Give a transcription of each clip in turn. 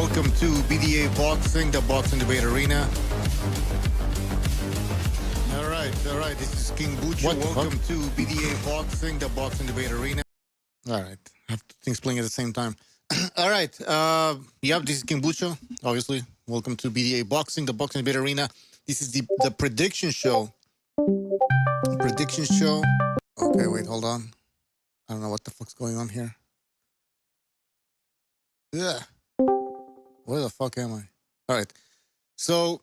Welcome to BDA Boxing, the Boxing Debate Arena. All right. This is King Bucho. Welcome to BDA Boxing, the Boxing Debate Arena. All right. I have two things playing at the same time. All right. This is King Bucho, obviously. Welcome to BDA Boxing, the Boxing Debate Arena. This is the prediction show. Prediction show. Okay, wait, hold on. I don't know what the fuck's going on here. Yeah. Where the fuck am I? All right. So,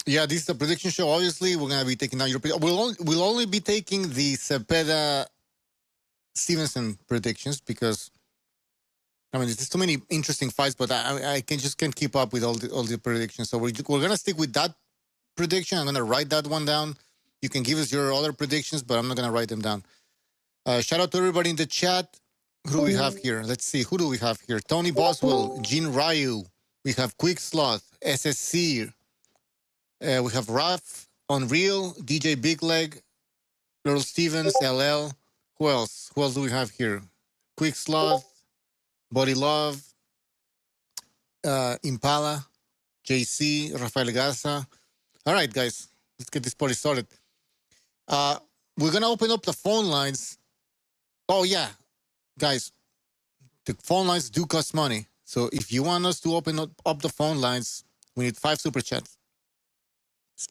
yeah, this is the prediction show. Obviously, we're going to be taking down your... We'll only be taking the Zepeda-Stevenson predictions because, I mean, there's too many interesting fights, but I can't keep up with all the predictions. So we're going to stick with that prediction. I'm going to write that one down. You can give us your other predictions, but I'm not going to write them down. Shout out to everybody in the chat. Who do we have here? Let's see. Who do we have here? Tony Boswell, Gene Ryu. We have Quick Sloth, SSC. We have Raf, Unreal, DJ Big Leg, Earl Stevens, LL. Who else? Who else do we have here? Quick Sloth, Body Love, Impala, JC, Rafael Garza. All right, guys. Let's get this party started. We're going to open up the phone lines. Oh, yeah. Guys, the phone lines do cost money. So if you want us to open up the phone lines, we need 5 super chats.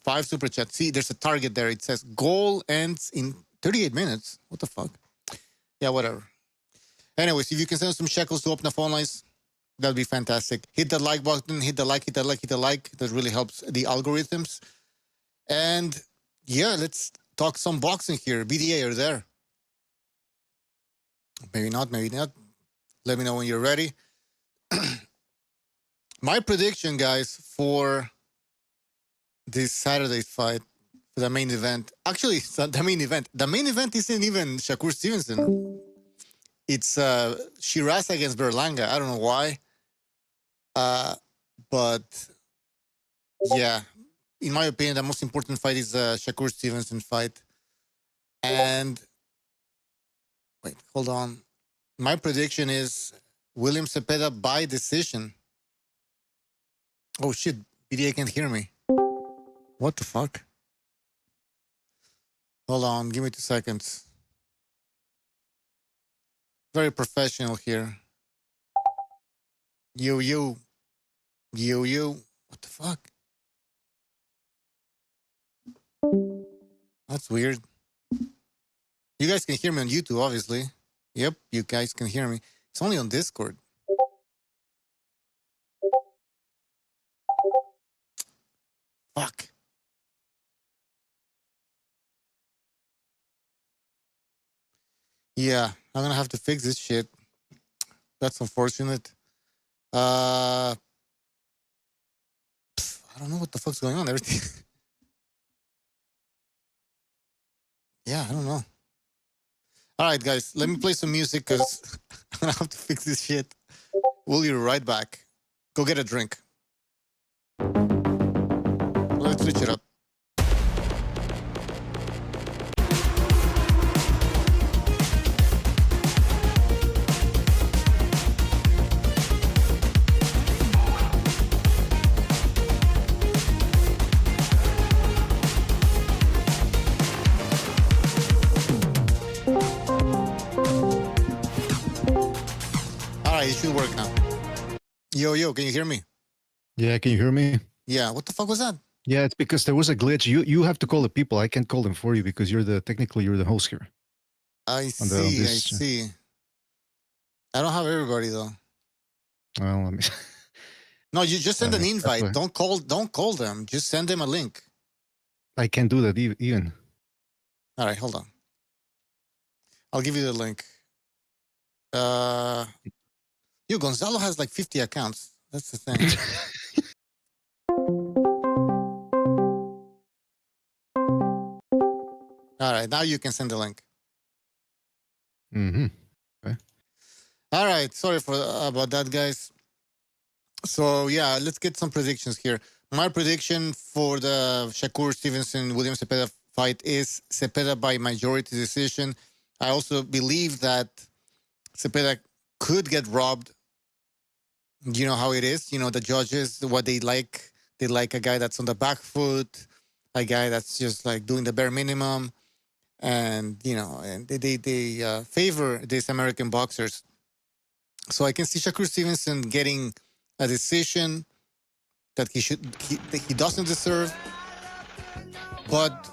5 super chats. See, there's a target there. It says goal ends in 38 minutes. What the fuck? Yeah, whatever. Anyways, if you can send us some shekels to open the phone lines, that'd be fantastic. Hit that like button. Hit the like. That really helps the algorithms. And yeah, let's talk some boxing here. BDA, are you there? Maybe not. Let me know when you're ready. My prediction, guys, for this Saturday's fight, for the main event. Actually, it's not the main event. The main event isn't even Shakur Stevenson. It's Shiraz against Berlanga. I don't know why. But yeah, in my opinion, the most important fight is the Shakur Stevenson fight. And wait, hold on. My prediction is William Zepeda by decision. Oh shit, BDA can't hear me. What the fuck? Hold on, give me 2 seconds. Very professional here. Yo. What the fuck? That's weird. You guys can hear me on YouTube, obviously. Yep, you guys can hear me. It's only on Discord. Fuck. Yeah, I'm gonna have to fix this shit. That's unfortunate. I don't know what the fuck's going on. Everything. Yeah, I don't know. All right, guys, let me play some music because I'm gonna have to fix this shit. We'll be right back. Go get a drink. Let's switch it up. It should work now. Yo, can you hear me? Yeah, can you hear me? Yeah, what the fuck was that? Yeah, it's because there was a glitch. You have to call the people. I can't call them for you because you're the host here. I see. I don't have everybody though. Well, let me. No, you just send an invite. Don't call them. Just send them a link. I can't do that even. All right, hold on. I'll give you the link. Gonzalo has like 50 accounts. That's the thing. All right, now you can send the link. Mm-hmm. Okay. All right, sorry about that, guys. So yeah, let's get some predictions here. My prediction for the Shakur Stevenson William Zepeda fight is Zepeda by majority decision. I also believe that Zepeda could get robbed You know how it is. You know the judges what they like. They like a guy that's on the back foot, a guy that's just like doing the bare minimum, and and they favor these American boxers. So I can see Shakur Stevenson getting a decision that that he doesn't deserve. But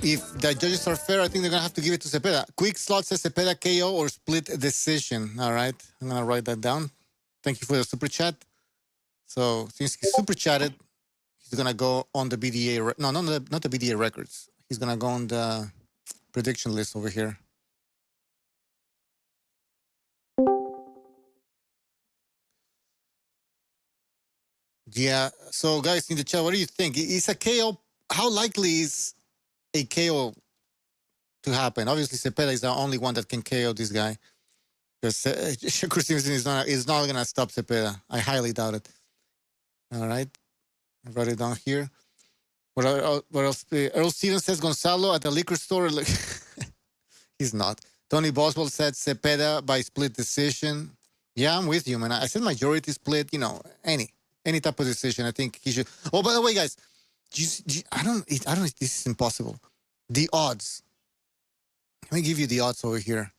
if the judges are fair, I think they're gonna have to give it to Zepeda. Quick slot says Zepeda KO or split decision. All right, I'm gonna write that down. Thank you for the super chat. So since he super chatted, he's gonna go on the BDA. No, not the BDA records. He's gonna go on the prediction list over here. Yeah. So guys in the chat, what do you think? Is a KO? How likely is a KO to happen? Obviously, Zepeda is the only one that can KO this guy. Because Shakur Stevenson is not gonna stop Zepeda. I highly doubt it. All right, I wrote it down here. What else? Earl Stevens says Gonzalo at the liquor store. He's not. Tony Boswell said Zepeda by split decision. Yeah, I'm with you, man. I said majority split. Any type of decision. I think he should. Oh, by the way, guys, I don't. This is impossible. The odds. Let me give you the odds over here.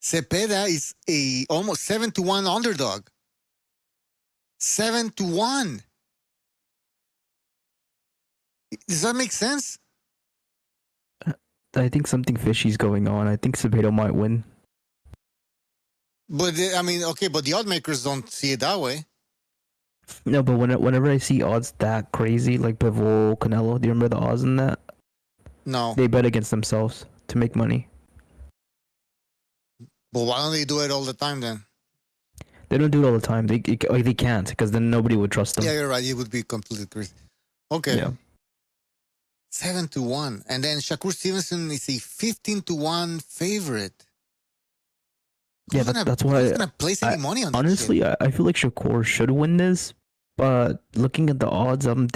Zepeda is a almost 7-1 underdog. 7-1. Does that make sense? I think something fishy's going on. I think Zepeda might win. But but the odd makers don't see it that way. No, but whenever I see odds that crazy, like Bivol, Canelo, do you remember the odds in that? No. They bet against themselves to make money. But why don't they do it all the time then? They don't do it all the time. They can't, because then nobody would trust them. Yeah, you're right. It would be completely crazy. Okay. Yeah. 7-1. And then Shakur Stevenson is a 15-1 favorite. Yeah, that's why I'm gonna place any money on that. Honestly, I feel like Shakur should win this, but looking at the odds, I'm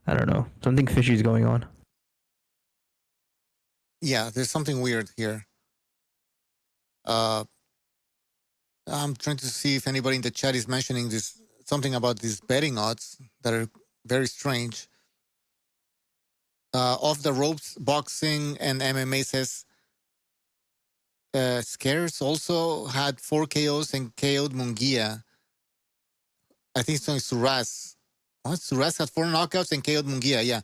I don't know. Something fishy is going on. Yeah, there's something weird here. I'm trying to see if anybody in the chat is mentioning something about these betting odds that are very strange. Off the ropes, boxing and MMA says Scares also had 4 KOs and KO'd Munguia. I think it's only Suraz. What? Suraz had 4 knockouts and KO'd Munguia. Yeah.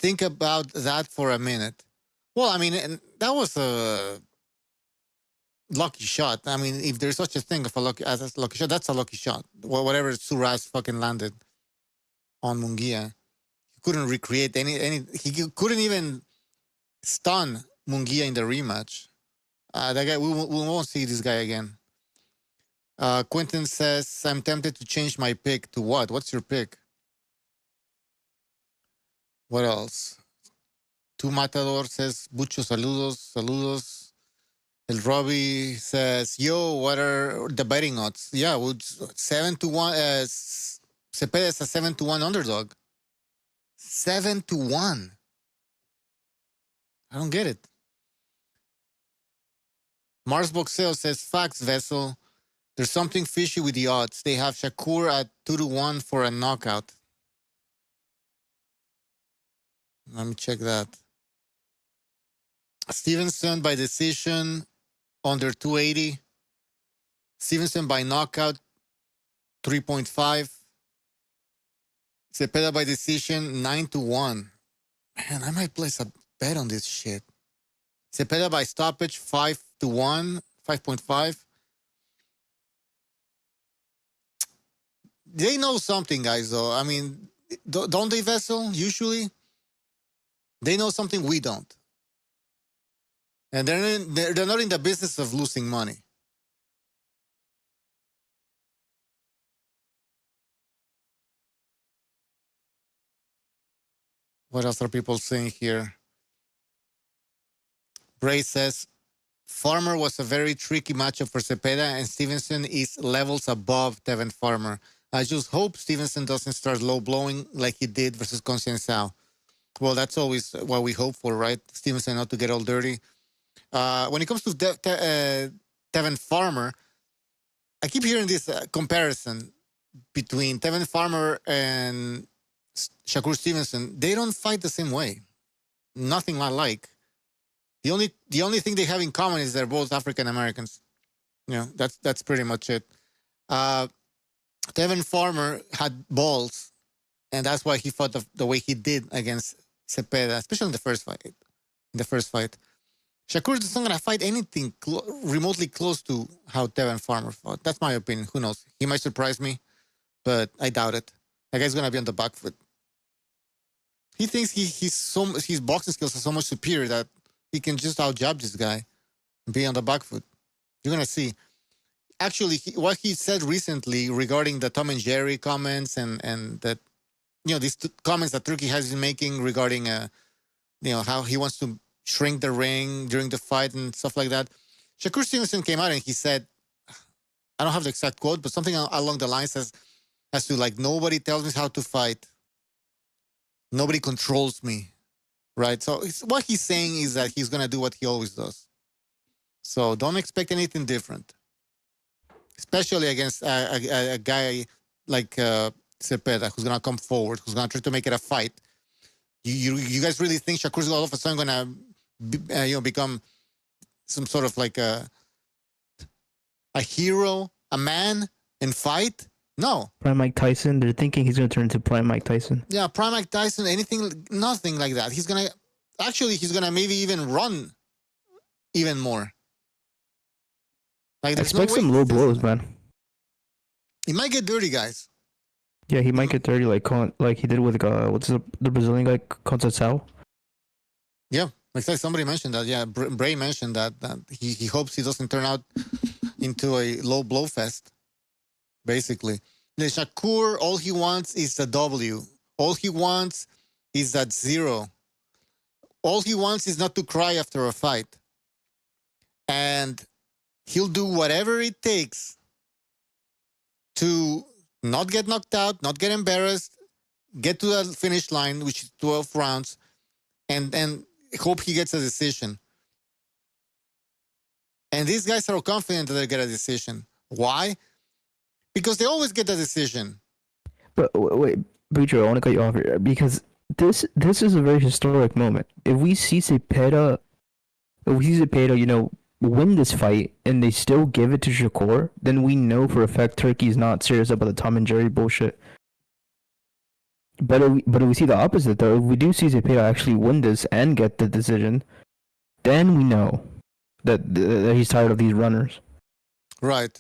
Think about that for a minute. Well, that was a lucky shot. If there's such a thing as a lucky shot, that's a lucky shot. Whatever Suraz fucking landed on Munguia. He couldn't recreate he couldn't even stun Munguia in the rematch. That guy, we won't see this guy again. Quentin says, I'm tempted to change my pick to what? What's your pick? What else? Tu Matador says, Bucho, saludos. El Robbie says, yo, what are the betting odds? Yeah, 7-1. Zepeda is a 7-1 underdog. 7-1. I don't get it. Mars Boxeo says, facts, Vessel. There's something fishy with the odds. They have Shakur at 2-1 for a knockout. Let me check that. Stevenson by decision, under 280. Stevenson by knockout, 3.5. Zepeda by decision, 9-1. Man, I might place a bet on this shit. Zepeda by stoppage, 5-1, 5.5. They know something, guys, though. Don't they, Vessel? Usually, they know something we don't. And they're not in the business of losing money. What else are people saying here? Bray says, Farmer was a very tricky matchup for Zepeda, and Stevenson is levels above Tevin Farmer. I just hope Stevenson doesn't start low blowing like he did versus Conceição. Well, that's always what we hope for, right? Stevenson not to get all dirty. When it comes to Tevin Farmer, I keep hearing this comparison between Tevin Farmer and Shakur Stevenson. They don't fight the same way. Nothing alike. The only thing they have in common is they're both African Americans. That's pretty much it. Tevin Farmer had balls, and that's why he fought the way he did against Zepeda, especially in the first fight. Shakur is not going to fight anything remotely close to how Tevin Farmer fought. That's my opinion. Who knows? He might surprise me, but I doubt it. That guy's going to be on the back foot. He thinks his boxing skills are so much superior that he can just outjab this guy and be on the back foot. You're going to see. Actually, what he said recently regarding the Tom and Jerry comments and that, these comments that Turkey has been making regarding, how he wants to shrink the ring during the fight and stuff like that. Shakur Stevenson came out and he said, I don't have the exact quote, but something along the lines as to like, nobody tells me how to fight. Nobody controls me. Right? So what he's saying is that he's going to do what he always does. So don't expect anything different. Especially against a guy like Zepeda, who's going to come forward, who's going to try to make it a fight. You guys really think Shakur's all of a sudden going to become some sort of like a hero, a man, and fight? No. Prime Mike Tyson. They're thinking he's going to turn into Prime Mike Tyson. Yeah, Prime Mike Tyson. Nothing like that. He's going to maybe even run even more. Like, expect some low blows, man. He might get dirty, guys. Yeah, he might get dirty like he did with the Brazilian guy Conceição. Yeah, like somebody mentioned that. Yeah, Bray mentioned that he hopes he doesn't turn out into a low blow fest. Basically, Shakur, all he wants is the W. All he wants is that 0. All he wants is not to cry after a fight, and he'll do whatever it takes to not get knocked out, not get embarrassed, get to the finish line, which is 12 rounds, and hope he gets a decision. And these guys are confident that they'll get a decision. Why? Because they always get a decision. But wait, Pedro, I want to cut you off here because this is a very historic moment. If we see Zepeda, win this fight and they still give it to Shakur, then we know for a fact Turkey's not serious about the Tom and Jerry bullshit. But if we see the opposite though, if we do see Zepeda actually win this and get the decision, then we know that he's tired of these runners. Right.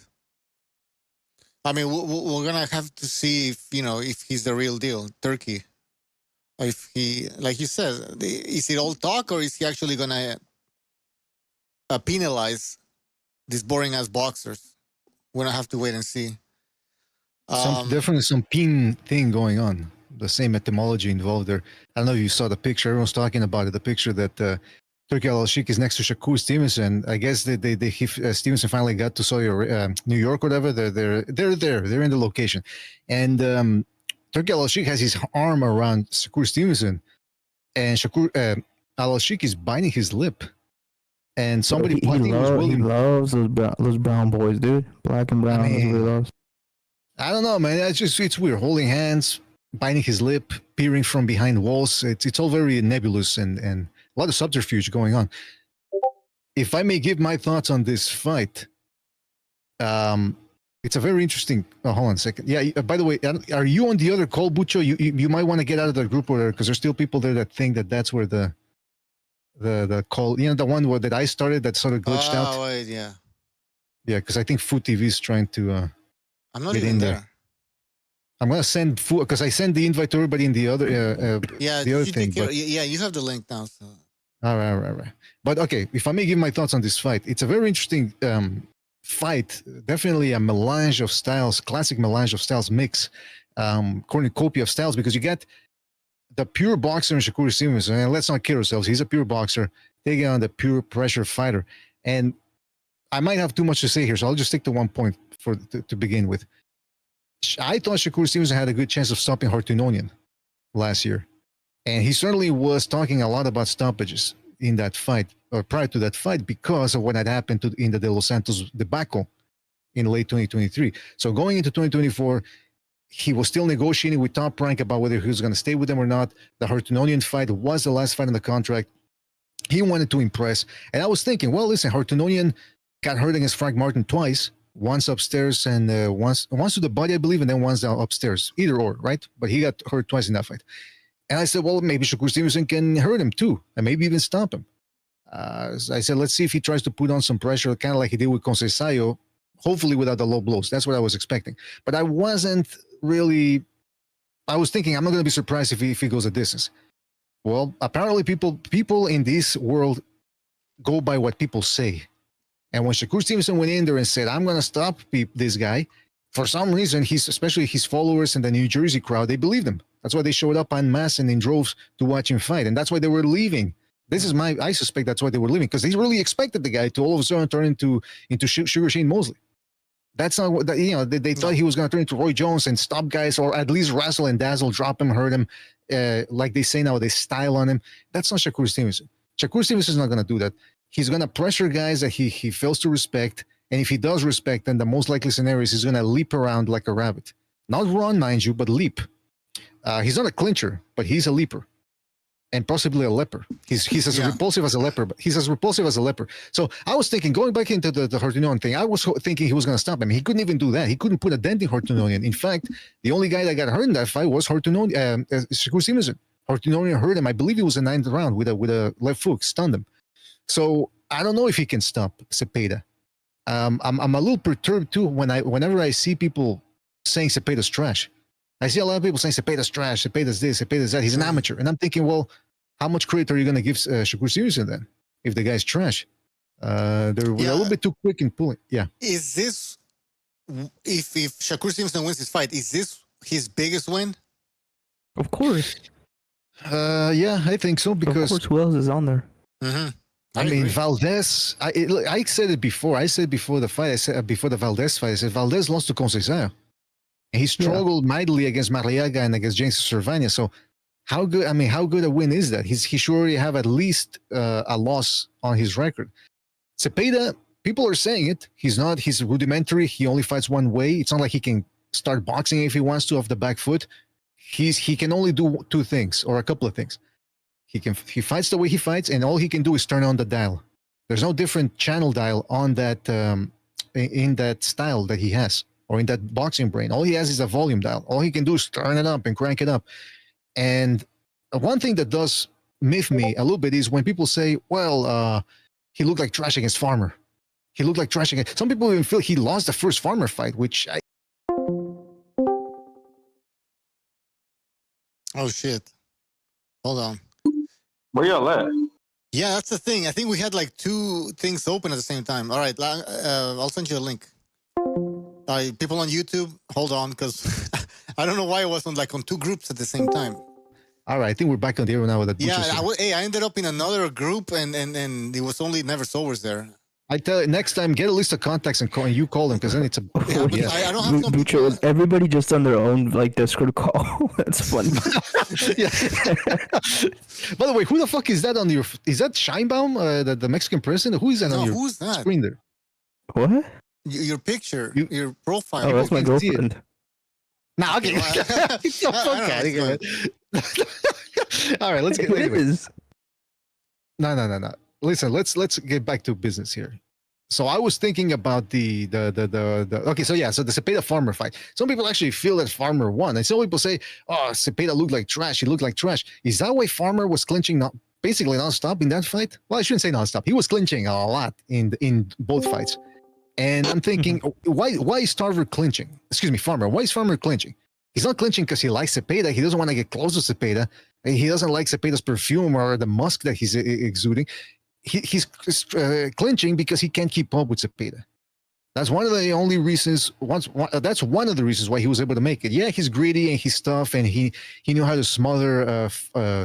I mean, we're gonna have to see if he's the real deal, Turkey. If he, like you said, is it all talk or is he actually gonna penalize these boring ass boxers? We're gonna have to wait and see. Definitely some pin thing going on. The same etymology involved there. I don't know if you saw the picture. Everyone's talking about it. The picture that Turki Al-Sheikh is next to Shakur Stevenson. I guess Stevenson finally got to New York or whatever. They're there. They're in the location, and Turki Al-Sheikh has his arm around Shakur Stevenson, and Shakur Al-Sheikh is biting his lip. And somebody he loves those brown boys, dude. Black and brown. That's what he loves. I don't know, man. It's weird. Holding hands, biting his lip, peering from behind walls. It's all very nebulous and a lot of subterfuge going on. If I may give my thoughts on this fight, it's a very interesting. Oh, hold on a second. Yeah. By the way, are you on the other call, Bucho? You might want to get out of the group because there's still people there that think that's where the call, the one that I started that sort of glitched out. Oh, wait, yeah. Yeah, because I think Food TV is trying to. I'm not even there. I'm gonna send food because I send the invite to everybody in the other. Yeah, the other thing. Yeah, you have the link now. So. All right. But okay, if I may give my thoughts on this fight, it's a very interesting fight. Definitely a melange of styles, classic melange of styles mix, cornucopia of styles because you get the pure boxer in Shakur Stevenson, and let's not kid ourselves. He's a pure boxer taking on the pure pressure fighter. And I might have too much to say here, so I'll just stick to one point to begin with. I thought Shakur Stevenson had a good chance of stopping Hartunonian last year. And he certainly was talking a lot about stoppages. in that fight or prior to that fight because of what had happened in the De Los Santos debacle in late 2023. So going into 2024, he was still negotiating with Top Rank about whether he was going to stay with them or not. The Hartunian fight was the last fight in the contract. He wanted to impress. And I was thinking, well, listen, Hartunian got hurt against Frank Martin twice, once upstairs and once to the body, I believe, and then once down upstairs, either or, right? But he got hurt twice in that fight. And I said, well, maybe Shakur Stevenson can hurt him too, and maybe even stop him. I said, let's see if he tries to put on some pressure, kind of like he did with Conceição, hopefully without the low blows. That's what I was expecting. But I wasn't really, I was thinking, I'm not going to be surprised if he goes a distance. Well, apparently people in this world go by what people say. And when Shakur Stevenson went in there and said, I'm going to stop this guy, for some reason, especially his followers in the New Jersey crowd, they believed him. That's why they showed up en masse and in droves to watch him fight. And that's why they were leaving. I suspect that's why they were leaving, because they really expected the guy to all of a sudden turn into Sugar Shane Mosley. That's not what, they thought he was going to turn into Roy Jones and stop guys, or at least wrestle and dazzle, drop him, hurt him, like they say now, they style on him. That's not Shakur Stevenson. Shakur Stevenson is not going to do that. He's going to pressure guys that he fails to respect. And if he does respect, then the most likely scenario is he's going to leap around like a rabbit. Not run, mind you, but leap. He's not a clincher, but he's a leaper. And possibly a leper. He's as repulsive as a leper, but he's as repulsive as a leper. So I was thinking, going back into the Hartunian thing, I was thinking he was going to stop him. He couldn't even do that. He couldn't put a dent in Hartunian. In fact, the only guy that got hurt in that fight was Shakur Stevenson. Hartunian hurt him. I believe it was the 9th round with a left hook, stunned him. So I don't know if he can stop Zepeda. I'm a little perturbed too whenever I see people saying Zepeda's trash. I see a lot of people saying Zepeda's trash, Zepeda's this, Zepeda's that. He's an amateur. And I'm thinking, well, how much credit are you going to give Shakur Stevenson then if the guy's trash? They're a little bit too quick in pulling. Yeah. Is this, if Shakur Stevenson wins this fight, is this his biggest win? Of course. Yeah, I think so, because of course, who else is on there? Mm-hmm. I mean, Valdez. I said it before. I said before the fight. I said before the Valdez fight. I said Valdez lost to Conceição. He struggled mightily against Marliaga and against James Cervania. So, how good? I mean, how good a win is that? He should already have at least a loss on his record. Zepeda, people are saying it. He's rudimentary. He only fights one way. It's not like he can start boxing if he wants to off the back foot. He can only do two things or a couple of things. He fights the way he fights, and all he can do is turn on the dial. There's no different channel dial on that in that style that he has, or in that boxing brain. All he has is a volume dial. All he can do is turn it up and crank it up. And one thing that does miff me a little bit is when people say, well, he looked like trash against Farmer. He looked like trash against... Some people even feel he lost the first Farmer fight, which I... Oh, shit. Hold on. Where y'all at? Yeah, that's the thing. I think we had like two things open at the same time. All right, I'll send you a link. People on YouTube, hold on, because I don't know why I was on two groups at the same time. All right, I think we're back on the air now with that. Yeah, I ended up in another group, and it was only Never Sobers there. I tell you, next time, get a list of contacts and you call them, because then it's a... Yeah, I don't have Bucho, is everybody just on their own, Discord call? That's funny. Yeah. By the way, who the fuck is that on your... Is that Scheinbaum, the Mexican president? Who is that on your screen there? What? Your picture, your profile. Oh, that's my girlfriend. Nah, okay. Get the fuck out of here. All right, let's get... Anyway. No. Listen, let's get back to business here. So I was thinking about the okay, so the Zepeda Farmer fight. Some people actually feel that Farmer won, and some people say, "Oh, Zepeda looked like trash. He looked like trash." Is that why Farmer was clinching basically nonstop in that fight? Well, I shouldn't say nonstop. He was clinching a lot in both fights, and I'm thinking, why is Farmer clinching? Excuse me, Farmer. Why is Farmer clinching? He's not clinching because he likes Zepeda. He doesn't want to get close to Zepeda. He doesn't like Zepeda's perfume or the musk that he's exuding. He's clinching because he can't keep up with Zepeda. That's one of the only reasons. That's one of the reasons why he was able to make it. Yeah, he's greedy and he's tough, and he knew how to smother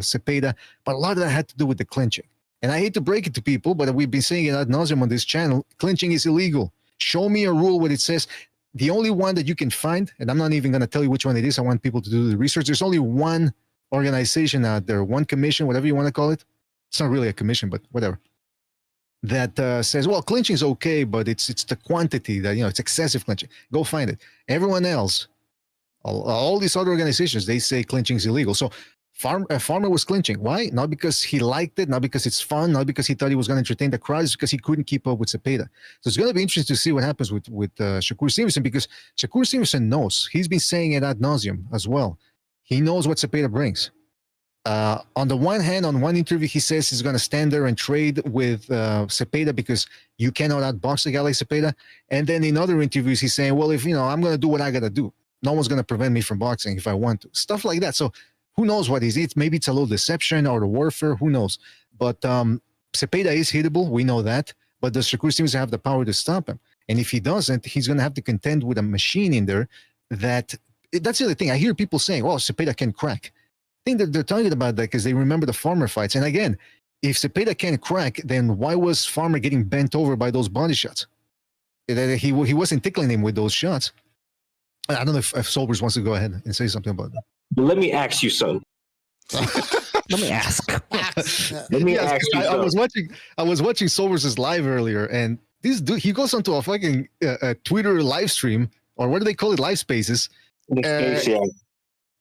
Zepeda. But a lot of that had to do with the clinching. And I hate to break it to people, but we've been saying it ad nauseum on this channel. Clinching is illegal. Show me a rule where it says the only one that you can find, and I'm not even going to tell you which one it is. I want people to do the research. There's only one organization out there, one commission, whatever you want to call it, It's not really a commission, but whatever. That says, well, clinching is okay, but it's the quantity that, it's excessive clinching. Go find it. Everyone else, all these other organizations, they say clinching is illegal. So Farmer was clinching. Why? Not because he liked it, not because it's fun, not because he thought he was going to entertain the crowd. It's because he couldn't keep up with Zepeda. So it's going to be interesting to see what happens with Shakur Stevenson, because Shakur Stevenson knows. He's been saying it ad nauseum as well. He knows what Zepeda brings. On the one hand, on one interview, he says he's going to stand there and trade with Zepeda because you cannot outbox a guy like Zepeda. And then in other interviews, he's saying, well, if I'm going to do what I got to do, no one's going to prevent me from boxing if I want to. Stuff like that. So who knows what is it? Maybe it's a little deception or the warfare. Who knows? But Zepeda is hittable. We know that. But does Shakur Stevenson have the power to stop him? And if he doesn't, he's going to have to contend with a machine in there that's the other thing. I hear people saying, oh, Zepeda can crack. I think that they're talking about that because they remember the Farmer fights. And again, if Zepeda can't crack, then why was Farmer getting bent over by those body shots? He wasn't tickling him with those shots. I don't know if Sobers wants to go ahead and say something about that. But let me ask you something. Let me ask. Let me ask you something. I was watching Sobers' live earlier, and this dude, he goes onto a fucking Twitter live stream, or what do they call it, live spaces.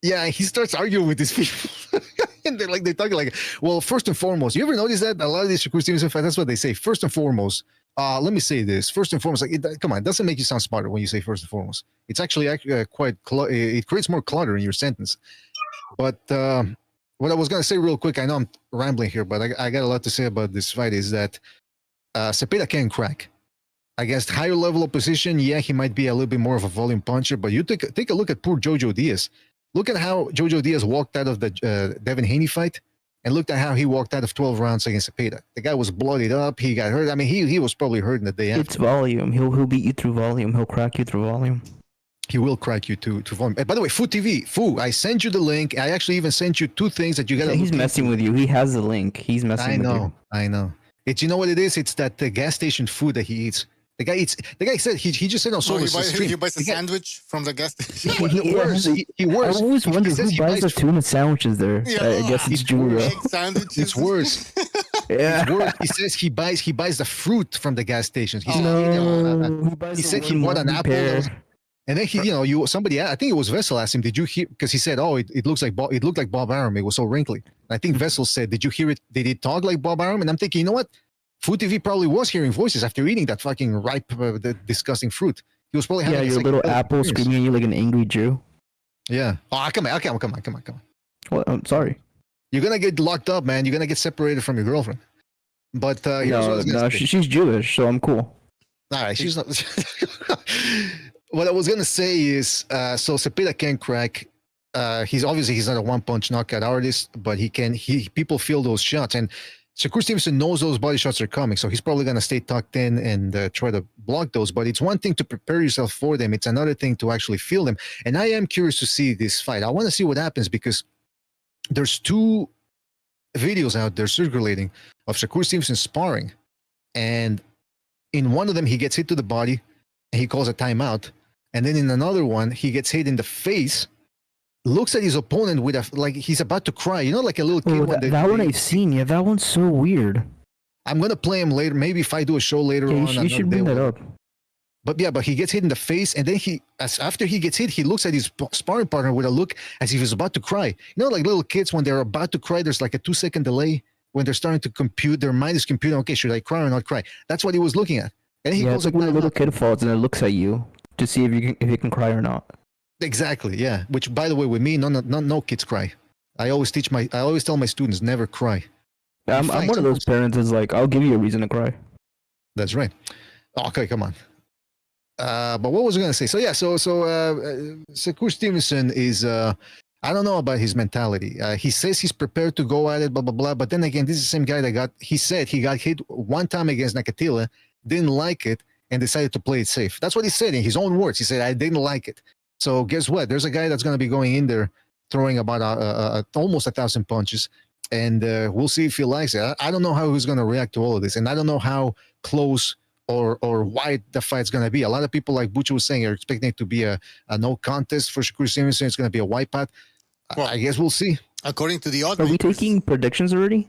Yeah, he starts arguing with these people. And they're talking like, well, first and foremost, you ever notice that a lot of these Shakur Stevenson fans, that's what they say. First and foremost, let me say this. First and foremost, come on, it doesn't make you sound smarter when you say first and foremost. It's actually it creates more clutter in your sentence. But what I was going to say real quick, I know I'm rambling here, but I got a lot to say about this fight, is that Zepeda can crack. Against higher level opposition, yeah, he might be a little bit more of a volume puncher, but you take a look at poor Jojo Diaz. Look at how Jojo Diaz walked out of the Devin Haney fight, and looked at how he walked out of 12 rounds against Zepeda. The guy was bloodied up. He got hurt. I mean, he was probably hurt in the day after. It's volume. He'll beat you through volume. He'll crack you through volume. He will crack you to volume. And by the way, Fu TV, I sent you the link. I actually even sent you two things that you got to He's messing with you. He has the link. He's messing with you. I know. You know what it is? It's that gas station food that he eats. The guy said he just said on he buys a sandwich from the gas station. He works. I always wonder who buys the tuna sandwiches there. Yeah, I guess it's Julia. It's worse. Yeah. It's worse. He says he buys the fruit from the gas stations. He said he bought an apple. And then somebody, I think it was Vessel, asked him, "Did you hear?" Because he said, "Oh, it looked like Bob Arum. It was so wrinkly." I think Vessel said, "Did you hear it? Did it talk like Bob Arum?" And I'm thinking, you know what? Food TV probably was hearing voices after eating that fucking ripe, disgusting fruit. He was probably having your little apple screaming at you like an angry Jew. Yeah. Oh, come on. Well, I'm sorry. You're gonna get locked up, man. You're gonna get separated from your girlfriend. But no, she's Jewish, so I'm cool. All right, she's not. What I was gonna say is, so Zepeda can crack. He's not a one-punch knockout artist, but people feel those shots, and Shakur Stevenson knows those body shots are coming, so he's probably going to stay tucked in and try to block those. But it's one thing to prepare yourself for them. It's another thing to actually feel them. And I am curious to see this fight. I want to see what happens, because there's two videos out there circulating of Shakur Stevenson sparring. And in one of them, he gets hit to the body and he calls a timeout. And then in another one, he gets hit in the face, looks at his opponent with like he's about to cry, like a little kid. That one I've seen. Yeah, that one's so weird. I'm gonna play him later. Maybe if I do a show later on. You should bring that up. But he gets hit in the face, and then after he gets hit, he looks at his sparring partner with a look as if he's about to cry. Like little kids when they're about to cry, there's like a 2-second delay when they're starting to compute. Their mind is computing. Okay, should I cry or not cry? That's what he was looking at. And he goes it's like when a little kid falls and it looks at you to see if you can cry or not. Exactly, yeah. Which, by the way, with me, no kids cry. I always tell my students, never cry. I'm one of those parents that's like, I'll give you a reason to cry. That's right. Okay, come on. But what was I going to say? So Shakur Stevenson is, I don't know about his mentality. He says he's prepared to go at it, blah, blah, blah. But then again, this is the same guy that he got hit one time against Nakatila, didn't like it, and decided to play it safe. That's what he said in his own words. He said, I didn't like it. So guess what? There's a guy that's going to be going in there throwing about almost 1,000 punches, and we'll see if he likes it. I don't know how he's going to react to all of this, and I don't know how close or wide the fight's going to be. A lot of people, like Bucci was saying, are expecting it to be a no contest for Shakur Stevenson. It's going to be a wipeout. Well, I guess we'll see. According to the odds, are we taking predictions already?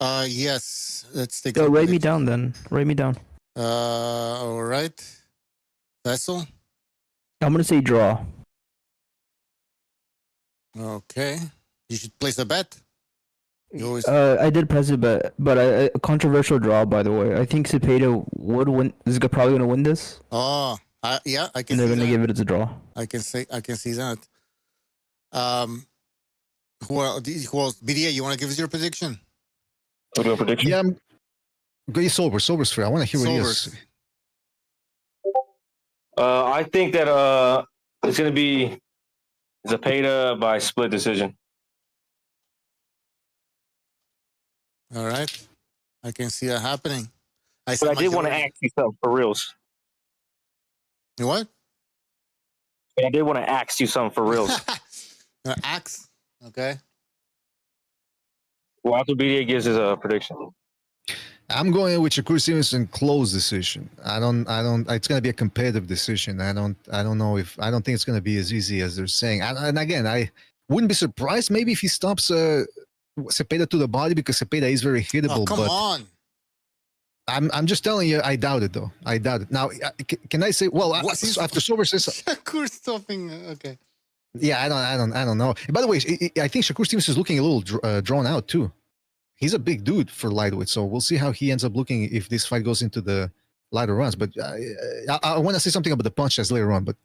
Yes. Let's take Yo, a write me look. down then. Write me down. All right. Vessel. I'm gonna say draw. Okay. You should place a bet. You always... I did press it, but a controversial draw, by the way. I think Zepeda would win. Is probably gonna win this. Oh, yeah, I can And they're see gonna that. give it as a draw. I can see that. Who else? BDA, you want to give us your prediction? We'll do a prediction. Yeah, I'm going Sober. Sober's fair. I want to hear what he is. Sobers. I think that it's going to be Zepeda by split decision. All right. I can see that happening. But I did want to ask you something for reals. You what? I did want to ask you something for reals. Axe. Okay. Well, after BDA gives his prediction. I'm going with Shakur Stevenson close decision. I don't. It's going to be a competitive decision. I don't think it's going to be as easy as they're saying. And again, I wouldn't be surprised maybe if he stops Zepeda to the body, because Zepeda is very hittable. Oh, come on. I'm just telling you, I doubt it though. I doubt it. Now, can I say? Well, after Sober says, Shakur stopping. Okay. Yeah, I don't know. By the way, I think Shakur Stevenson is looking a little drawn out too. He's a big dude for lightweight, so we'll see how he ends up looking if this fight goes into the lighter rounds. But I want to say something about the punch test later on. But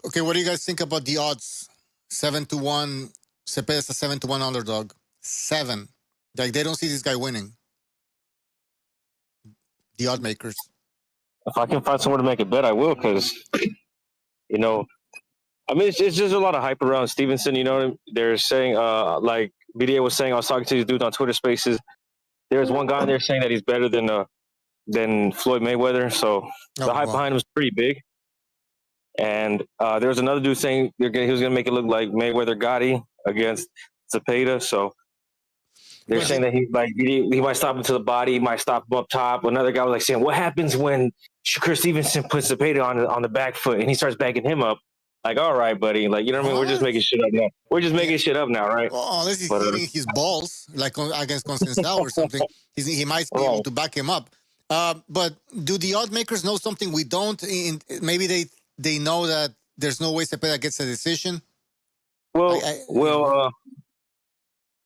okay, what do you guys think about the odds? 7-1. Cepeda's a 7-1 underdog. 7. Like, they don't see this guy winning. The odd makers. If I can find somewhere to make a bet, I will, because, you know, I mean, it's just a lot of hype around Stevenson. You know, they're saying, like BDA was saying, I was talking to these dudes on Twitter Spaces. There's one guy there saying that he's better than Floyd Mayweather. So the hype behind him is pretty big. And there was another dude saying he was going to make it look like Mayweather Gotti against Zepeda. So they're saying that he might stop him to the body, he might stop him up top. Another guy was like saying, what happens when Shakur Stevenson puts Zepeda on the back foot and he starts backing him up? Like, all right, buddy. Like, you know what I mean? We're just making shit up now. We're just making shit up now, right? Well, unless he's hitting his balls, like against Constantine or something, he might be able to back him up. But do the odd makers know something we don't? Maybe they know that there's no way Zepeda gets a decision. Well,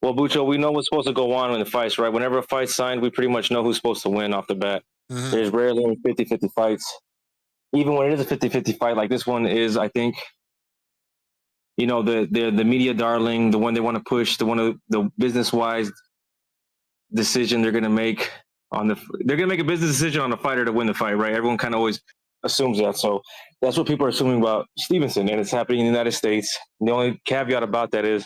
Bucho, we know what's supposed to go on in the fights, right? Whenever a fight's signed, we pretty much know who's supposed to win off the bat. Mm-hmm. There's rarely 50-50 fights. Even when it is a 50-50 fight, like this one is, I think, you know, the media darling, the one they want to push, the business-wise decision they're going to make they're going to make a business decision on the fighter to win the fight, right? Everyone kind of always assumes that. So that's what people are assuming about Stevenson, and it's happening in the United States. And the only caveat about that is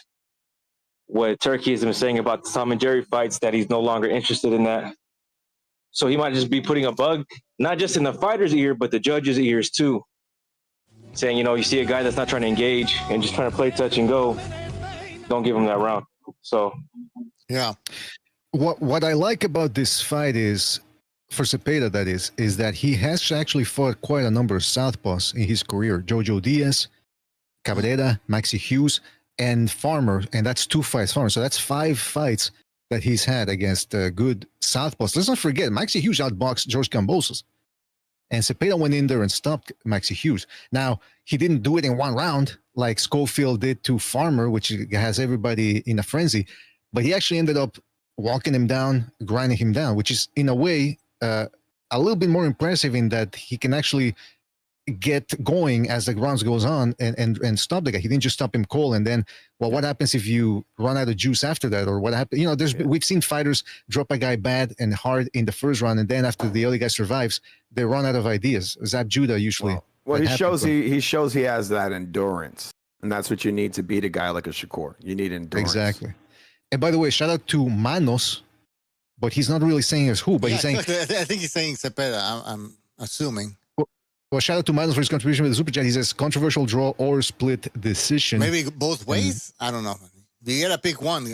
what Turkey has been saying about the Tom and Jerry fights, that he's no longer interested in that. So he might just be putting a bug, not just in the fighter's ear, but the judge's ears too. Saying, you know, you see a guy that's not trying to engage and just trying to play touch and go, don't give him that round. So, yeah. What I like about this fight is, for Zepeda that is that he has actually fought quite a number of southpaws in his career. Jojo Diaz, Cabrera, Maxi Hughes, and Farmer, and that's 2 fights, Farmer. So that's 5 fights that he's had against good southpaws. Let's not forget, Maxi Hughes outboxed George Kambosos. And Zepeda went in there and stopped Maxi Hughes. Now, he didn't do it in one round like Schofield did to Farmer, which has everybody in a frenzy. But he actually ended up walking him down, grinding him down, which is, in a way, a little bit more impressive in that he can actually get going as the rounds goes on and stop the guy. He didn't just stop him cold, and then, well, what happens if you run out of juice after that, or what happened? You know, we've seen fighters drop a guy bad and hard in the first round, and then after the other guy survives, they run out of ideas. Zab Judah usually. Well, he shows he has that endurance, and that's what you need to beat a guy like a Shakur. You need endurance. Exactly. And by the way, shout out to Manos, but he's not really saying as who, but he's saying. I think he's saying Zepeda. I'm assuming. Well, shout out to Manos for his contribution with the super chat. He says controversial draw or split decision. Maybe both ways. I don't know. You gotta pick one.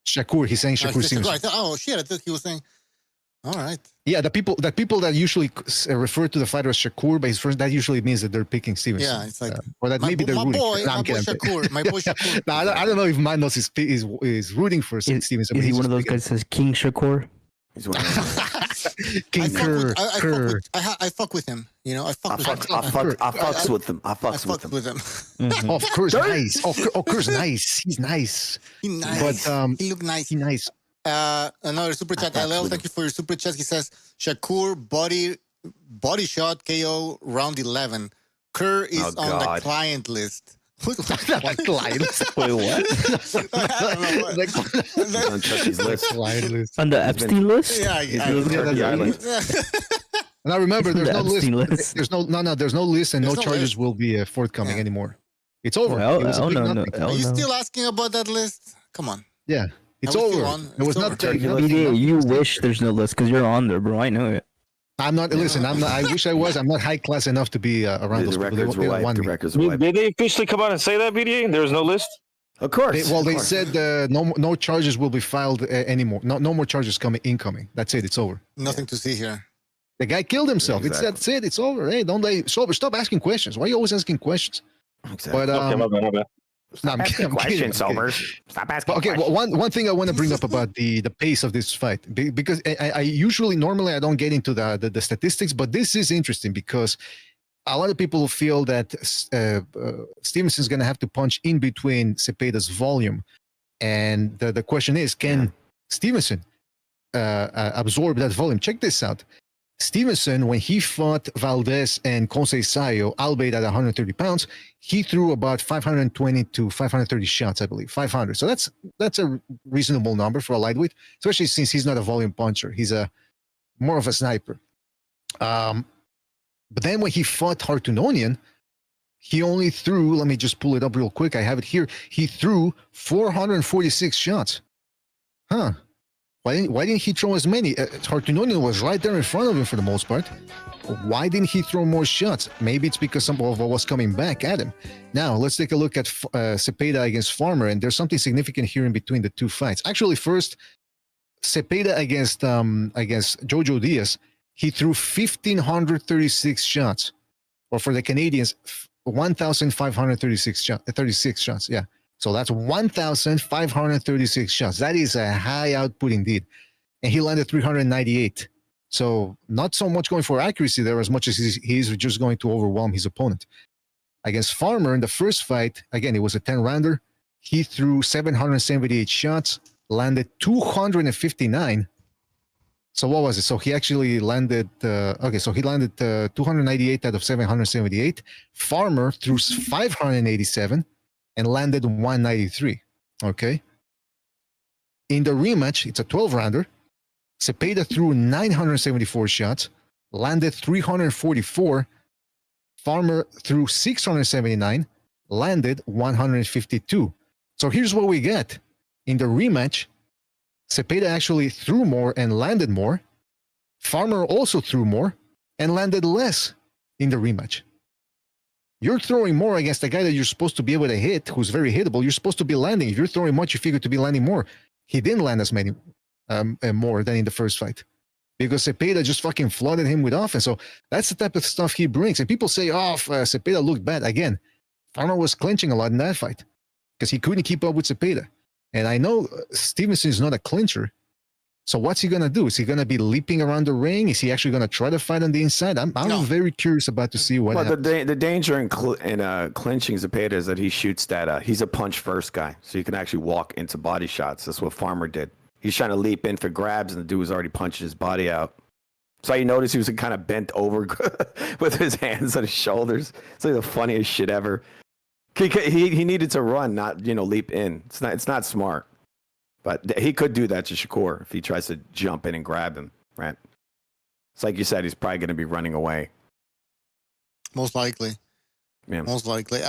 Shakur. He's saying Shakur. Oh shit! I thought he was saying. All right. Yeah, the people that usually refer to the fighter as Shakur, but his first, that usually means that they're picking Stevenson. Yeah, it's like or that maybe they're rooting. My boy Shakur. My boy Shakur. No, I don't know if Manos is rooting for Stevenson. Is he one of those guys that says King Shakur? He's one of those. King I fuck with him. You know, I fucks with him. I fucks with him. Mm-hmm. Of course, nice. Of course, nice. He's nice. He nice. But he look nice. He nice. Another super chat. LL, thank you for your super chat. He says Shakur body shot KO round 11. Kerr is on the client list. Client list. Wait, what? I don't know what. On Chucky's list. Client list. On the Epstein list? Yeah, And I remember there's no list. There's no list, and no charges will be forthcoming anymore. It's over. Are you still asking about that list? Come on. Yeah, it's over. It was not. You wish there's no list because you're on there, bro. I know it. I'm not. Listen, I'm not. I wish I was. I'm not high class enough to be around those people. The records were wiped. Did they officially come out and say that, BDA? There was no list? Of course. They said no charges will be filed anymore. No more charges incoming. That's it. It's over. Nothing to see here. The guy killed himself. Exactly. That's it. It's over. Hey, stop asking questions. Why are you always asking questions? Exactly. But my bad. I'm kidding. Sobers. Stop asking questions. Well, one thing I want to bring up about the pace of this fight, because I usually normally I don't get into the statistics, but this is interesting because a lot of people feel that Stevenson's going to have to punch in between Zepeda's volume, and the question is, can Stevenson absorb that volume? Check this out. Stevenson, when he fought Valdez and Conceição, albeit at 130 pounds, he threw about 520 to 530 shots, I believe, 500. So that's a reasonable number for a lightweight, especially since he's not a volume puncher. He's more of a sniper. But then when he fought Hartunonian, he only threw, let me just pull it up real quick. I have it here. He threw 446 shots. Huh. Why didn't he throw as many? Hartunonian was right there in front of him for the most part. Why didn't he throw more shots? Maybe it's because some of what was coming back at him. Now, let's take a look at Zepeda against Farmer, and there's something significant here in between the two fights. Actually, first, Zepeda against Jojo Diaz, he threw 1,536 shots. Or for the Canadians, 1,536 shots. Yeah. So that's 1,536 shots. That is a high output indeed. And he landed 398. So not so much going for accuracy there as much as he's just going to overwhelm his opponent. Against Farmer in the first fight, again, it was a 10-rounder. He threw 778 shots, landed 259. So what was it? So he actually landed, he landed 298 out of 778. Farmer threw 587. And landed 193. Okay. In the rematch, it's a 12-rounder. Zepeda threw 974 shots, landed 344. Farmer threw 679, landed 152. So here's what we get. In the rematch, Zepeda actually threw more and landed more. Farmer also threw more and landed less in the rematch. You're throwing more against a guy that you're supposed to be able to hit, who's very hittable. You're supposed to be landing. If you're throwing much, you figure to be landing more. He didn't land as many more than in the first fight because Zepeda just fucking flooded him with offense. So that's the type of stuff he brings. And people say, Zepeda looked bad. Again, Farmer was clinching a lot in that fight because he couldn't keep up with Zepeda. And I know Stevenson is not a clincher. So what's he going to do? Is he going to be leaping around the ring? Is he actually going to try to fight on the inside? I'm very curious about to see what happens. The danger in clinching Zepeda is that he shoots that. He's a punch first guy. So you can actually walk into body shots. That's what Farmer did. He's trying to leap in for grabs, and the dude was already punching his body out. So you notice he was kind of bent over with his hands on his shoulders. It's like the funniest shit ever. He needed to run, not leap in. It's not smart. But he could do that to Shakur if he tries to jump in and grab him, right? It's like you said, he's probably going to be running away. Most likely. Yeah. Most likely.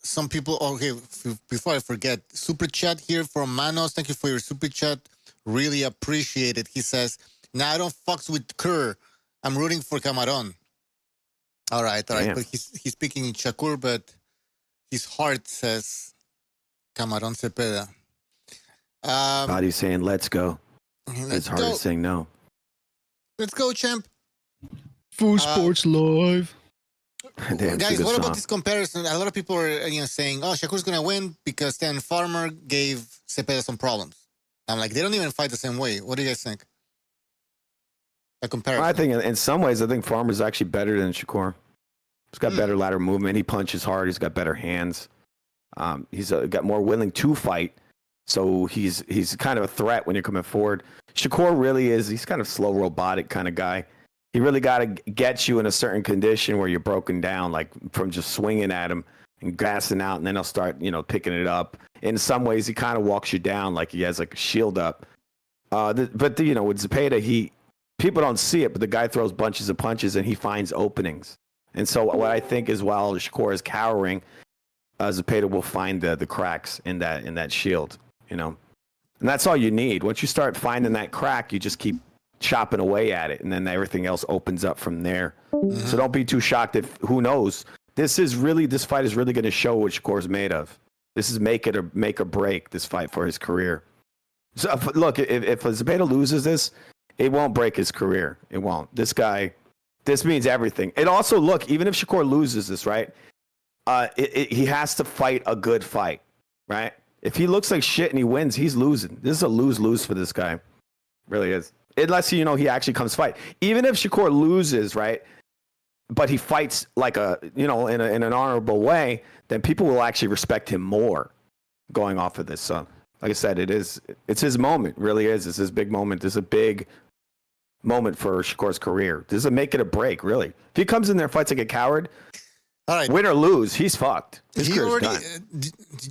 Some people, okay, before I forget, super chat here from Manos. Thank you for your super chat. Really appreciate it. He says, I don't fucks with Kerr. I'm rooting for Camaron. All right. Damn. But he's speaking in Shakur, but his heart says Camaron Zepeda. Body's saying, let's go. His heart is saying no. Let's go. Saying no. Let's go, champ. Full Sports Live. Damn, Guys, what about this comparison? A lot of people are saying, "Oh, Shakur's gonna win because then Farmer gave Zepeda some problems." I'm like, they don't even fight the same way. What do you guys think? A comparison. I think in some ways, I think Farmer's actually better than Shakur. He's got better lateral movement. He punches hard. He's got better hands. He's got more willing to fight. So he's kind of a threat when you're coming forward. Shakur really is. He's kind of slow, robotic kind of guy. He really got to get you in a certain condition where you're broken down, like from just swinging at him and gassing out, and then he'll start, picking it up. In some ways, he kind of walks you down like he has like a shield up. But with Zepeda, people don't see it, but the guy throws bunches of punches and he finds openings. And so what I think is while Shakur is cowering, Zepeda will find the cracks in that shield, And that's all you need. Once you start finding that crack, you just keep chopping away at it, and then everything else opens up from there. So don't be too shocked if, who knows, this fight is really going to show what Shakur's made of. This is make or break, this fight for his career. So look, if Zepeda loses this, it won't break his career. It won't. This means everything. And also, look, even if Shakur loses this, right, he has to fight a good fight, right? If he looks like shit and he wins, he's losing. This is a lose-lose for this guy. It really is. Unless, he actually comes fight. Even if Shakur loses, right, but he fights like in an honorable way, then people will actually respect him more going off of this. So, like I said, it's his moment. It really is. It's his big moment. This is a big moment for Shakur's career. This is a make it or break, really. If he comes in there and fights like a coward, all right, win or lose, he's fucked. His career's done.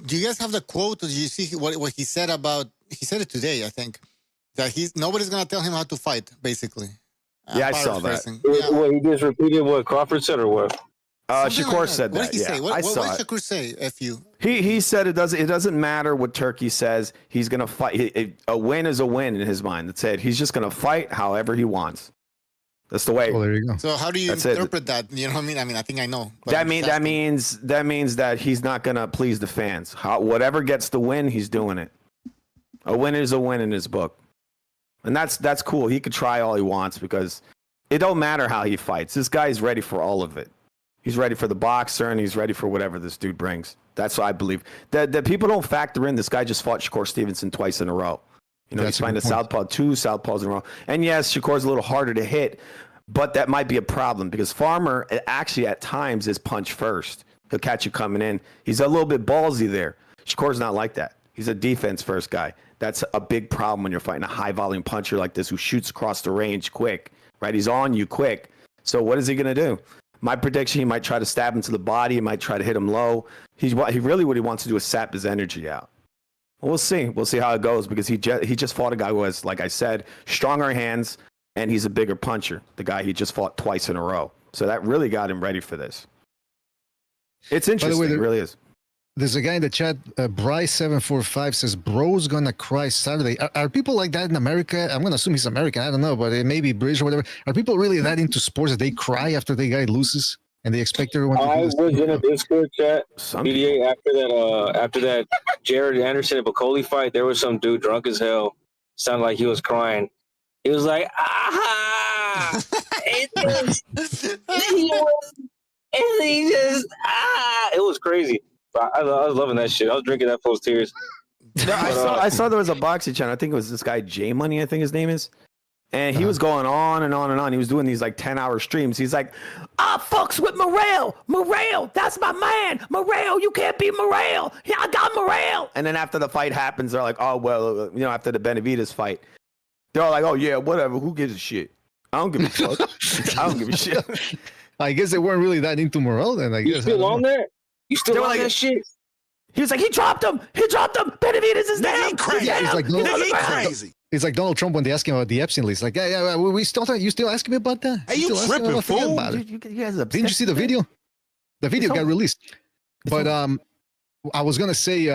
Do you guys have the quote? Or did you see what he said about? He said it today, I think. That nobody's gonna tell him how to fight, basically. Yeah, I saw that. Yeah. Well, he just repeated what Crawford said, or what? Shakur said that. What did he say? What did Shakur say? He said it doesn't matter what Turkey says. He's gonna fight. A win is a win in his mind. That's it. He's just gonna fight however he wants. That's the way. Oh, there you go. So how do you interpret that? You know what I mean? I mean, I think I know. That means that he's not gonna please the fans. Whatever gets the win, he's doing it. A win is a win in his book. And that's cool. He could try all he wants because it don't matter how he fights. This guy's ready for all of it. He's ready for the boxer and he's ready for whatever this dude brings. That's what I believe. That people don't factor in this guy just fought Shakur Stevenson twice in a row. He's fighting a southpaw, 2 southpaws in a row. And yes, Shakur's a little harder to hit, but that might be a problem because Farmer actually at times is punch first. He'll catch you coming in. He's a little bit ballsy there. Shakur's not like that. He's a defense first guy. That's a big problem when you're fighting a high volume puncher like this who shoots across the range quick, right? He's on you quick. So what is he going to do? My prediction, he might try to stab him to the body. He might try to hit him low. What he wants to do is sap his energy out. Well, we'll see. We'll see how it goes because he just fought a guy who has, like I said, stronger hands and he's a bigger puncher. The guy he just fought twice in a row. So that really got him ready for this. It's interesting. It really is. There's a guy in the chat, Bryce745 says, bro's gonna cry Saturday. Are people like that in America? I'm gonna assume he's American. I don't know, but it may be British or whatever. Are people really that into sports that they cry after the guy loses and they expect everyone to do this? I was in a Discord chat, PDA, after that Jared Anderson and Bacoli fight, there was some dude drunk as hell. Sounded like he was crying. He was like, ah! It was crazy. I was loving that shit. I was drinking that full tears. No, I saw there was a boxing channel. I think it was this guy J Money, I think his name is. And he was going on and on and on. He was doing these like 10-hour streams. He's like, I fucks with Morrell, that's my man. Morrell, you can't beat Morrell. Yeah, I got Morrell. And then after the fight happens, they're like, oh, well, after the Benavidez fight, they're all like, oh, yeah, whatever. Who gives a shit? I don't give a fuck. I don't give a shit. I guess they weren't really that into Morrell then. I guess. You still on there? You still on that shit? He was like, he dropped him. Benavidez is down. Crazy. Yeah, he's like, no, crazy. It's like Donald Trump when they ask him about the Epstein list. Like, yeah, you still asking me about that? Hey, you tripping, fool? You guys are Didn't you see the video? The video got released. But I was gonna say,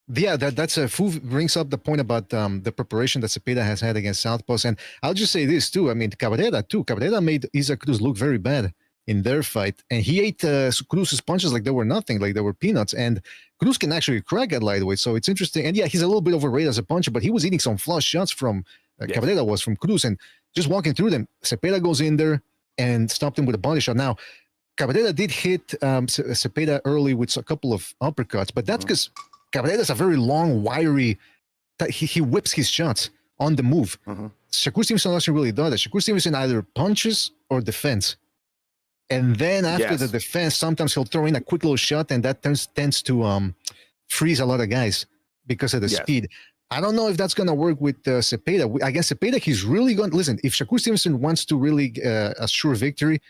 that's a Fu brings up the point about the preparation that Zepeda has had against Southpaws, and I'll just say this too. I mean, Cabrera made Isaac Cruz look very bad in their fight, and he ate Cruz's punches like they were nothing, like they were peanuts. And Cruz can actually crack at lightweight, so it's interesting. And yeah, he's a little bit overrated as a puncher, but he was eating some flush shots from Cabrera was from Cruz, and just walking through them. Zepeda goes in there and stopped him with a body shot. Now, Cabrera did hit Zepeda early with a couple of uppercuts, but that's because Cabrera's a very long, wiry. He whips his shots on the move. Shakur Stevenson doesn't really do that. Shakur Stevenson either punches or defends. And then after the defense, sometimes he'll throw in a quick little shot, and that tends to freeze a lot of guys because of the speed. I don't know if that's going to work with Zepeda. I guess Zepeda, he's really going to listen. If Shakur Stevenson wants to really assure victory,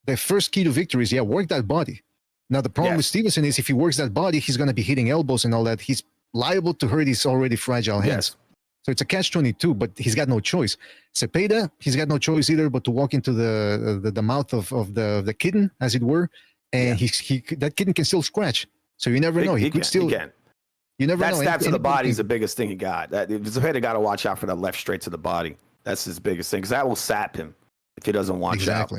the first key to victory is, work that body. Now, the problem with Stevenson is if he works that body, he's going to be hitting elbows and all that. He's liable to hurt his already fragile hands. So it's a catch-22, but he's got no choice. Zepeda, he's got no choice either but to walk into the mouth of the kitten, as it were, and that kitten can still scratch. So you never know. He could still. You never know. That stab to the body is the biggest thing he got. Zepeda got to watch out for that left straight to the body. That's his biggest thing, because that will sap him if he doesn't watch out.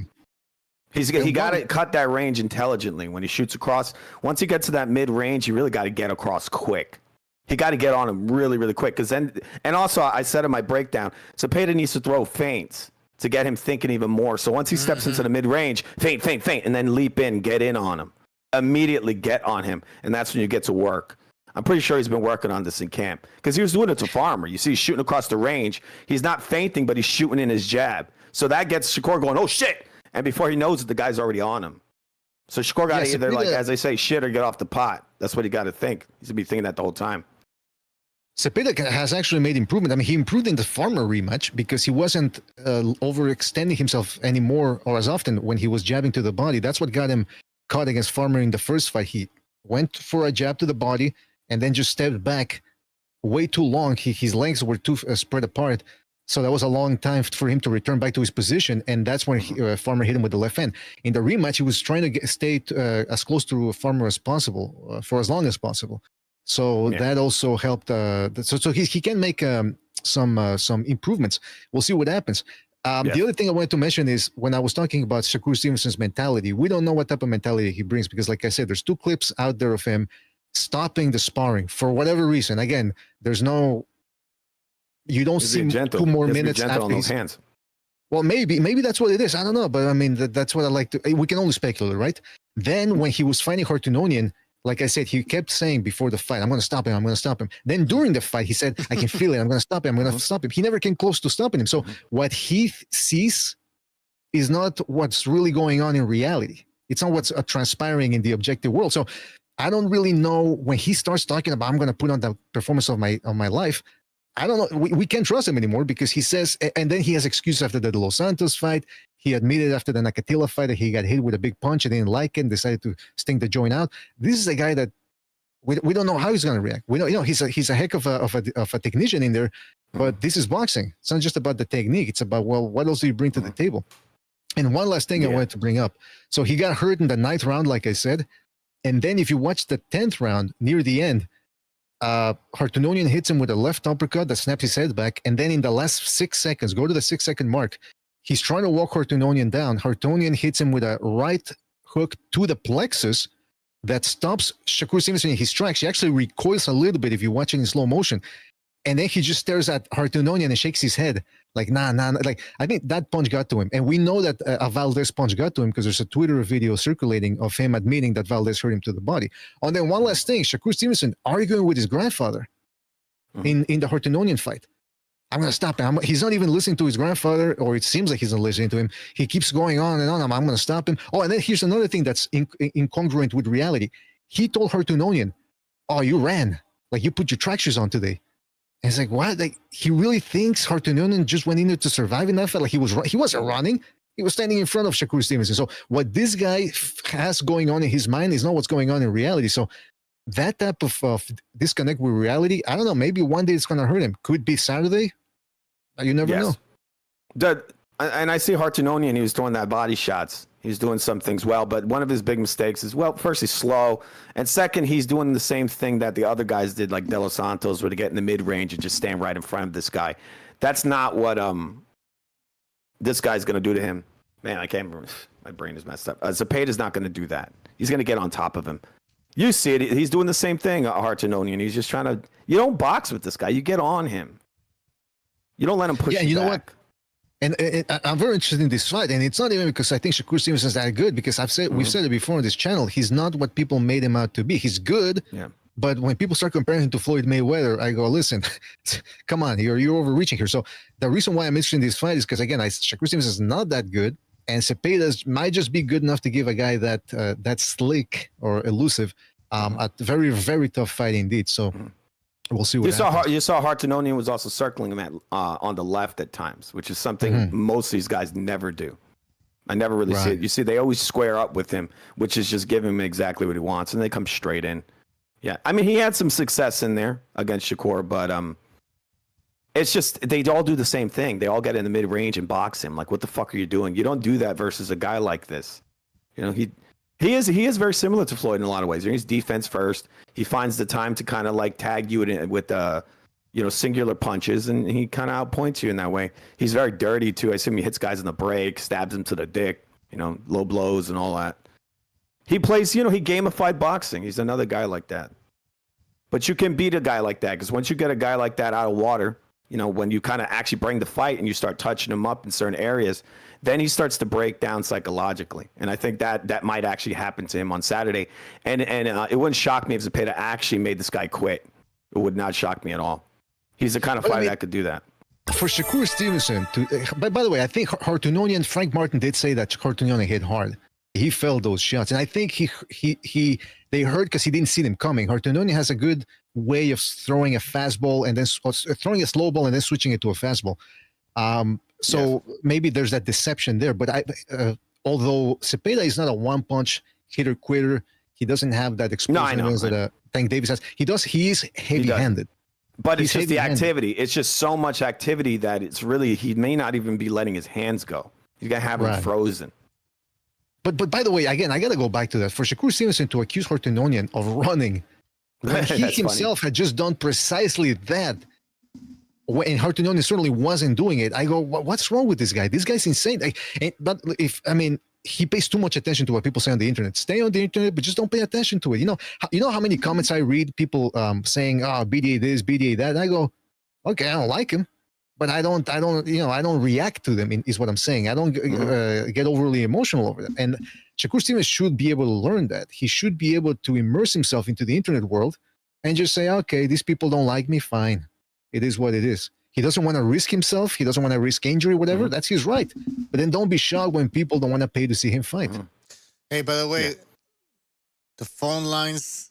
He got to cut that range intelligently when he shoots across. Once he gets to that mid-range, you really got to get across quick. He got to get on him really, really quick. And also, I said in my breakdown, Zepeda needs to throw feints to get him thinking even more. So once he steps into the mid-range, feint, and then leap in, get in on him. Immediately get on him, and that's when you get to work. I'm pretty sure he's been working on this in camp, because he was doing it to Farmer. You see, he's shooting across the range. He's not feinting, but he's shooting in his jab. So that gets Shakur going, oh, shit. And before he knows it, the guy's already on him. So Shakur got to either, as they say, shit or get off the pot. That's what he got to think. He's going to be thinking that the whole time. Zepeda has actually made improvement. I mean, he improved in the Farmer rematch because he wasn't overextending himself anymore or as often when he was jabbing to the body. That's what got him caught against Farmer in the first fight. He went for a jab to the body and then just stepped back way too long. His legs were too spread apart. So that was a long time for him to return back to his position. And that's when Farmer hit him with the left hand. In the rematch, he was trying to stay as close to Farmer as possible for as long as possible. So that also helped. So he can make some improvements. We'll see what happens. The other thing I wanted to mention is when I was talking about Shakur Stevenson's mentality, we don't know what type of mentality he brings because, like I said, there's 2 clips out there of him stopping the sparring for whatever reason. Again, there's no. You don't see 2 more minutes after on those hands. Well, maybe that's what it is. I don't know, but I mean that's what I like to. We can only speculate, right? Then when he was fighting Hartunonian, like I said, he kept saying before the fight, I'm going to stop him. I'm going to stop him. Then during the fight, he said, I can feel it. I'm going to stop him. I'm going to stop him. He never came close to stopping him. So what he sees is not what's really going on in reality. It's not what's transpiring in the objective world. So I don't really know when he starts talking about, I'm going to put on the performance of my life. I don't know. We can't trust him anymore because he says, and then he has excuses after the Los Santos fight. He admitted after the Nakatila fight that he got hit with a big punch and didn't like it and decided to sting the joint out. This is a guy that we don't know how he's going to react. We know, he's a heck of a technician in there, but this is boxing. It's not just about the technique. It's about, well, what else do you bring to the table? And one last thing I wanted to bring up. So he got hurt in the 9th round, like I said. And then if you watch the 10th round near the end, Hartunonian hits him with a left uppercut that snaps his head back, and then in the last 6 seconds, go to the 6-second mark, he's trying to walk Hartunonian down. Hartunonian hits him with a right hook to the plexus that stops Shakur Stevenson in his tracks. He actually recoils a little bit if you watch it in slow motion, and then he just stares at Hartunonian and shakes his head like, nah. Like, I think that punch got to him, and we know that a Valdez punch got to him because there's a Twitter video circulating of him admitting that Valdez hurt him to the body. And then one last thing, Shakur Stevenson arguing with his grandfather in the Hartunonian fight. I'm going to stop him. He's not even listening to his grandfather, or it seems like he's not listening to him. He keeps going on and on. I'm going to stop him. Oh, and then here's another thing that's incongruent with reality. He told Hartunonian, oh, you ran. Like, you put your track shoes on today. And it's like, what? Like, he really thinks Hartunonian just went in there to survive in that fight? Like, he wasn't running. He was standing in front of Shakur Stevenson. So what this guy has going on in his mind is not what's going on in reality. So that type of disconnect with reality, I don't know, maybe one day it's going to hurt him. Could be Saturday. You never know. And I see Hartunonian, he was throwing that body shots. He's doing some things well, but one of his big mistakes is, well, first, he's slow. And second, he's doing the same thing that the other guys did, like De Los Santos, where they get in the mid-range and just stand right in front of this guy. That's not what this guy's going to do to him. Man, I can't remember. My brain is messed up. Zepeda's not going to do that. He's going to get on top of him. You see it. He's doing the same thing, Hartunonian. He's just trying to... You don't box with this guy. You get on him. You don't let him push you back. Know what? I'm very interested in this fight, and it's not even because I think Shakur Stevenson is that good. Because we've said it before on this channel. He's not what people made him out to be. He's good, but when people start comparing him to Floyd Mayweather, I go, listen, come on, you're overreaching here. So the reason why I'm interested in this fight is because again, Shakur Stevenson is not that good, and Zepeda might just be good enough to give a guy that slick or elusive a very, very tough fight indeed. So. We'll see what happens. You saw Hartononian was also circling him on the left at times, which is something most of these guys never do. I never really see it. You see, they always square up with him, which is just giving him exactly what he wants, and they come straight in. Yeah, I mean, he had some success in there against Shakur, but it's just they all do the same thing. They all get in the mid-range and box him. Like, what the fuck are you doing? You don't do that versus a guy like this. You know, He is very similar to Floyd in a lot of ways. He's defense first. He finds the time to kind of like tag you with singular punches, and he kind of outpoints you in that way. He's very dirty too. I assume he hits guys in the break, stabs them to the dick, low blows and all that. He plays, he gamified boxing. He's another guy like that. But you can beat a guy like that because once you get a guy like that out of water, when you kind of actually bring the fight and you start touching him up in certain areas, then he starts to break down psychologically. And I think that might actually happen to him on Saturday. And it wouldn't shock me if Zepeda actually made this guy quit. It would not shock me at all. He's the kind of fighter that could do that. For Shakur Stevenson, by the way, I think Hartononian, Frank Martin did say that Hartononian hit hard. He felt those shots. And I think they hurt because he didn't see them coming. Hartononian has a good way of throwing a fastball and then throwing a slow ball and then switching it to a fastball. So maybe there's that deception there. But although Zepeda is not a one-punch hitter quitter, he doesn't have that explosiveness that Tank Davis has. He is heavy-handed. But it's just the activity. It's just so much activity that it's really he may not even be letting his hands go. He's gonna have him frozen. But by the way, again, I gotta go back to that. For Shakur Stevenson to accuse Hartononian of running, when he himself had just done precisely that. And Hartononian certainly wasn't doing it. I go, what's wrong with this guy? This guy's insane. But he pays too much attention to what people say on the internet. Stay on the internet, but just don't pay attention to it. You know how many comments I read, people saying, BDA this, BDA that. And I go, okay, I don't like him, but I don't react to them. Is what I'm saying. I don't get overly emotional over them. And Shakur Stevens should be able to learn that. He should be able to immerse himself into the internet world and just say, okay, these people don't like me. Fine. It is what it is. He doesn't want to risk himself. He doesn't want to risk injury, whatever. That's his right. But then don't be shocked when people don't want to pay to see him fight. Hey, by the way, the phone lines,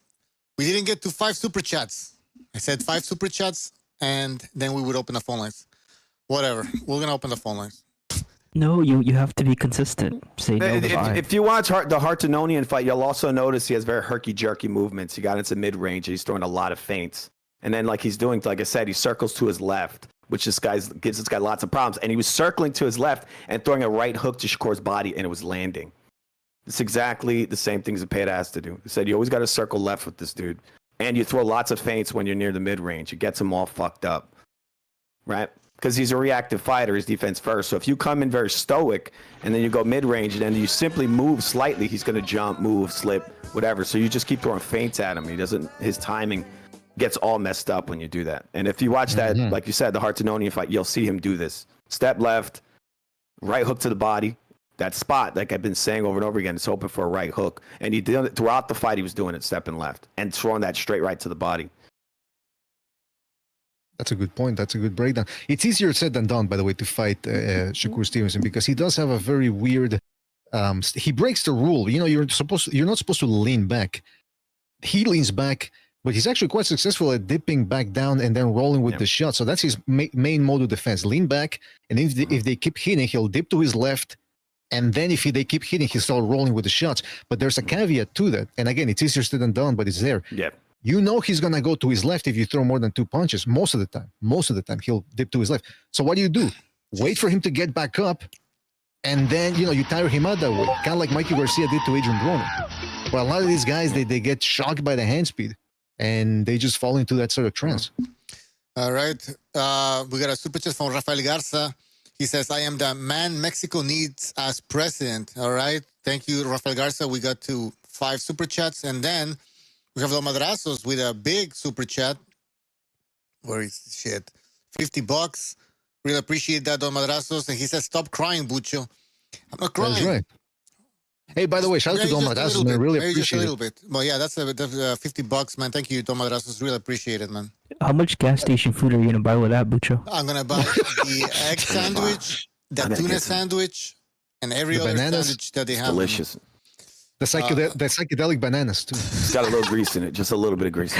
we didn't get to 5 super chats. I said 5 super chats, and then we would open the phone lines. Whatever. We're going to open the phone lines. No, you have to be consistent. Say no. If you watch the Hartononian fight, you'll also notice he has very herky-jerky movements. He got into mid-range. He's throwing a lot of feints. And then, like he's doing, like I said, he circles to his left, which gives this guy lots of problems. And he was circling to his left and throwing a right hook to Shakur's body, and it was landing. It's exactly the same thing Zepeda has to do. He said, you always got to circle left with this dude. And you throw lots of feints when you're near the mid-range. It gets him all fucked up, right? Because he's a reactive fighter. He's defense first. So if you come in very stoic and then you go mid-range and then you simply move slightly, he's going to jump, move, slip, whatever. So you just keep throwing feints at him. His timing gets all messed up when you do that. And if you watch that, like you said, the Hartononian fight, you'll see him do this. Step left, right hook to the body. That spot, like I've been saying over and over again, it's open for a right hook. And he did it throughout the fight. He was doing it, stepping left and throwing that straight right to the body. That's a good point. That's a good breakdown. It's easier said than done, by the way, to fight Shakur Stevenson because he does have a very weird. He breaks the rule. You're not supposed to lean back. He leans back. But he's actually quite successful at dipping back down and then rolling with the shot. So that's his main mode of defense. Lean back, and if they keep hitting, he'll dip to his left. And then if they keep hitting, he'll start rolling with the shots. But there's a caveat to that. And again, it's easier said than done, but it's there. Yeah. He's going to go to his left if you throw more than 2 punches. Most of the time, he'll dip to his left. So what do? Wait for him to get back up. And then, you tire him out that way. Kind of like Mikey Garcia did to Adrian Broner. But a lot of these guys, they get shocked by the hand speed. And they just fall into that sort of trance. All right. We got a super chat from Rafael Garza. He says, I am the man Mexico needs as president. All right. Thank you, Rafael Garza. We got to 5 super chats. And then we have Los Madrazos with a big super chat. Where is shit? $50. Really appreciate that, Don Madrazos. And he says, stop crying, Bucho. I'm not crying. That's right. Hey, by the way, shout out to Don Madrazos, man. Really appreciate just a little bit. But yeah, that's $50, man. Thank you, Don Madrazos. Really appreciate it, man. How much gas station food are you gonna buy with that, Bucho? I'm gonna buy the egg sandwich, the tuna sandwich, and every other sandwich that they have. Delicious. The psychedelic bananas too. It's got a little grease in it, just a little bit of grease.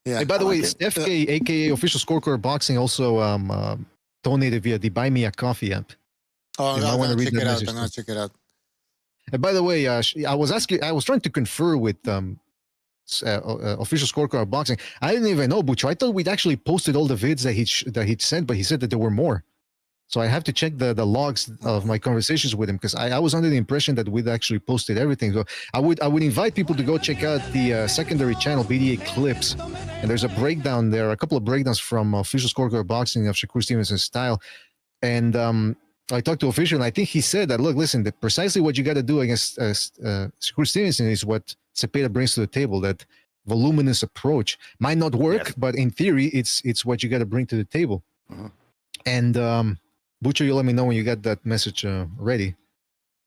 Yeah. Hey, by the way, FK, aka Official Scorecard Boxing, also donated via the Buy Me a Coffee app. Oh, I'm gonna check it out. I'm gonna check it out. And by the way, I was trying to confer with Official Scorecard Boxing. I didn't even know, Bucho. I thought we'd actually posted all the vids that he'd sent, but he said that there were more. So I have to check the logs of my conversations with him, because I was under the impression that we'd actually posted everything. So I would invite people to go check out the secondary channel, BDA Clips, and there's a breakdown there, a couple of breakdowns from Official Scorecard Boxing of Shakur Stevenson's style, and I talked to Official, and I think he said that, look, listen, that precisely what you got to do against Shakur Stevenson is what Zepeda brings to the table. That voluminous approach might not work, but in theory, it's what you got to bring to the table. Mm-hmm. And Bucho, you let me know when you got that message ready.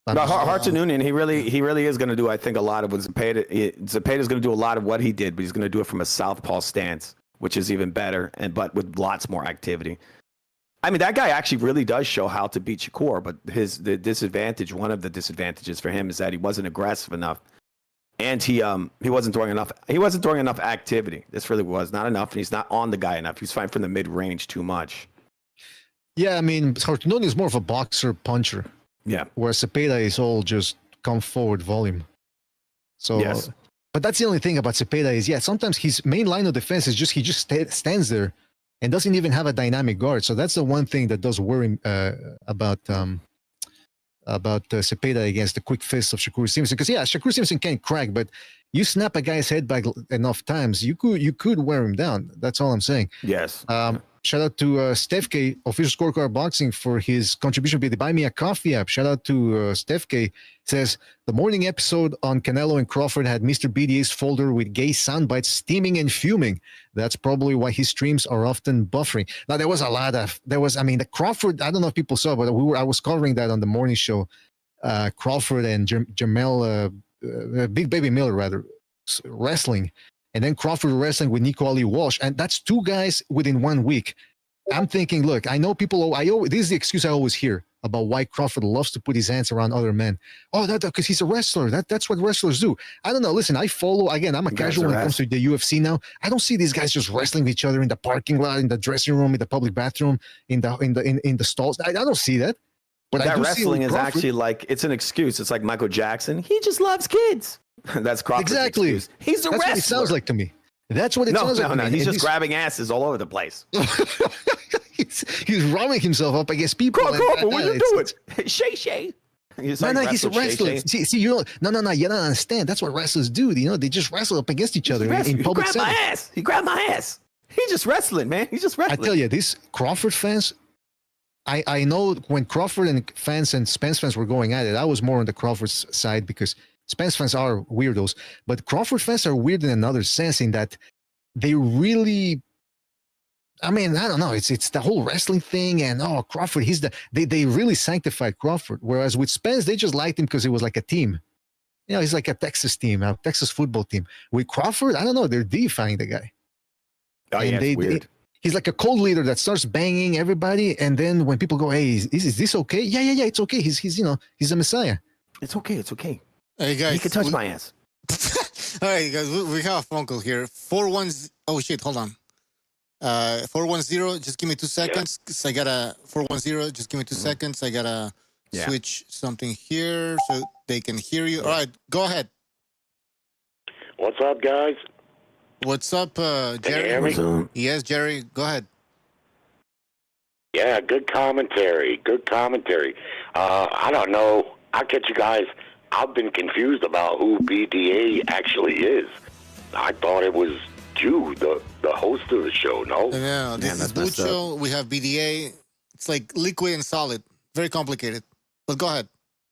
No, Hearts of Union, he really is going to do, I think, a lot of what Zepeda is going to do a lot of what he did, but he's going to do it from a southpaw stance, which is even better, but with lots more activity. I mean, that guy actually really does show how to beat Shakur, but the disadvantage, one of the disadvantages for him, is that he wasn't aggressive enough, and he wasn't throwing enough. He wasn't throwing enough activity. This really was not enough, and he's not on the guy enough. He's fighting from the mid range too much. Yeah, I mean, Hartnoni is more of a boxer puncher. Yeah, whereas Zepeda is all just come forward volume. So, yes. But that's the only thing about Zepeda is, sometimes his main line of defense is he just stands there and doesn't even have a dynamic guard. So that's the one thing that does worry about Zepeda against the quick fists of Shakur Stevenson. Because Shakur Stevenson can't crack, but you snap a guy's head back enough times, you could wear him down. That's all I'm saying. Yes. Shout out to Steph K, Official Scorecard Boxing, for his contribution to the Buy Me a Coffee app. Shout out to Steph K. Says, the morning episode on Canelo and Crawford had Mr. BDA's folder with gay soundbites steaming and fuming. That's probably why his streams are often buffering. Now, the Crawford, I don't know if people saw, but I was covering that on the morning show. Crawford and Jamel, Big Baby Miller, rather, wrestling. And then Crawford wrestling with Nico Ali Walsh. And that's two guys within 1 week. I'm thinking, look, I know people, this is the excuse I always hear about why Crawford loves to put his hands around other men. Oh, because he's a wrestler. That's what wrestlers do. I don't know. Listen, I follow, again, I'm a casual when it comes to the UFC now. I don't see these guys just wrestling with each other in the parking lot, in the dressing room, in the public bathroom, in the stalls. I don't see that. But that wrestling is actually like, it's an excuse. It's like Michael Jackson. He just loves kids. That's Crawford's exactly. Excuse. He's a wrestler. What it sounds like to me. That's what it sounds like. No, he's just grabbing asses all over the place. he's rubbing himself up against people. Crawford, what are you doing? Shay. He's a wrestler. See, you don't. No. You don't understand. That's what wrestlers do. They just wrestle up against each other in public settings. He grabbed my ass. He's just wrestling, man. He's just wrestling. I tell you, these Crawford fans. I know when Crawford and fans and Spence fans were going at it, I was more on the Crawford's side because Spence fans are weirdos, but Crawford fans are weird in another sense in that they really, I don't know, it's the whole wrestling thing and Crawford, they really sanctified Crawford. Whereas with Spence, they just liked him because it was like a team. He's like a Texas team, a Texas football team. With Crawford, I don't know, they're deifying the guy. Oh, yeah, it's weird. He's like a cult leader that starts banging everybody, and then when people go, "Hey, is this okay?" Yeah, it's okay. He's a messiah. It's okay. Hey guys, he can touch my ass. All right, guys, we have a phone call here. 410. Oh shit, hold on. 410. Just give me 2 seconds. Cause I gotta 410. Just give me 2 seconds. I gotta switch something here so they can hear you. All right, go ahead. What's up, guys? What's up, Jerry? What's up? Yes, Jerry. Go ahead. Yeah, good commentary. I don't know. I'll catch you guys. I've been confused about who BDA actually is. I thought it was you, the host of the show, no? No, this is Bucho. We have BDA. It's like liquid and solid. Very complicated. But go ahead.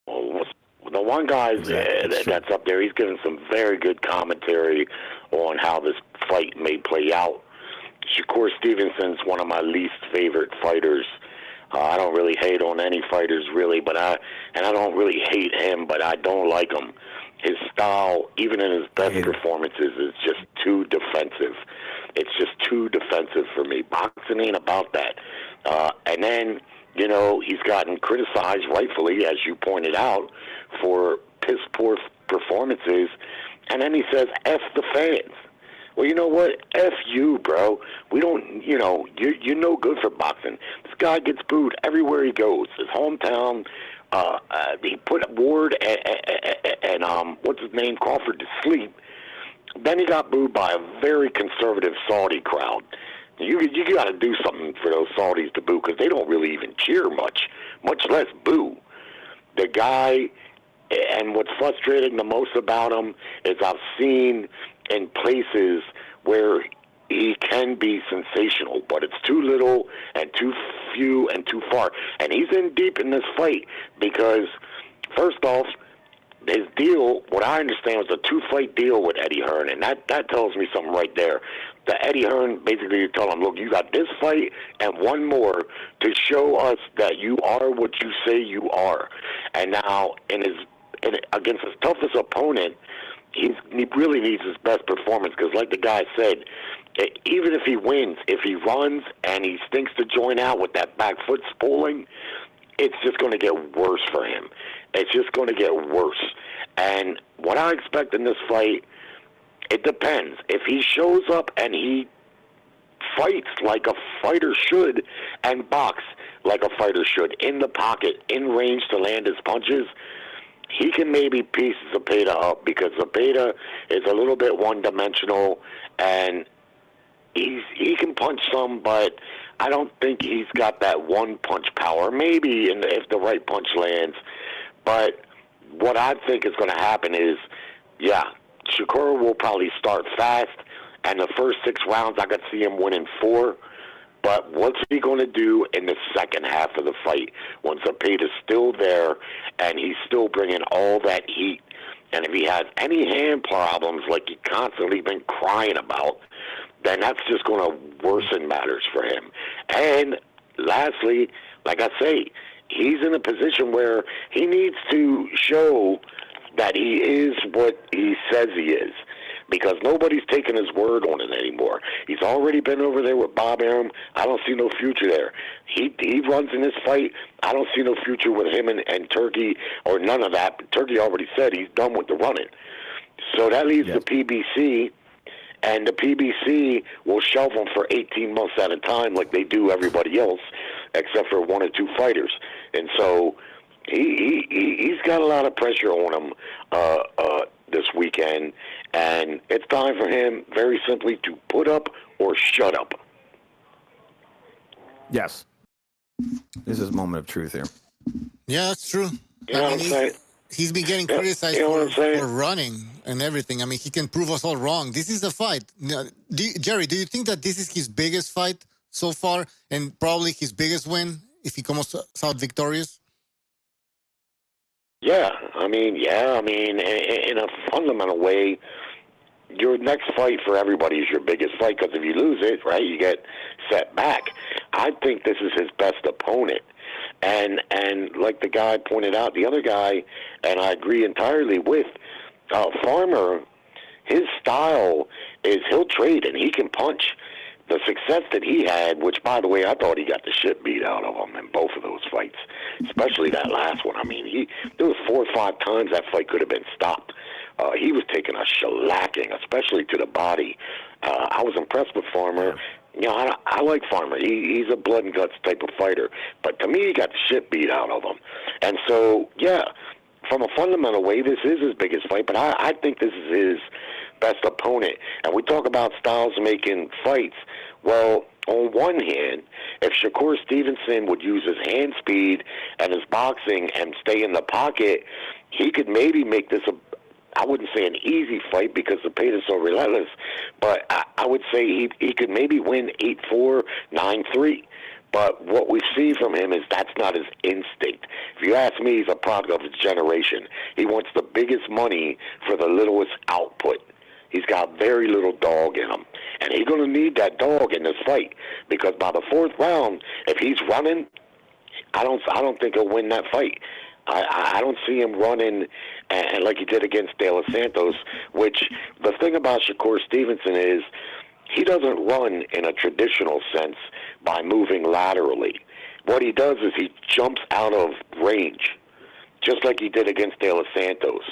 Well, the one guy that's up there, he's giving some very good commentary on how this fight may play out. Shakur Stevenson's one of my least favorite fighters. I don't really hate on any fighters, really, I don't really hate him, but I don't like him. His style, even in his best performances, is just too defensive. It's just too defensive for me. Boxing ain't about that. And then, he's gotten criticized, rightfully, as you pointed out, for piss-poor performances. And then he says, F the fans. Well, you know what? F you, bro. We don't, you're no good for boxing. This guy gets booed everywhere he goes. His hometown, he put Ward and what's his name, Crawford, to sleep. Then he got booed by a very conservative Saudi crowd. You got to do something for those Saudis to boo, because they don't really even cheer much less boo. The guy, and what's frustrating the most about him is I've seen in places where he can be sensational, but it's too little and too few and too far. And he's in deep in this fight because, first off, his deal, what I understand, was a 2-fight deal with Eddie Hearn, and that tells me something right there. That Eddie Hearn basically told him, look, you got this fight and one more to show us that you are what you say you are. And now, against his toughest opponent, he really needs his best performance, because like the guy said, even if he wins, if he runs and he stinks to join out with that back foot spooling, it's just going to get worse for him. It's just going to get worse. And what I expect in this fight, it depends. If he shows up and he fights like a fighter should and box like a fighter should, in the pocket, in range to land his punches, he can maybe piece Zepeda up, because Zepeda is a little bit one-dimensional, and he can punch some, but I don't think he's got that one-punch power. Maybe if the right punch lands. But what I think is going to happen is, Shakur will probably start fast, and the first 6 rounds I could see him winning 4. But what's he going to do in the second half of the fight when Zepeda's still there and he's still bringing all that heat? And if he has any hand problems like he constantly been crying about, then that's just going to worsen matters for him. And lastly, like I say, he's in a position where he needs to show that he is what he says he is, because nobody's taking his word on it anymore. He's already been over there with Bob Arum. I don't see no future there. He runs in this fight. I don't see no future with him and Turkey, or none of that. Turkey already said he's done with the running. So that leaves the PBC, and the PBC will shelve him for 18 months at a time like they do everybody else, except for 1 or 2 fighters. And so he's got a lot of pressure on him this weekend, and it's time for him, very simply, to put up or shut up. Yes. This is a moment of truth here. Yeah, that's true. You know what I'm saying? He's been getting criticized for running and everything. I mean, he can prove us all wrong. This is the fight. Jerry, do you think that this is his biggest fight so far, and probably his biggest win if he comes out victorious? Yeah, I mean, in a fundamental way, your next fight for everybody is your biggest fight, because if you lose it, right, you get set back. I think this is his best opponent. And like the guy pointed out, the other guy, and I agree entirely with, Farmer, his style is he'll trade and he can punch. The success that he had, which, by the way, I thought he got the shit beat out of him in both of those fights, especially that last one. I mean, there was 4 or 5 times that fight could have been stopped. He was taking a shellacking, especially to the body. I was impressed with Farmer. You know, I like Farmer. He's a blood and guts type of fighter. But to me, he got the shit beat out of him. And so, yeah, from a fundamental way, this is his biggest fight. But I think this is his best opponent. And we talk about styles making fights. Well, on one hand, if Shakur Stevenson would use his hand speed and his boxing and stay in the pocket, he could maybe make this I wouldn't say an easy fight because Zepeda is so relentless, but I would say he could maybe win 8-4, 9-3. But what we see from him is that's not his instinct. If you ask me, he's a product of his generation. He wants the biggest money for the littlest output. He's got very little dog in him. And he's going to need that dog in this fight, because by the 4th round, if he's running, I don't think he'll win that fight. I don't see him running and like he did against De Los Santos, which the thing about Shakur Stevenson is he doesn't run in a traditional sense by moving laterally. What he does is he jumps out of range, just like he did against De Los Santos.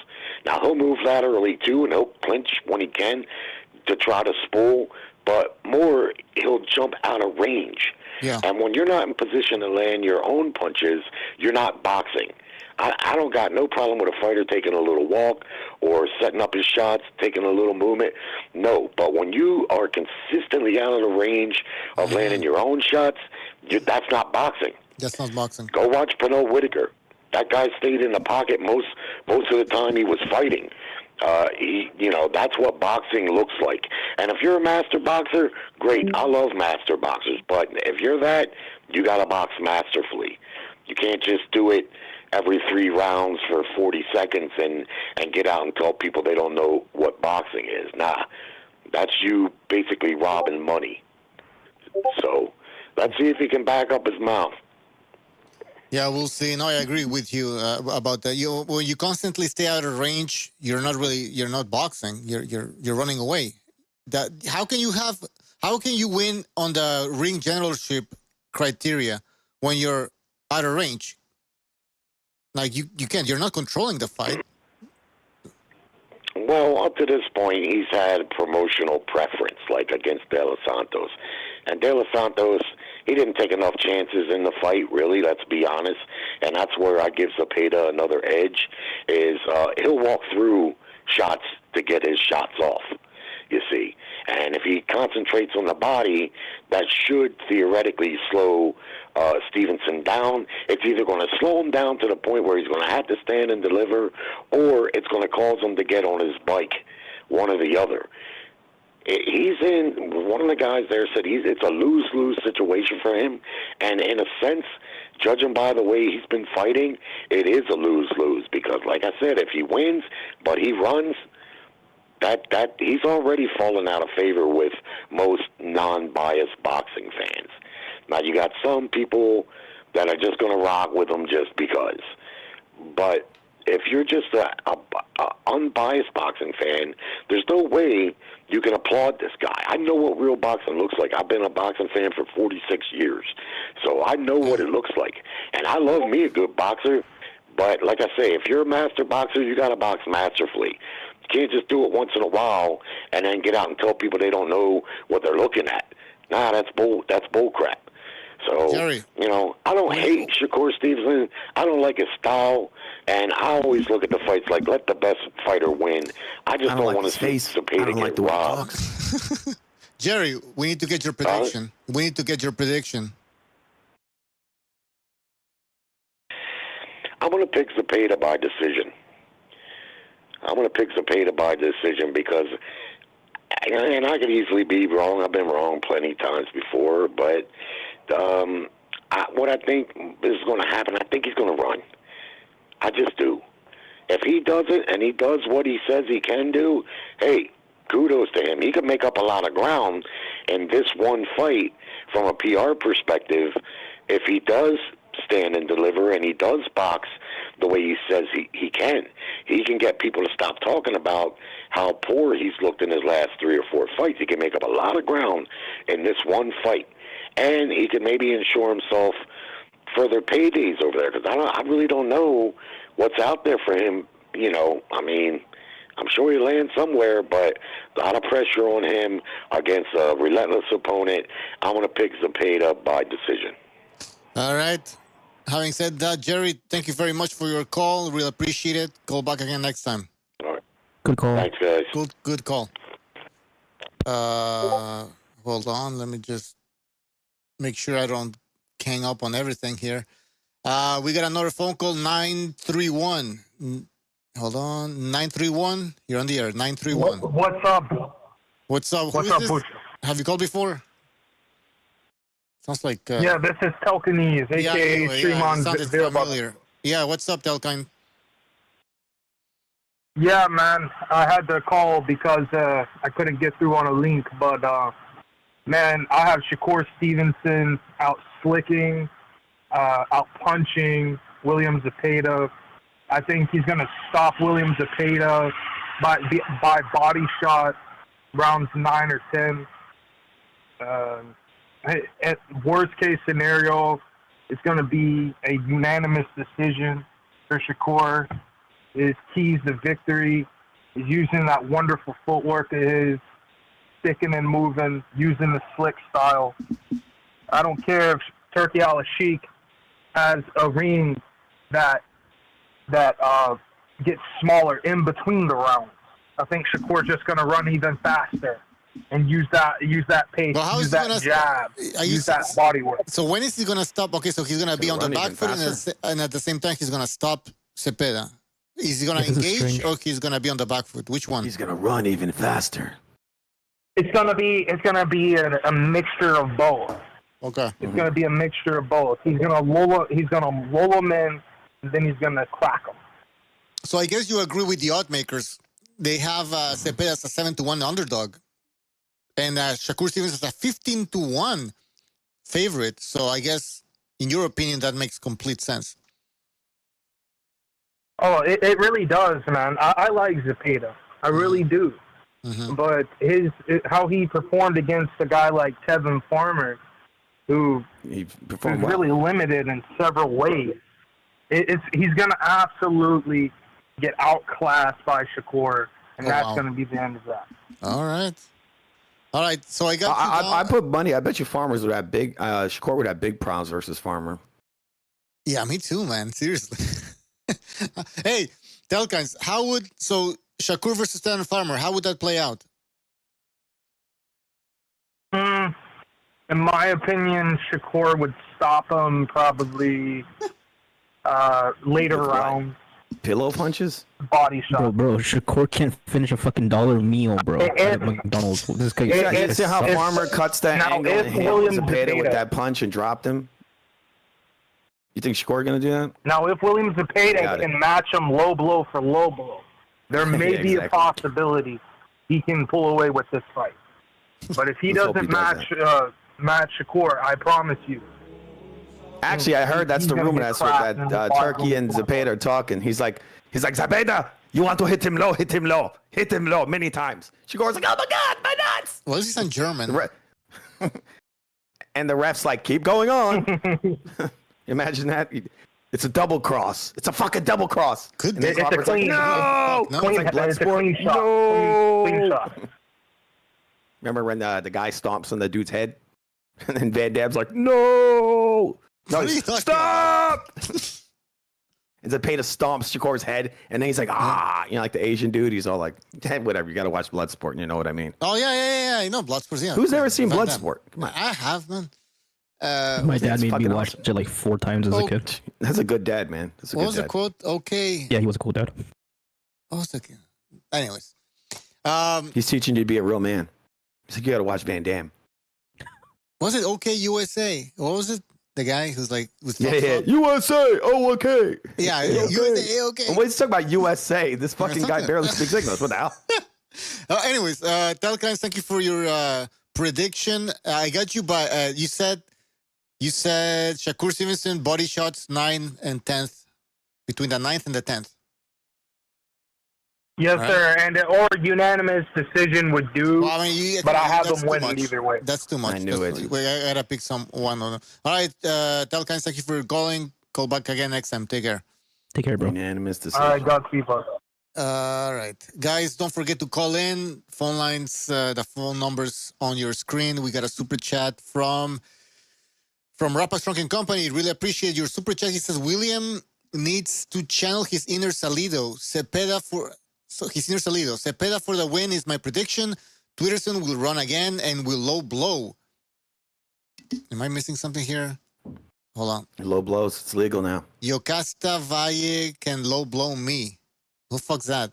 Now, he'll move laterally too, and he'll clinch when he can to try to spool, but more, he'll jump out of range. Yeah. And when you're not in position to land your own punches, you're not boxing. I don't got no problem with a fighter taking a little walk or setting up his shots, taking a little movement. No, but when you are consistently out of the range of landing your own shots, that's not boxing. That's not boxing. Go watch Pernell Whitaker. That guy stayed in the pocket most of the time he was fighting. That's what boxing looks like. And if you're a master boxer, great. I love master boxers. But if you're that, you got to box masterfully. You can't just do it every 3 rounds for 40 seconds and get out and tell people they don't know what boxing is. Nah, that's you basically robbing money. So let's see if he can back up his mouth. Yeah, we'll see. No, I agree with you about that. When you constantly stay out of range, you're not boxing. You're running away. How can you win on the ring generalship criteria when you're out of range? Like you can't. You're not controlling the fight. Well, up to this point, he's had promotional preference, like against De Los Santos. And De Los Santos, he didn't take enough chances in the fight, really, let's be honest. And that's where I give Zepeda another edge, is he'll walk through shots to get his shots off, you see. And if he concentrates on the body, that should theoretically slow Stevenson down. It's either going to slow him down to the point where he's going to have to stand and deliver, or it's going to cause him to get on his bike, one or the other. One of the guys there said it's a lose-lose situation for him, and in a sense, judging by the way he's been fighting, it is a lose-lose, because like I said, if he wins but he runs, that he's already fallen out of favor with most non-biased boxing fans. Now, you got some people that are just going to rock with him just because. But if you're just a unbiased boxing fan, there's no way you can applaud this guy. I know what real boxing looks like. I've been a boxing fan for 46 years, so I know what it looks like. And I love me a good boxer, but like I say, if you're a master boxer, you got to box masterfully. You can't just do it once in a while and then get out and tell people they don't know what they're looking at. Nah, that's bull crap. So, Jerry, I don't hate Shakur Stevenson. I don't like his style, and I always look at the fights like, let the best fighter win. I just don't want to see Zepeda get robbed. Jerry, we need to get your prediction. I'm going to pick Zepeda by decision. Because, and I could easily be wrong. I've been wrong plenty of times before, but what I think is going to happen, I think he's going to run. I just do. If he does it and he does what he says he can do, hey, kudos to him. He could make up a lot of ground in this one fight from a PR perspective if he does stand and deliver and he does box the way he says he can. He can get people to stop talking about how poor he's looked in his last 3 or 4 fights. He can make up a lot of ground in this one fight. And he can maybe ensure himself further paydays over there, because I really don't know what's out there for him. I'm sure he'll land somewhere, but a lot of pressure on him against a relentless opponent. I'm going to pick Zepeda by decision. All right. Having said that, Jerry, thank you very much for your call. Really appreciate it. Call back again next time. All right. Good call. Thanks, guys. Good call. Hold on. Let me just make sure I don't hang up on everything here. We got another phone call, 931. Hold on. 931. You're on the air. 931. What's up? What's up? What's Who up, is Bush? this? Have you called before? Sounds like... yeah, this is Telkinese, a.k.a. It sounded Shriman. familiar. Yeah, what's up, Telkine? Yeah, man. I had to call because I couldn't get through on a link. But, man, I have Shakur Stevenson out slicking, out punching William Zepeda. I think he's going to stop William Zepeda by body shot rounds 9 or 10. At worst case scenario, it's going to be a unanimous decision for Shakur. His keys to victory is using that wonderful footwork of his, sticking and moving, using the slick style. I don't care if Turkey Al-Sheikh has a ring that gets smaller in between the rounds. I think Shakur's just going to run even faster and use that pace, use that jab, use that body work. So when is he going to stop? Okay, so he's going to be on the back foot and at the same time he's going to stop Zepeda. Is he going to engage or he's going to be on the back foot? Which one? He's going to run even faster. It's going to be a mixture of both. Okay. It's going to be a mixture of both. He's going to lull him in, and then he's going to crack him. So I guess you agree with the odd makers. They have Zepeda as a 7-1 underdog, and Shakur Stevens as a 15-1 favorite. So I guess, in your opinion, that makes complete sense. Oh, it really does, man. I like Zepeda. I really do. Mm-hmm. But how he performed against a guy like Tevin Farmer, who is really limited in several ways, he's going to absolutely get outclassed by Shakur, and that's going to be the end of that. All right. So I got. I put money. I bet you Farmers would have big. Shakur would have big problems versus Farmer. Yeah, me too, man. Seriously. Hey, Telkins, Shakur versus Tevin Farmer, how would that play out? In my opinion, Shakur would stop him probably later rounds. Pillow punches? Body shot. Bro, Shakur can't finish a fucking $1 meal, bro. At McDonald's. This guy. See how Farmer cuts that angle and hit Zepeda with that punch and dropped him? You think Shakur going to do that? Now, if William Zepeda can match him low blow for low blow, there may be a possibility he can pull away with this fight. But if he doesn't match Shakur, I promise you. Actually, I heard that's the rumor. That's what that Turkey and Zepeda are talking. He's like, Zepeda, you want to hit him low many times. Shakur's like, oh my God, my nuts. Well, he's in German. And the ref's like, keep going on. Imagine that. It's a double cross. It's a fucking double cross. Could be. It's a clean. No. It's like blood sport. Clean shot. No. Clean shot. Remember when the guy stomps on the dude's head? And then Van Dam's like, no. Stop. And Zepeda stomps Shakur's head. And then he's like, like the Asian dude. He's all like, hey, whatever. You got to watch Bloodsport. You know what I mean? Oh, yeah. You know Bloodsport. Yeah. Who's never seen Bloodsport? Come on. I have, man. My dad made me watch it like 4 times as a kid. That's a good dad, man. That's a what good was dad. the quote? Okay. Yeah, he was a cool dad. What was the Anyways. He's teaching you to be a real man. He's like, you got to watch Van Damme. Was it OK USA? What was it? The guy who's like... USA, oh, okay. Yeah, okay. USA, okay. Well, let's talk about USA. This fucking guy barely speaks English. What the hell? Anyways, Telkins, thank you for your prediction. I got you by... You said Shakur Stevenson body shots 9 and 10th, between the 9th and the 10th. Yes, sir, or unanimous decision would do. Well, I mean, but I have them winning either way. That's too much. I knew it. I gotta pick one. All right, Telkins, thank you for calling. Call back again next time. Take care. Take care, bro. Unanimous decision. All right, Godspeed, bro. All right, guys, don't forget to call in. Phone lines, the phone numbers on your screen. We got a super chat from Rappa Strong and Company. Really appreciate your super chat. He says William needs to channel his inner Salido. Zepeda for the win is my prediction. Twitterson will run again and will low blow. Am I missing something here? Hold on. Low blows. It's legal now. Yocasta Valle can low blow me. Who the fuck's that?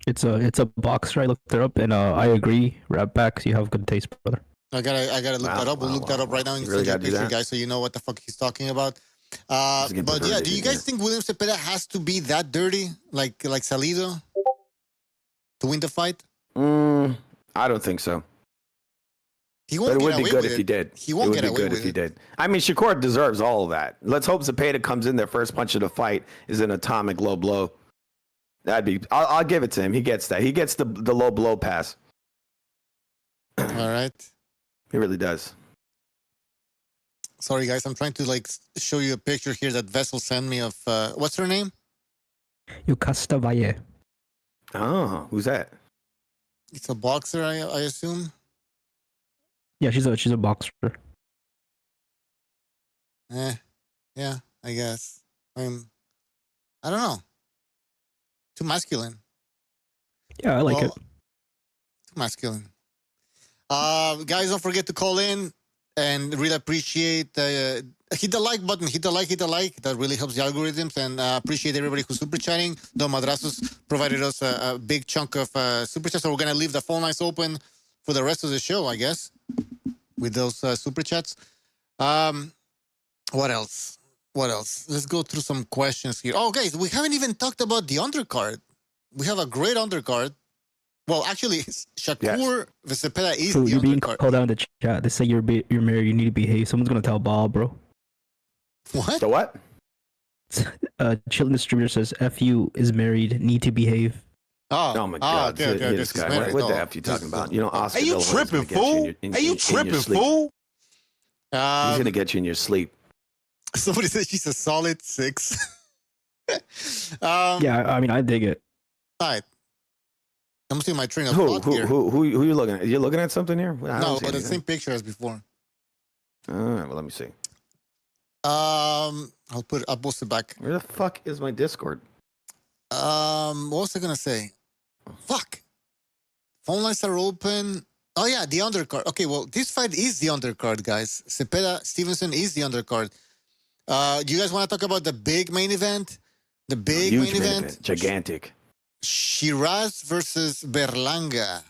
It's a boxer. I looked it up and I agree. Rap backs, you have good taste, brother. I gotta look that up. We'll look that up right now. You really gotta do that, guys, so you know what the fuck he's talking about. But yeah, do you guys think William Cepeda has to be that dirty, like Salido, to win the fight? I don't think so. He won't But it get would be away good with if it. he did. He won't get away It would be good with if he it. did. I mean, Shakur deserves all of that. Let's hope Zepeda comes in there first punch of the fight is an atomic low blow. I'll give it to him. He gets that. He gets the low blow pass. All right. He really does. Sorry, guys. I'm trying to show you a picture here that Vessel sent me of what's her name? Yukasta Valle. Oh, who's that? It's a boxer, I assume. Yeah, she's a boxer. Yeah, I guess. I don't know. Too masculine. Yeah, I like it. Too masculine. Guys, don't forget to call in and really appreciate hit the like button. Hit the like. That really helps the algorithms, and appreciate everybody who's super chatting. Don Madrasos provided us a big chunk of super chats, so we're gonna leave the phone lines open for the rest of the show, I guess, with those super chats. What else? Let's go through some questions here. Oh, guys, we haven't even talked about the undercard. We have a great undercard. Well, actually, Shakur Cepeda is So the you're being undercard. called out in the chat. They say you're married. You need to behave. Someone's gonna tell Bob, bro. What? The what? Chilling Distributor says FU is married. Need to behave. Oh my God! Okay, This guy. What the F you talking about? You know, Oscar. Are you tripping, fool? Are you tripping, fool? He's gonna get you in your sleep. Somebody said she's a solid 6. Yeah, I mean, I dig it. All right. I'm seeing my train of Who thought here. are you looking at? You're looking at something here? I No, don't see but the anything. same picture as before. All right, well, let me see. I'll post it back. Where the fuck is my Discord? What was I gonna say? Fuck. Phone lines are open. Oh yeah, the undercard. Okay, well, this fight is the undercard, guys. Cepeda Stevenson is the undercard. Do you guys want to talk about the big main event? The big Huge main event? Gigantic. Shiraz versus Berlanga.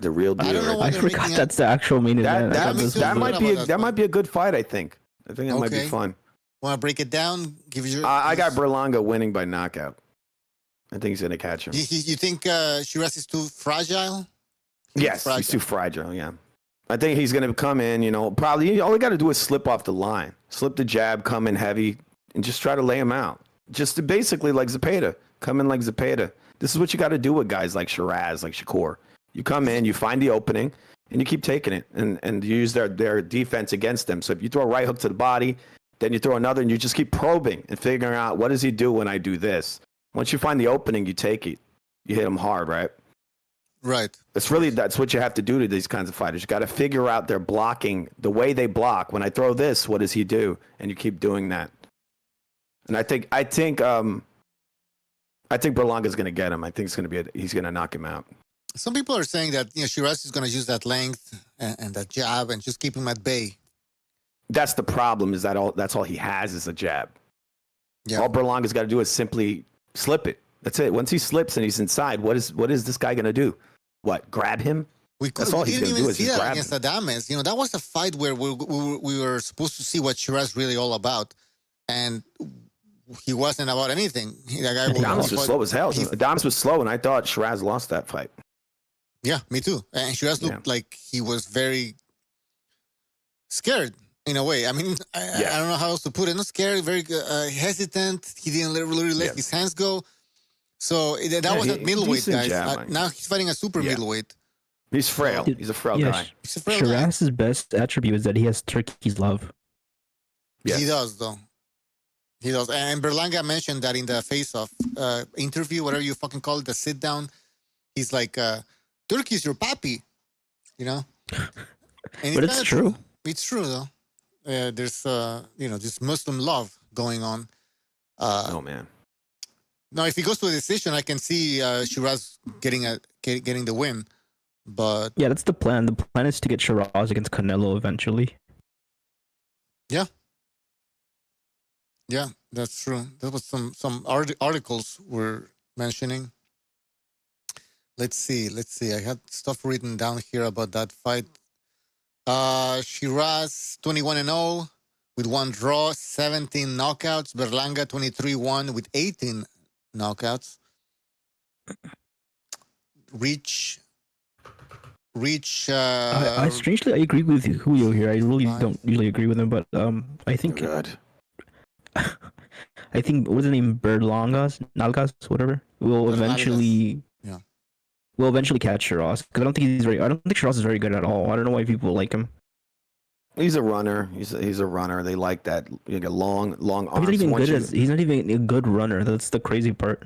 The real deal. I don't know why I they're forgot making that's the actual main event. That might be a good fight. I think that might be Okay. fun. Want to break it down? Give you. I got Berlanga winning by knockout. I think he's gonna catch him. You think Shiraz is too fragile? Yes, he's too fragile. Yeah, I think he's gonna come in. Probably all he got to do is slip off the line, slip the jab, come in heavy, and just try to lay him out. Just to basically like Zepeda, come in like Zepeda. This is what you got to do with guys like Shiraz, like Shakur. You come in, you find the opening, and you keep taking it, and you use their defense against them. So if you throw a right hook to the body, then you throw another, and you just keep probing and figuring out what does he do when I do this. Once you find the opening, you take it. You hit him hard, right? Right. That's what you have to do to these kinds of fighters. You got to figure out their blocking, the way they block. When I throw this, what does he do? And you keep doing that. And I think Berlanga's going to get him. I think he's going to knock him out. Some people are saying that Shiraz is going to use that length and that jab and just keep him at bay. That's the problem. That's all he has is a jab. Yeah. All Berlanga's got to do is simply slip it. That's it. Once he slips and he's inside, what is this guy going to do? What? Grab him? That's all he's going to do is just grab against him. Adames. That was a fight where we were supposed to see what Shiraz really all about, and he wasn't about anything. Adames was slow as hell. Adames was slow, and I thought Shiraz lost that fight. Yeah, me too. And Shiraz looked like he was very scared in a way. I mean, I don't know how else to put it. Not scared, very hesitant. He didn't really let his hands go. So that was at middleweight, guys. Now he's fighting a super middleweight. He's frail. He's a frail guy. He's a frail guy. Shiraz's best attribute is that he has Turkey's love. Yes. He does, though. He does. And Berlanga mentioned that in the face-off interview, whatever you fucking call it, the sit-down. He's like, Turkey's your papi, And but it's true. It's true, though. There's, this Muslim love going on. Oh, man. Now, if he goes to a decision, I can see Shiraz getting the win. But yeah, that's the plan. The plan is to get Shiraz against Canelo eventually. Yeah. Yeah, that's true. That was some articles were mentioning. Let's see. I had stuff written down here about that fight. Shiraz 21-0 with 1 draw, 17 knockouts. Berlanga 23-1 with 18 knockouts. Reach. I strangely I agree with Julio here. I really don't usually agree with him, but I think Good. I think what's the name, Nalgas, whatever, will eventually catch Shiraz, because I don't think Shiraz is very good at all. I don't know why people like him. He's a runner. He's a runner. They like that. Long arms. He's not even a good runner. That's the crazy part.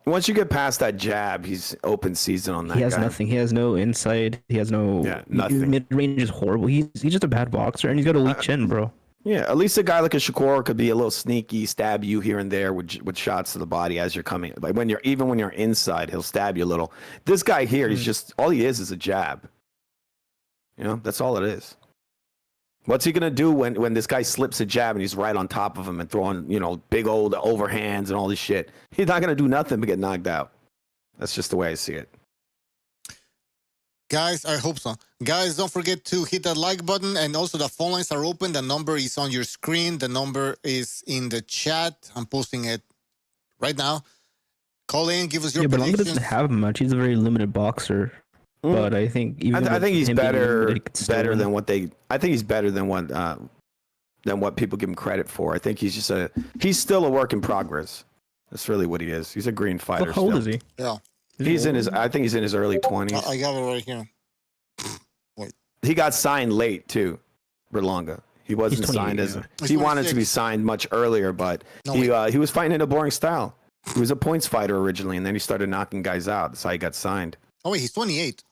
Once you get past that jab, he's open season on that. He has guy. nothing. He has no inside. He has no. Nothing. His mid range is horrible. He's just a bad boxer, and he's got a weak chin, bro. Yeah, at least a guy like a Shakur could be a little sneaky, stab you here and there with shots to the body as you're coming. Like when you're inside, he'll stab you a little. This guy here, he's just all he is a jab. That's all it is. What's he gonna do when this guy slips a jab and he's right on top of him and throwing big old overhands and all this shit? He's not gonna do nothing but get knocked out. That's just the way I see it. Guys, I hope so. Guys, don't forget to hit that like button, and also the phone lines are open. The number is on your screen. The number is in the chat. I'm posting it right now. Call in, give us your predictions. But doesn't have much. He's a very limited boxer. But I think I think he's better than what they. I think he's better than what people give him credit for. I think he's still a work in progress. That's really what he is. He's a green fighter. How old is he? Yeah. I think he's in his early 20s. I got it right here. Wait. He got signed late too, Berlanga. He wasn't signed he wanted to be signed much earlier, but he was fighting in a boring style. He was a points fighter originally, and then he started knocking guys out. That's how he got signed. Oh wait, he's 28.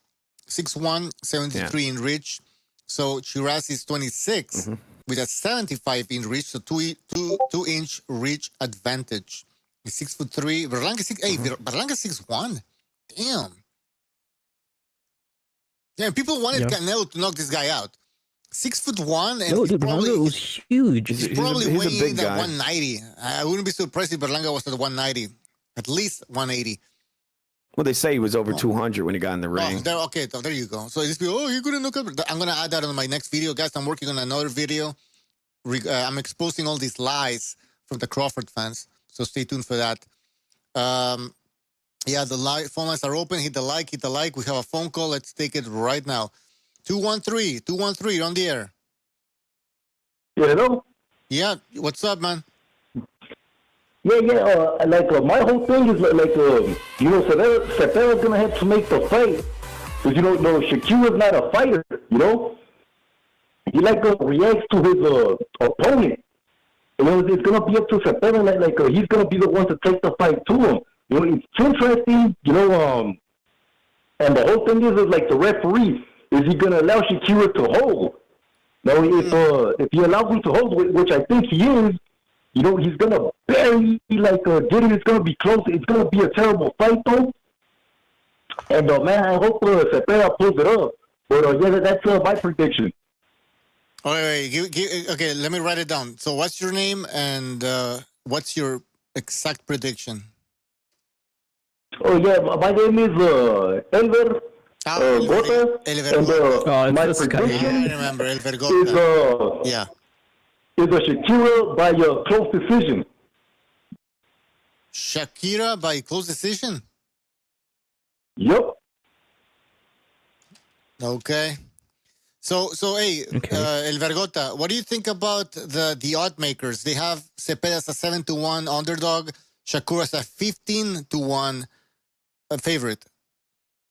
6'1", 73 in reach. So Shiraz is 26 with a 75 in reach, so 2-inch reach advantage. He's 6'3". Berlanga 6'1". Damn. Yeah, people wanted Canelo to knock this guy out. 6'1", and Berlanga was huge. He's probably a weighing big at guy. 190. I wouldn't be surprised if Berlanga was at 190, at least 180. Well, they say he was over 200 when he got in the ring. There you go. So this people, you couldn't look up. I'm gonna add that on my next video, guys. I'm working on another video. I'm exposing all these lies from the Crawford fans. So stay tuned for that. The phone lines are open. Hit the like. We have a phone call. Let's take it right now. 213, you're on the air. Yeah, hello? Yeah, what's up, man? Yeah. My whole thing is Cepeda's gonna have to make the fight, because Shakur is not a fighter. He reacts to his opponent. It's gonna be up to Cepeda. He's gonna be the one to take the fight to him. It's interesting. And the whole thing is the referee, is he gonna allow Shakur to hold? Now, if he allows him to hold, which I think he is. He's going to barely, get it. It's going to be close. It's going to be a terrible fight, though. And, man, I hope Cepeda pulls it up. But, that's my prediction. Okay, let me write it down. So what's your name and what's your exact prediction? Oh, yeah, my name is Elver Gota. And my prediction I remember, Elver Gota. Is a Shakira by a close decision. Shakira by close decision? Yep. Okay. So hey, El Vergota, what do you think about the odd makers? They have Cepeda as a 7-1 underdog, Shakur as a 15-1 favorite.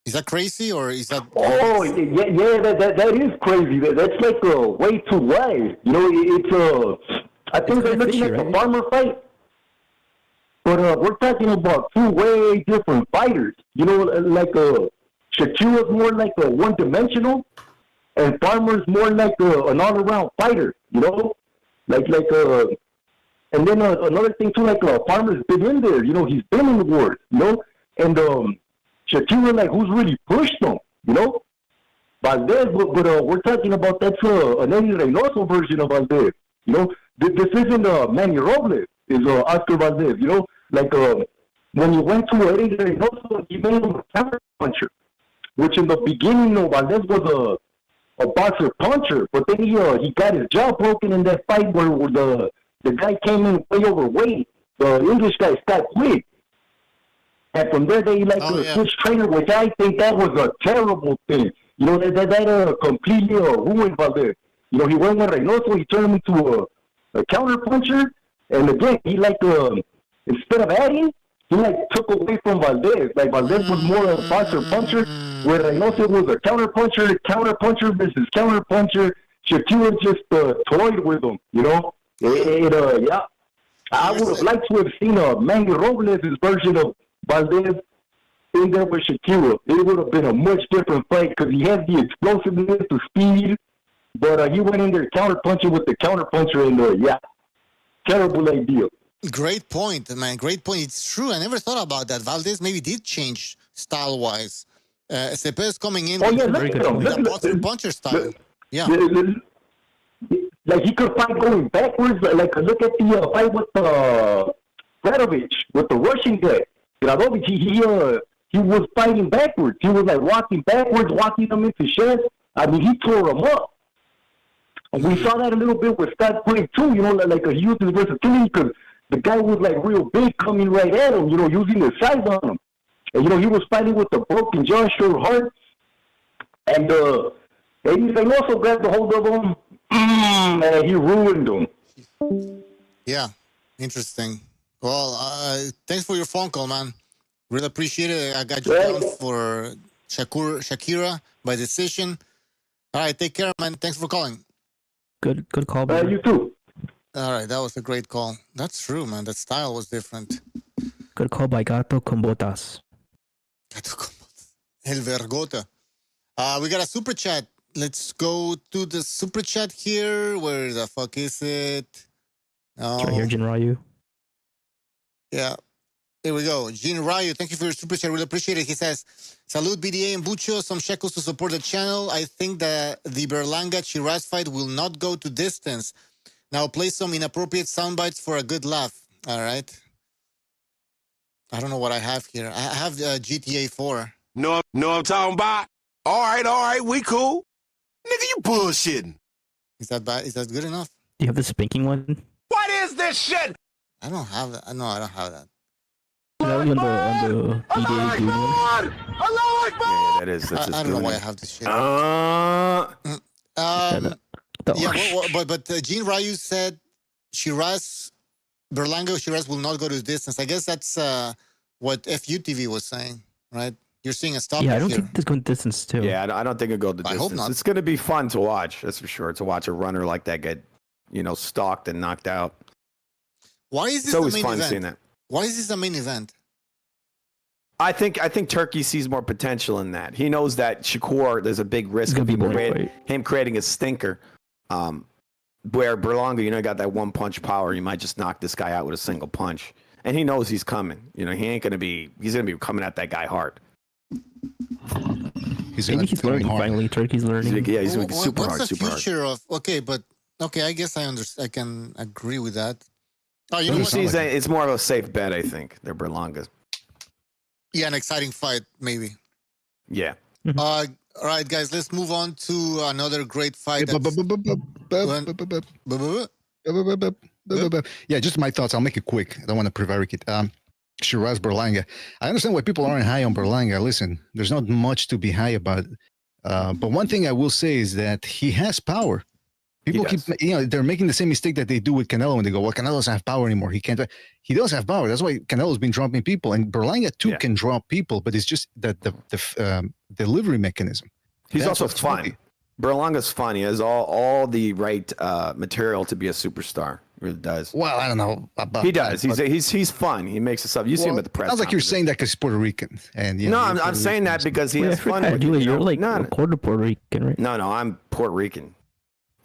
Is that crazy, or is that? Oh, yeah, that is crazy. That's way too wide. It's I think they're looking at the farmer fight, but we're talking about two way different fighters. Shakur is more like a one-dimensional, and Farmer's more like an all-around fighter. And then another thing too, Farmer's been in there. He's been in the wars. And Shakur, who's really pushed him, Valdez, but we're talking about that's an Eddie Reynoso version of Valdez, This isn't Manny Robles, is Oscar Valdez, when you went to Eddie Reynoso, he made him a counter puncher, which in the beginning, Valdez was a boxer puncher, but then he got his jaw broken in that fight where the guy came in way overweight. The English guy, Scott Quick. And from there, they switch trainer, which I think that was a terrible thing. You know, that completely ruined Valdez. You know, he went with Reynoso, he turned him into a counter puncher, and again, he instead of adding, he took away from Valdez. Like Valdez was more a boxer puncher, where Reynoso was a counter puncher versus counter puncher. Shakur just toyed with him, you know. I would have liked to have seen Manny Robles' version of Valdez in there with Shakur. It would have been a much different fight because he has the explosiveness, the speed, but he went in there counter-punching with the counter-puncher, and terrible idea. Great point, man. Great point. It's true. I never thought about that. Valdez maybe did change style-wise. Cepeda's coming in with a boxer-puncher style. Like he could fight going backwards. Like look at the fight with Gradovich, with the Russian guy. Gradovich, he was fighting backwards. He was walking backwards, walking them into shots. I mean, he tore them up. And we saw that a little bit with Scott Quinn too. You know, he used his versatility because the guy was real big, coming right at him. You know, using his size on him. And you know, he was fighting with the broken jaw, short heart, and he also grabbed a hold of him. And he ruined him. Yeah, interesting. Well, thanks for your phone call, man. Really appreciate it. I got you down for Shakira by decision. All right, take care, man. Thanks for calling. Good call, brother. You too. All right, that was a great call. That's true, man. That style was different. Good call by Gato con Botas. El Vergota. We got a super chat. Let's go to the super chat here. Where the fuck is it? It's right here, Jin Ryu. Yeah. Here we go. Jin Ryu, thank you for your super chat. Really appreciate it. He says, Salud BDA and Bucho, some shekels to support the channel. I think that the Berlanga-Chiraz fight will not go to distance. Now play some inappropriate sound bites for a good laugh. All right. I don't know what I have here. I have GTA 4. No, I'm talking about. All right, we cool. Nigga, you bullshitting. Is that bad? Is that good enough? Do you have the spanking one? What is this shit? I don't have that. No, I don't have that. That was on the BDA dude one. Yeah, that is. I don't know why I have this shit. But Jean Ryu said Berlanga-Chiraz will not go to distance. I guess that's what FUTV was saying, right? You're seeing a stop. Yeah, I don't think it's going distance too. Yeah, I don't think it'll go the distance. I hope not. It's going to be fun to watch. That's for sure. To watch a runner like that get, stalked and knocked out. Why is this the main event? Seeing that. Why is this the main event? I think Turkey sees more potential in that. He knows that Shakur, there's a big risk of him creating a stinker. Where Berlanga, got that one punch power. You might just knock this guy out with a single punch, and he knows he's coming. He's going to be coming at that guy hard. He's learning finally. Turkey's learning. He's super hard. What's the future of? Okay, I guess I can agree with that. Oh, you know what? It's more of a safe bet, I think. They're Berlanga. Yeah, an exciting fight, maybe. Yeah. All right, guys, let's move on to another great fight. Yeah, just my thoughts. I'll make it quick. I don't want to prevaricate. Shiraz Berlanga. I understand why people aren't high on Berlanga. Listen, there's not much to be high about. But one thing I will say is that he has power. People they're making the same mistake that they do with Canelo when they go, well, Canelo doesn't have power anymore. He can't. He does have power. That's why Canelo's been dropping people. And Berlanga, too, can drop people, but it's just the delivery mechanism. He's also fun. Berlanga's fun. He has all the right material to be a superstar. He really does. Well, I don't know about he does. He's fun. He makes us up. You see him at the press. Sounds like you're saying that because he's Puerto Rican. And no, I'm saying that because he has fun. You're like quarter Puerto Rican, right? No, I'm Puerto Rican.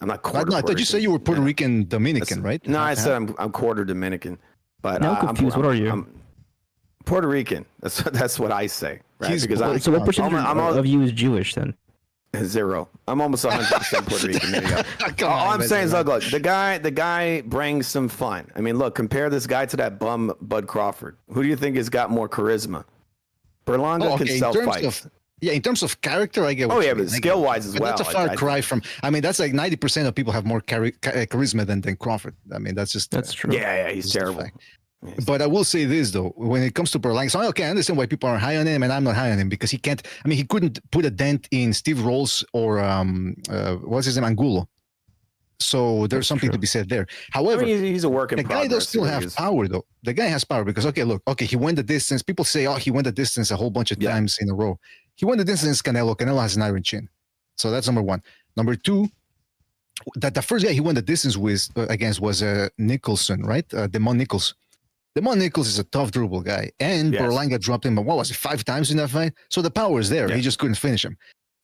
I'm not quarter. No, I thought you said you were Puerto Rican Dominican, right? No, I said I'm quarter Dominican. But now I'm confused. What are you? I'm Puerto Rican. That's what I say. Right? So what percentage of you is Jewish then? 0. I'm almost 100% Puerto Rican. There you go. All I'm saying is, look, the guy brings some fun. I mean, look, compare this guy to that bum Bud Crawford. Who do you think has got more charisma? Berlanga can self-fight. Yeah, in terms of character, I get. Oh yeah, but skill wise as well. That's a far cry from. I mean, that's like 90% of people have more charisma than Crawford. I mean, that's true. Yeah, he's terrible. But I will say this though, when it comes to Berlanga, so okay, I understand why people are high on him, and I'm not high on him because he can't. I mean, he couldn't put a dent in Steve Rolls or what's his name, Angulo. So there's something to be said there. However, he's a work in progress. The guy does still have power, though. The guy has power because, he went the distance. People say, he went the distance a whole bunch of times in a row. He went the distance against Canelo. Canelo has an iron chin. So that's number one. Number two, that the first guy he went the distance against was Nicholson, right? Demon Nichols. Demon Nichols is a tough, durable guy. And Berlanga dropped him, what was it, 5 times in that fight? So the power is there. Yeah. He just couldn't finish him.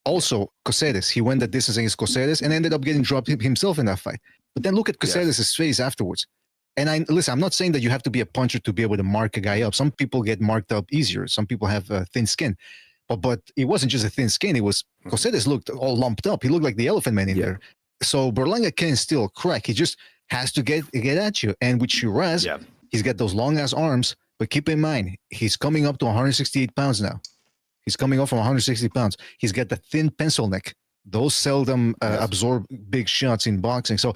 Also, Coceres, he went the distance against Coceres and ended up getting dropped himself in that fight. But then look at Coceres' face afterwards. And I'm not saying that you have to be a puncher to be able to mark a guy up. Some people get marked up easier. Some people have thin skin. But it wasn't just a thin skin. It was Coceres looked all lumped up. He looked like the Elephant Man in there. So Berlanga can still crack. He just has to get at you. And with Shiraz, he's got those long-ass arms. But keep in mind, he's coming up to 168 pounds now. He's coming off from 160 pounds. He's got the thin pencil neck. Those seldom absorb big shots in boxing. So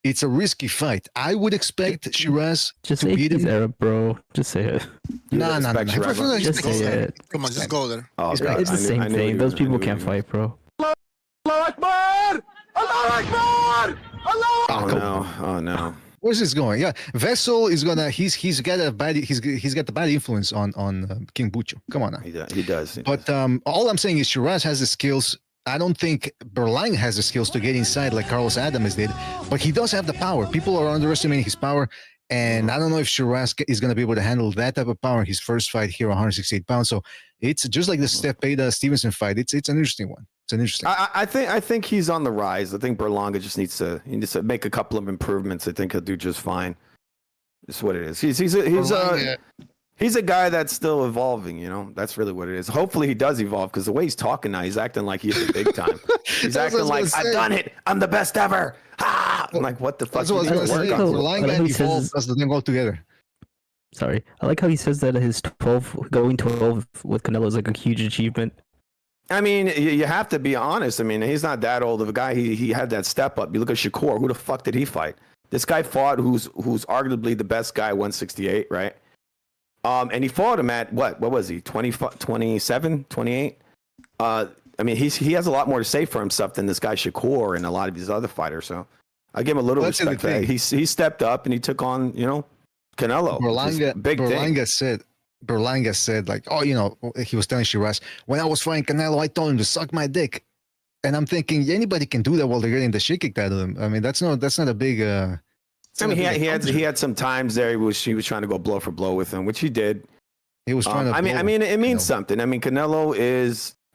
it's a risky fight. I would expect Shiraz to beat him. Arab, bro. Just say it. No. Just say it. Come on, just go there. Oh, it's the same thing. Those people can't fight, bro. Allah Akbar! Allah Akbar! Oh no. Where's this going? Yeah, Vessel is gonna. He's got a bad. He's got the bad influence on King Bucho. Come on now. He does. But all I'm saying is Shiraz has the skills. I don't think Berlanga has the skills to get inside like Carlos Adames did. But he does have the power. People are underestimating his power, and I don't know if Shiraz is gonna be able to handle that type of power in his first fight here, 168 pounds. So it's just like the Zepeda Stevenson fight. It's an interesting one. It's an interesting. I think he's on the rise. I think Berlanga just needs to make a couple of improvements. I think he'll do just fine. That's what it is. He's a guy that's still evolving. You know, that's really what it is. Hopefully he does evolve because the way he's talking now, he's acting like he's the big time. He's acting like I've done it. I'm the best ever. Ah! I'm like, what the fuck? That's what I was going to say. Berlanga and evolve doesn't go together. Sorry, I like how he says that his going 12 with Canelo is like a huge achievement. I mean, you have to be honest. I mean, he's not that old of a guy. He had that step up. You look at Shakur. Who the fuck did he fight? This guy fought who's arguably the best guy, 168, right? And he fought him at what was he? 27, 28? I mean, he has a lot more to say for himself than this guy Shakur and a lot of these other fighters. So I give him a little respect for that. He stepped up and he took on, Canelo. Berlanga said, like, he was telling Shiraz, when I was fighting Canelo, I told him to suck my dick. And I'm thinking, anybody can do that while they're getting the shit kicked out of them. I mean, that's not a big. I mean, he had some times there. He was trying to go blow for blow with him, which he did. He was trying to. I mean, it means something. I mean, Canelo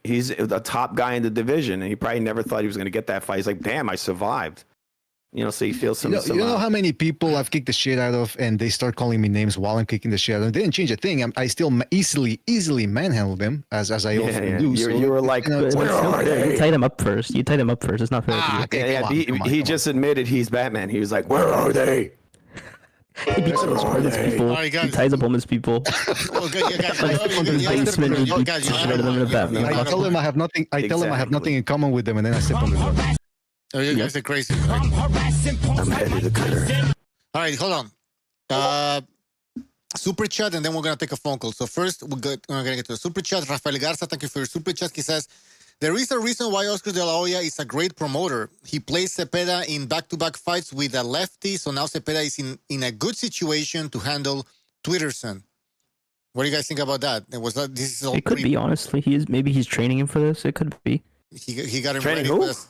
he's the top guy in the division, and he probably never thought he was going to get that fight. He's like, damn, I survived. So he feels some. You know how many people I've kicked the shit out of, and they start calling me names while I'm kicking the shit out of them. They didn't change a thing. I still easily manhandle them as I often do. You were like, you tied him up first. It's not fair. He just admitted he's Batman. He was like, where are they? He beats up homeless people. He ties up homeless people. I tell them I have nothing. Tell them I have nothing in common with them, and then I step on them. Oh, you guys are crazy. I'm headed to clear. All right, hold on. Super chat, and then we're going to take a phone call. So first, we're going to get to the super chat. Rafael Garza, thank you for your super chat. He says, there is a reason why Oscar De La Hoya is a great promoter. He plays Zepeda in back-to-back fights with a lefty, so now Zepeda is in a good situation to handle Twitterson. What do you guys think about that? It could be, honestly. Maybe he's training him for this. It could be. He got him training ready for this.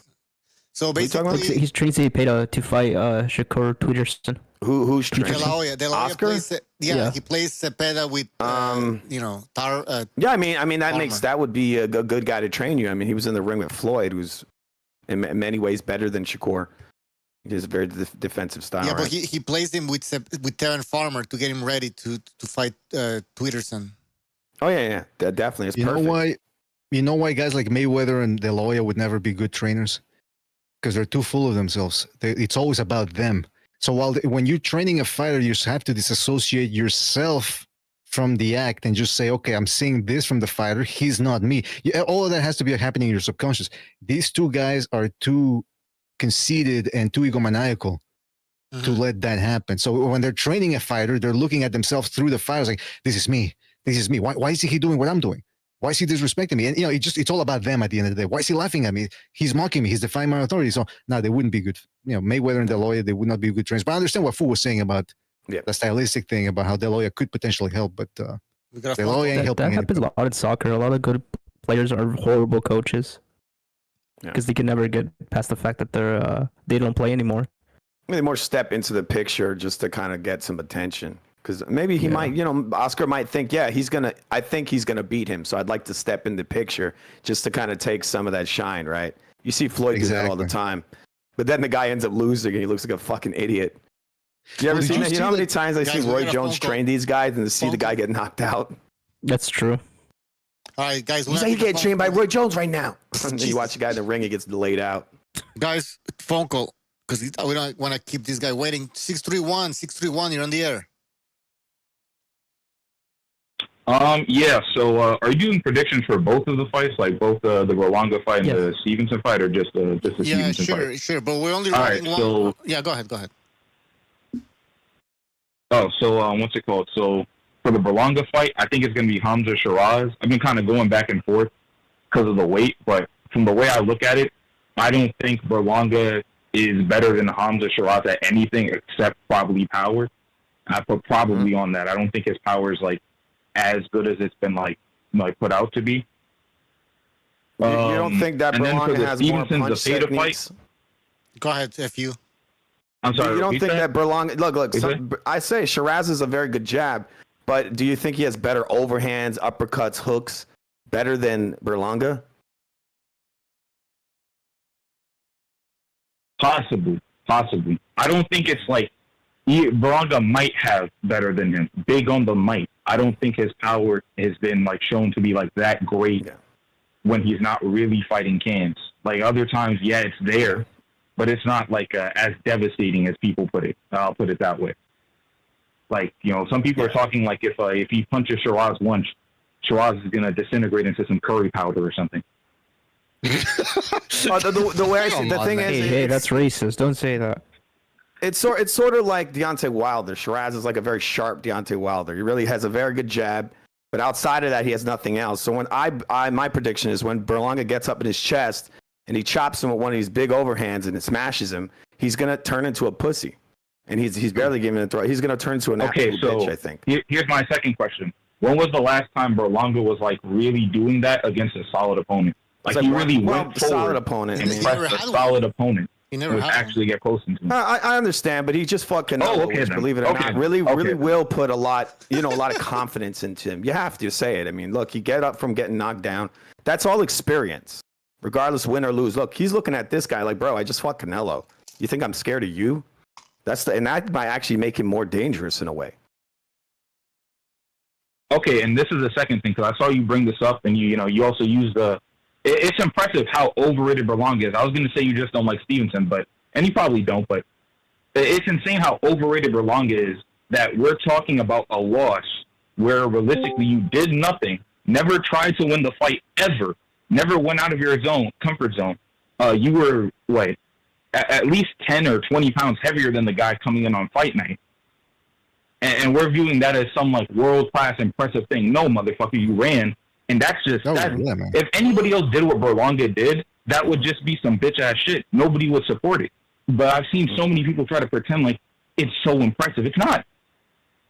So basically, he's training Zepeda to fight Shakur Twitterson. Who's training? De La Hoya Oscar? He plays Zepeda with Tar. Yeah, I mean that would be a good guy to train you. I mean, he was in the ring with Floyd, who's in many ways better than Shakur. He has a very defensive style. Yeah, but he plays him with Terran Farmer to get him ready to fight Twitterson. Oh yeah, that definitely is perfect. You know why guys like Mayweather and De La Hoya would never be good trainers? Because they're too full of themselves. It's always about them. So when you're training a fighter, you have to disassociate yourself from the act and just say, okay, I'm seeing this from the fighter. He's not me. Yeah, all of that has to be happening in your subconscious. These two guys are too conceited and too egomaniacal to let that happen. So when they're training a fighter, they're looking at themselves through the fighters like, this is me. This is me. Why is he doing what I'm doing? Why is he disrespecting me? And, you know, it's all about them at the end of the day. Why is he laughing at me? He's mocking me. He's defying my authority. So, no, they wouldn't be good. You know, Mayweather and De La Hoya, they would not be good trainers. But I understand what Fu was saying about the stylistic thing, about how De La Hoya could potentially help. But De La Hoya ain't helping. That happens a lot in soccer. A lot of good players are horrible coaches because they can never get past the fact that they don't play anymore. Maybe more step into the picture just to kind of get some attention. Because maybe he might, you know, Oscar might think, I think he's going to beat him. So I'd like to step in the picture just to kind of take some of that shine, right? You see Floyd do that all the time. But then the guy ends up losing and he looks like a fucking idiot. You ever seen that? You know how many times I see Roy Jones train these guys and to see the guy get knocked out? That's true. All right, guys. He's like, you get trained by Roy Jones right now. And then you watch the guy in the ring, he gets laid out. Guys, phone call. Because we don't want to keep this guy waiting. 631, you're on the air. Yeah, so are you doing predictions for both of the fights, like both the Berlanga fight and the Stevenson fight, or just the Stevenson fight? Yeah, sure, but we're only running one. So, yeah, go ahead. Oh, so what's it called? So for the Berlanga fight, I think it's going to be Hamza Shiraz. I've been kind of going back and forth because of the weight, but from the way I look at it, I don't think Berlanga is better than Hamza Shiraz at anything except probably power. I put probably on that. I don't think his power is like as good as it's been like put out to be. You don't think that Berlanga has more punch techniques? Go ahead, FU. I'm sorry. You don't think that Berlanga... Look, I say Shiraz is a very good jab, but do you think he has better overhands, uppercuts, hooks, better than Berlanga? Possibly. I don't think it's like... Berlanga might have better than him. Big on the might. I don't think his power has been like shown to be like that great when he's not really fighting cans. Like other times, it's there, but it's not like as devastating as people put it. I'll put it that way. Like, you know, some people are talking like if he punches Shiraz once, Shiraz is gonna disintegrate into some curry powder or something. The way I see the thing is, hey, that's racist. Don't say that. It's sort of like Deontay Wilder. Shiraz is like a very sharp Deontay Wilder. He really has a very good jab, but outside of that, he has nothing else. So when my prediction is when Berlanga gets up in his chest and he chops him with one of these big overhands and it smashes him, he's gonna turn into a pussy, and he's barely giving it a throw. He's gonna turn into an absolute bitch, I think. Here's my second question: when was the last time Berlanga was like really doing that against a solid opponent? Like he really went forward solid opponent. and pressed a solid opponent. He never would actually get close into him. I understand, but he just fought Canelo, which, believe it or not, really will put a lot of confidence into him. You have to say it. I mean, look, you get up from getting knocked down. That's all experience, regardless win or lose. Look, he's looking at this guy like, bro, I just fought Canelo. You think I'm scared of you? And that might actually make him more dangerous in a way. Okay, and this is the second thing, because I saw you bring this up, and you also use the. It's impressive how overrated Berlanga is. I was going to say you just don't like Stevenson, and you probably don't, but it's insane how overrated Berlanga is that we're talking about a loss where realistically you did nothing, never tried to win the fight ever, never went out of your comfort zone. You were, at least 10 or 20 pounds heavier than the guy coming in on fight night. And we're viewing that as some world-class impressive thing. No, motherfucker, you ran. And that's just if anybody else did what Berlanga did, that would just be some bitch ass shit. Nobody would support it. But I've seen so many people try to pretend like it's so impressive. It's not.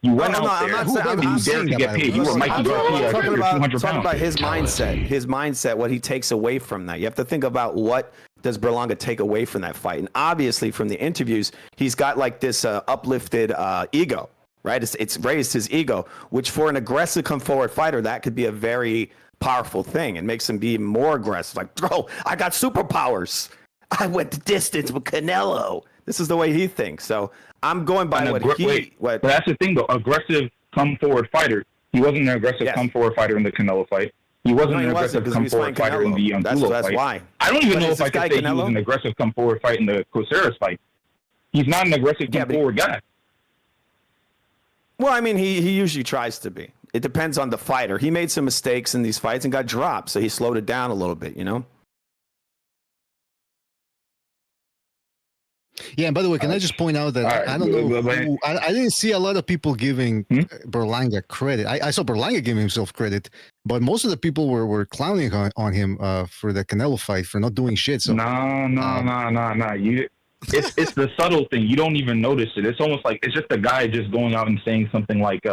You went out there. You dared to get paid. You were Mikey Garcia. You're 200 pounds. Talking about his mindset. His mindset. What he takes away from that. You have to think about what does Berlanga take away from that fight. And obviously, from the interviews, he's got like this uplifted ego. Right, it's raised his ego, which for an aggressive come forward fighter, that could be a very powerful thing and makes him be more aggressive. Like, bro, I got superpowers. I went the distance with Canelo. This is the way he thinks. So I'm going by But that's the thing, though. Aggressive come forward fighter. He wasn't an aggressive come forward fighter in the Canelo fight. He wasn't an aggressive come forward fighter in the Angulo fight. That's why. I don't even know if I could say he was an aggressive come forward fight in the Coceres fight. He's not an aggressive come forward guy. Well, I mean, he usually tries to be. It depends on the fighter. He made some mistakes in these fights and got dropped, so he slowed it down a little bit, you know? Yeah, and by the way, can I just point out that I don't know, I didn't see a lot of people giving Berlanga credit. I saw Berlanga giving himself credit, but most of the people were clowning on him for the Canelo fight for not doing shit. So No. It's the subtle thing. You don't even notice it. It's almost like it's just a guy just going out and saying something like,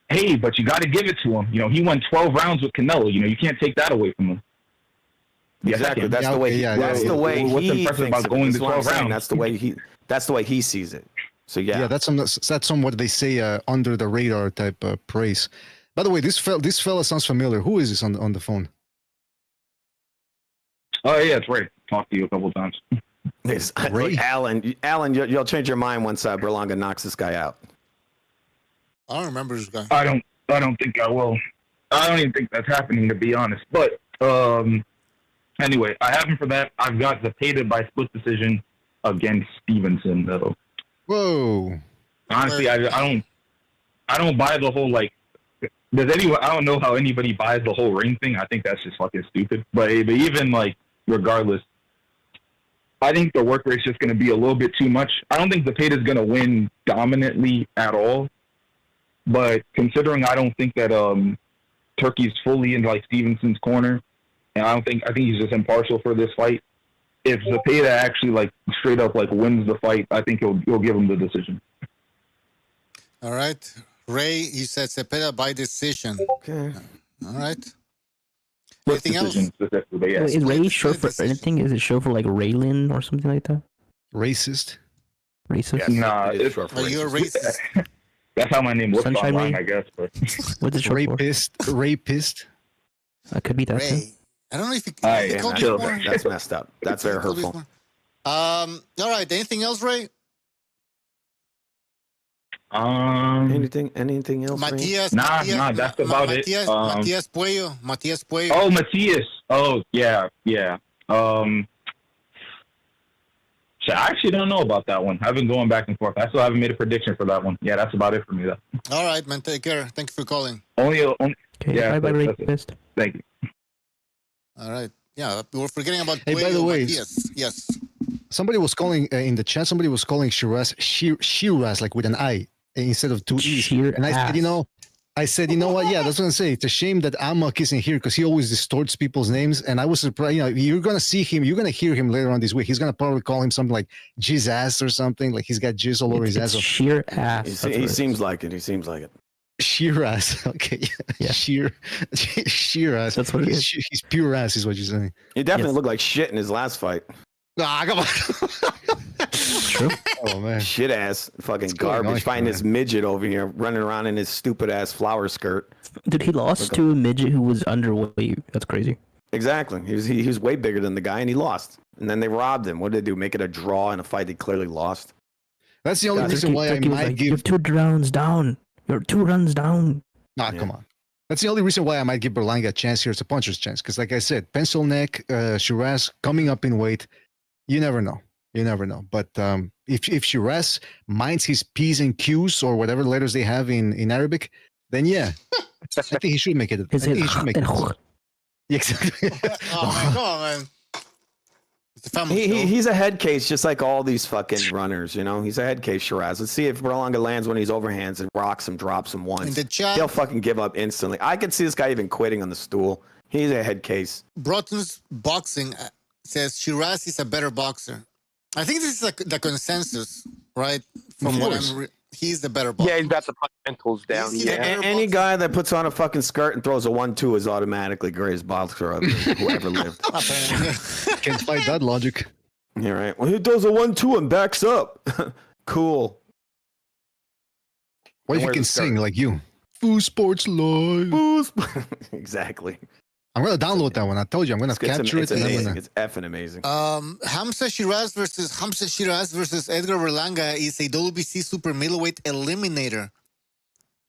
hey, but you got to give it to him. You know, he won 12 rounds with Canelo. You know, you can't take that away from him. Exactly. That's the way. That's the way What's he impressive thinks about of going it. to 12 rounds? That's the way he. That's the way he sees it. So yeah. That's some what they say under the radar type praise. By the way, this fella sounds familiar. Who is this on the phone? Oh yeah, it's Ray. Talked to you a couple of times. Look, Alan, you'll change your mind once Berlanga knocks this guy out. I don't remember this guy. I don't think I will. I don't even think that's happening, to be honest. But anyway, I have him for that. I've got Zepeda by split decision against Stevenson, though. Whoa. Honestly, I don't buy the whole like. I don't know how anybody buys the whole ring thing. I think that's just fucking stupid. But even like regardless, I think the work rate's just going to be a little bit too much. I don't think Zepeda's going to win dominantly at all. But considering I don't think that Turkey's fully in like Stevenson's corner, and I think he's just impartial for this fight. If Zepeda actually like straight up like wins the fight, I think he'll give him the decision. All right, Ray, you said Zepeda by decision. Okay. All right. Anything else? Wait, is Ray short for anything? Is it short for like Raylin or something like that? Racist. Racist? Yes, nah, it's short for Are you a racist? That's how my name looks Sunshine online, Ray? I guess. But What's it short Rapist. Rapist. That could be that too. Ray. I don't know if he Alright, called chill. you more. That's messed up. That's very hurtful. All right. Anything else, Ray? Anything else? Matias. Nah, that's about it. Matias Puello. Oh, Matias. Oh, yeah. So I actually don't know about that one. I've been going back and forth. I still haven't made a prediction for that one. Yeah, that's about it for me, though. All right, man. Take care. Thank you for calling. Okay, yeah, bye, Rapist. Thank you. All right. Yeah, we're forgetting about Hey, by the Puello, way, Matias. Yes. Somebody was calling in the chat. Somebody was calling Shiraz like with an I instead of two E's. And I said, you know what? Yeah, that's what I'm saying. It's a shame that Amok isn't here because he always distorts people's names. And I was surprised. You know, you're gonna see him. You're gonna hear him later on this week. He's gonna probably call him something like jizz ass or something. Like he's got jizz all over his ass. Sheer ass. He seems like it. Sheer ass. Okay. Yeah. Sheer ass. That's what it is. He's pure ass, is what you're saying. He definitely looked like shit in his last fight. Ah, come on. True. Oh man. Shit ass, fucking What's going garbage. on, Fighting man? this midget over here, running around in his stupid ass flower skirt. Dude, he lost to a midget who was underweight. That's crazy. Exactly. He was way bigger than the guy, and he lost. And then they robbed him. What did they do? Make it a draw in a fight they clearly lost. That's the only reason why I might give. You're 2 rounds down. You're 2 runs down. Nah, come on. That's the only reason why I might give Berlanga a chance here. It's a puncher's chance. Because like I said, pencil neck, Shiraz coming up in weight. You never know. But if Shiraz minds his P's and Q's or whatever letters they have in Arabic, then yeah, I think he should make it. I think he should make it. Yeah, exactly. Oh, man. Come on, man. It's a family show. He's a head case, just like all these fucking runners, you know? He's a head case, Shiraz. Let's see if Berlanga lands one of these overhands and rocks him, drops him once. In the chat, He'll fucking give up instantly. I could see this guy even quitting on the stool. He's a head case. Broughton's Boxing says Shiraz is a better boxer. I think this is like the consensus, right? From what he's the better boxer. Yeah, he's got the fundamentals down. Any guy that puts on a fucking skirt and throws a 1-2 is automatically greatest boxer of who ever lived. Can't fight that logic. You're right. Well, he does a 1-2 and backs up. Cool. What if you can sing like you? Foo Sports Live. Exactly. I'm gonna download that one. I told you I'm gonna capture it. Amazing. It's effing amazing. Hamza Shiraz versus Edgar Berlanga is a WBC super middleweight eliminator.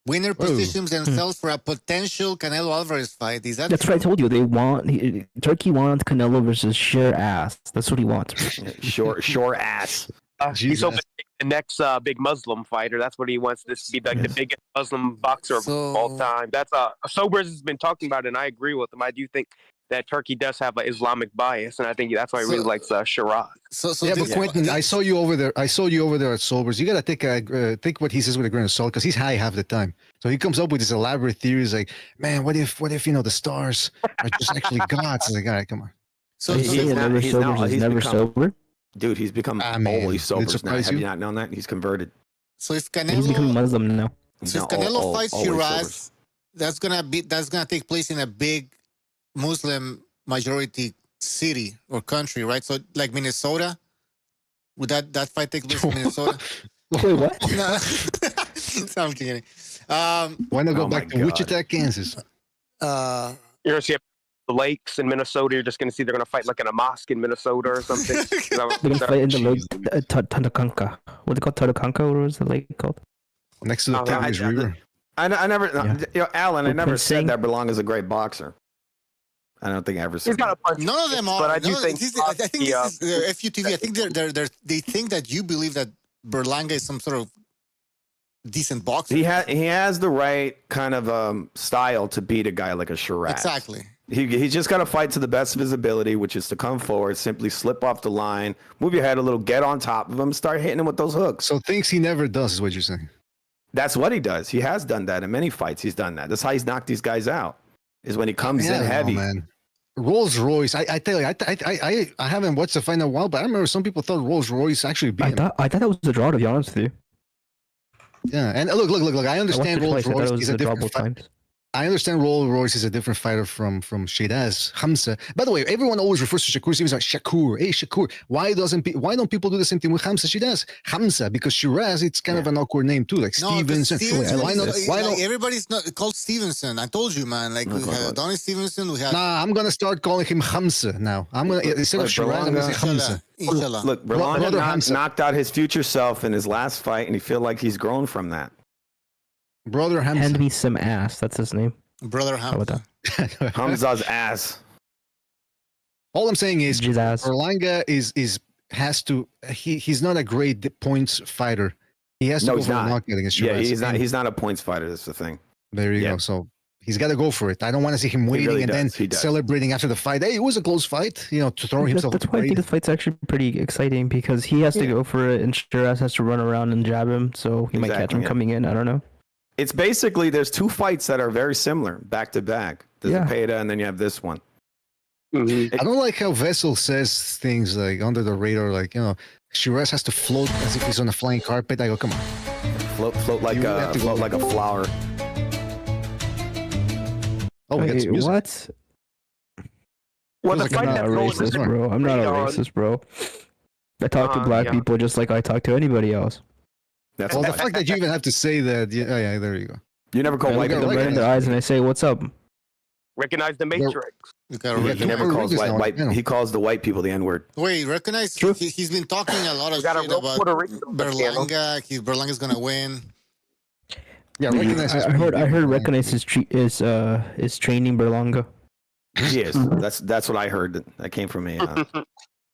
Winner positions themselves for a potential Canelo Alvarez fight. Is that That's true? what I told you. Turkey wants Canelo versus sheer ass. That's what he wants. Short ass. He's hoping to the next big Muslim fighter. That's what he wants this to be, like the biggest Muslim boxer of all time. That's Sobers has been talking about it, and I agree with him. I do think that Turkey does have an Islamic bias, and I think that's why he really likes Shiraz. But Quentin, I saw you over there. I saw you over there at Sobers. You gotta take what he says with a grain of salt, because he's high half the time. So he comes up with these elaborate theories, like, man, what if the stars are just actually gods? Like, all right, come on. So he's never sober. Dude, he's become always sober now. Have you not known that? He's converted. So if Canelo, he's becoming Muslim now. So if Canelo fights Shiraz, that's gonna take place in a big Muslim majority city or country, right? So like Minnesota, would that fight take place in Minnesota? Wait, what? No, I'm kidding. Why not go back to Wichita, Kansas? You're gonna see the lakes in Minnesota. You're just gonna see they're gonna fight like in a mosque in Minnesota or something. They're gonna fight in the lake, Tutankhamun. What they call Tutankhamun? What was the lake called? Next to the Tigris River. I never, Alan. I never said that Berlanga's a great boxer. I don't think I ever said that. None of them are. But I do think. I think this is FUTV. I think they think that you believe that Berlanga is some sort of decent boxer. He has the right kind of style to beat a guy like a Shiraz. Exactly. He's just got to fight to the best of his ability, which is to come forward, simply slip off the line, move your head a little, get on top of him, start hitting him with those hooks. So things he never does is what you're saying. That's what he does. He has done that in many fights. He's done that. That's how he's knocked these guys out. Is when he comes in heavy. Man. Rolls Royce. I tell you, I haven't watched the fight in a while, but I remember some people thought Rolls Royce actually beat him. I thought that was a draw, to be honest with you. Yeah, and look. I understand Rolls Royce is a different fight. I understand Rolls Royce is a different fighter from Shiraz, Hamza. By the way, everyone always refers to Shakur Stevens like Shakur. Hey, Shakur. Why don't people do the same thing with Hamza Shiraz? Hamza, because Shiraz, it's kind of an awkward name too, like Stevenson. Why not? Everybody's not called Stevenson. I told you, man. Like we had Donnie Stevenson. We had. Nah, I'm gonna start calling him Hamza now. I'm gonna instead of Shiraz, I'm gonna say Hamza. Look, Berlanga knocked out his future self in his last fight, and he feel like he's grown from that. Brother Hamza. Hand me some ass. That's his name. Brother Hamza. Hamza's ass. All I'm saying is Berlanga he's not a great points fighter. He has to go for a knockout against Shiraz. He's not a points fighter. That's the thing. There you go. So he's got to go for it. I don't want to see him waiting then celebrating after the fight. Hey, it was a close fight. To throw himself. That's why I think the fight's actually pretty exciting, because he has to go for it, and Shiraz has to run around and jab him, so he might catch him coming in. I don't know. It's basically there's two fights that are very similar back to back. There's Zepeda, and then you have this one. Mm-hmm. I don't like how Vessel says things like under the radar, like Shiraz has to float as if he's on a flying carpet. I go, come on, float like a flower. Oh, we got some music. What? Well, I'm not a racist, bro. I'm not a racist, bro. I talk to black people just like I talk to anybody else. The fact that you even have to say that, there you go. You never call white people right in their eyes and I say, "What's up?" Recognize the Matrix. He never calls white. He calls the white people the N-word. Wait, recognize? He's been talking a lot of shit about Berlanga. Berlanga's gonna win. Yeah, recognize. I heard recognize is training Berlanga. He is. That's what I heard. That came from me. All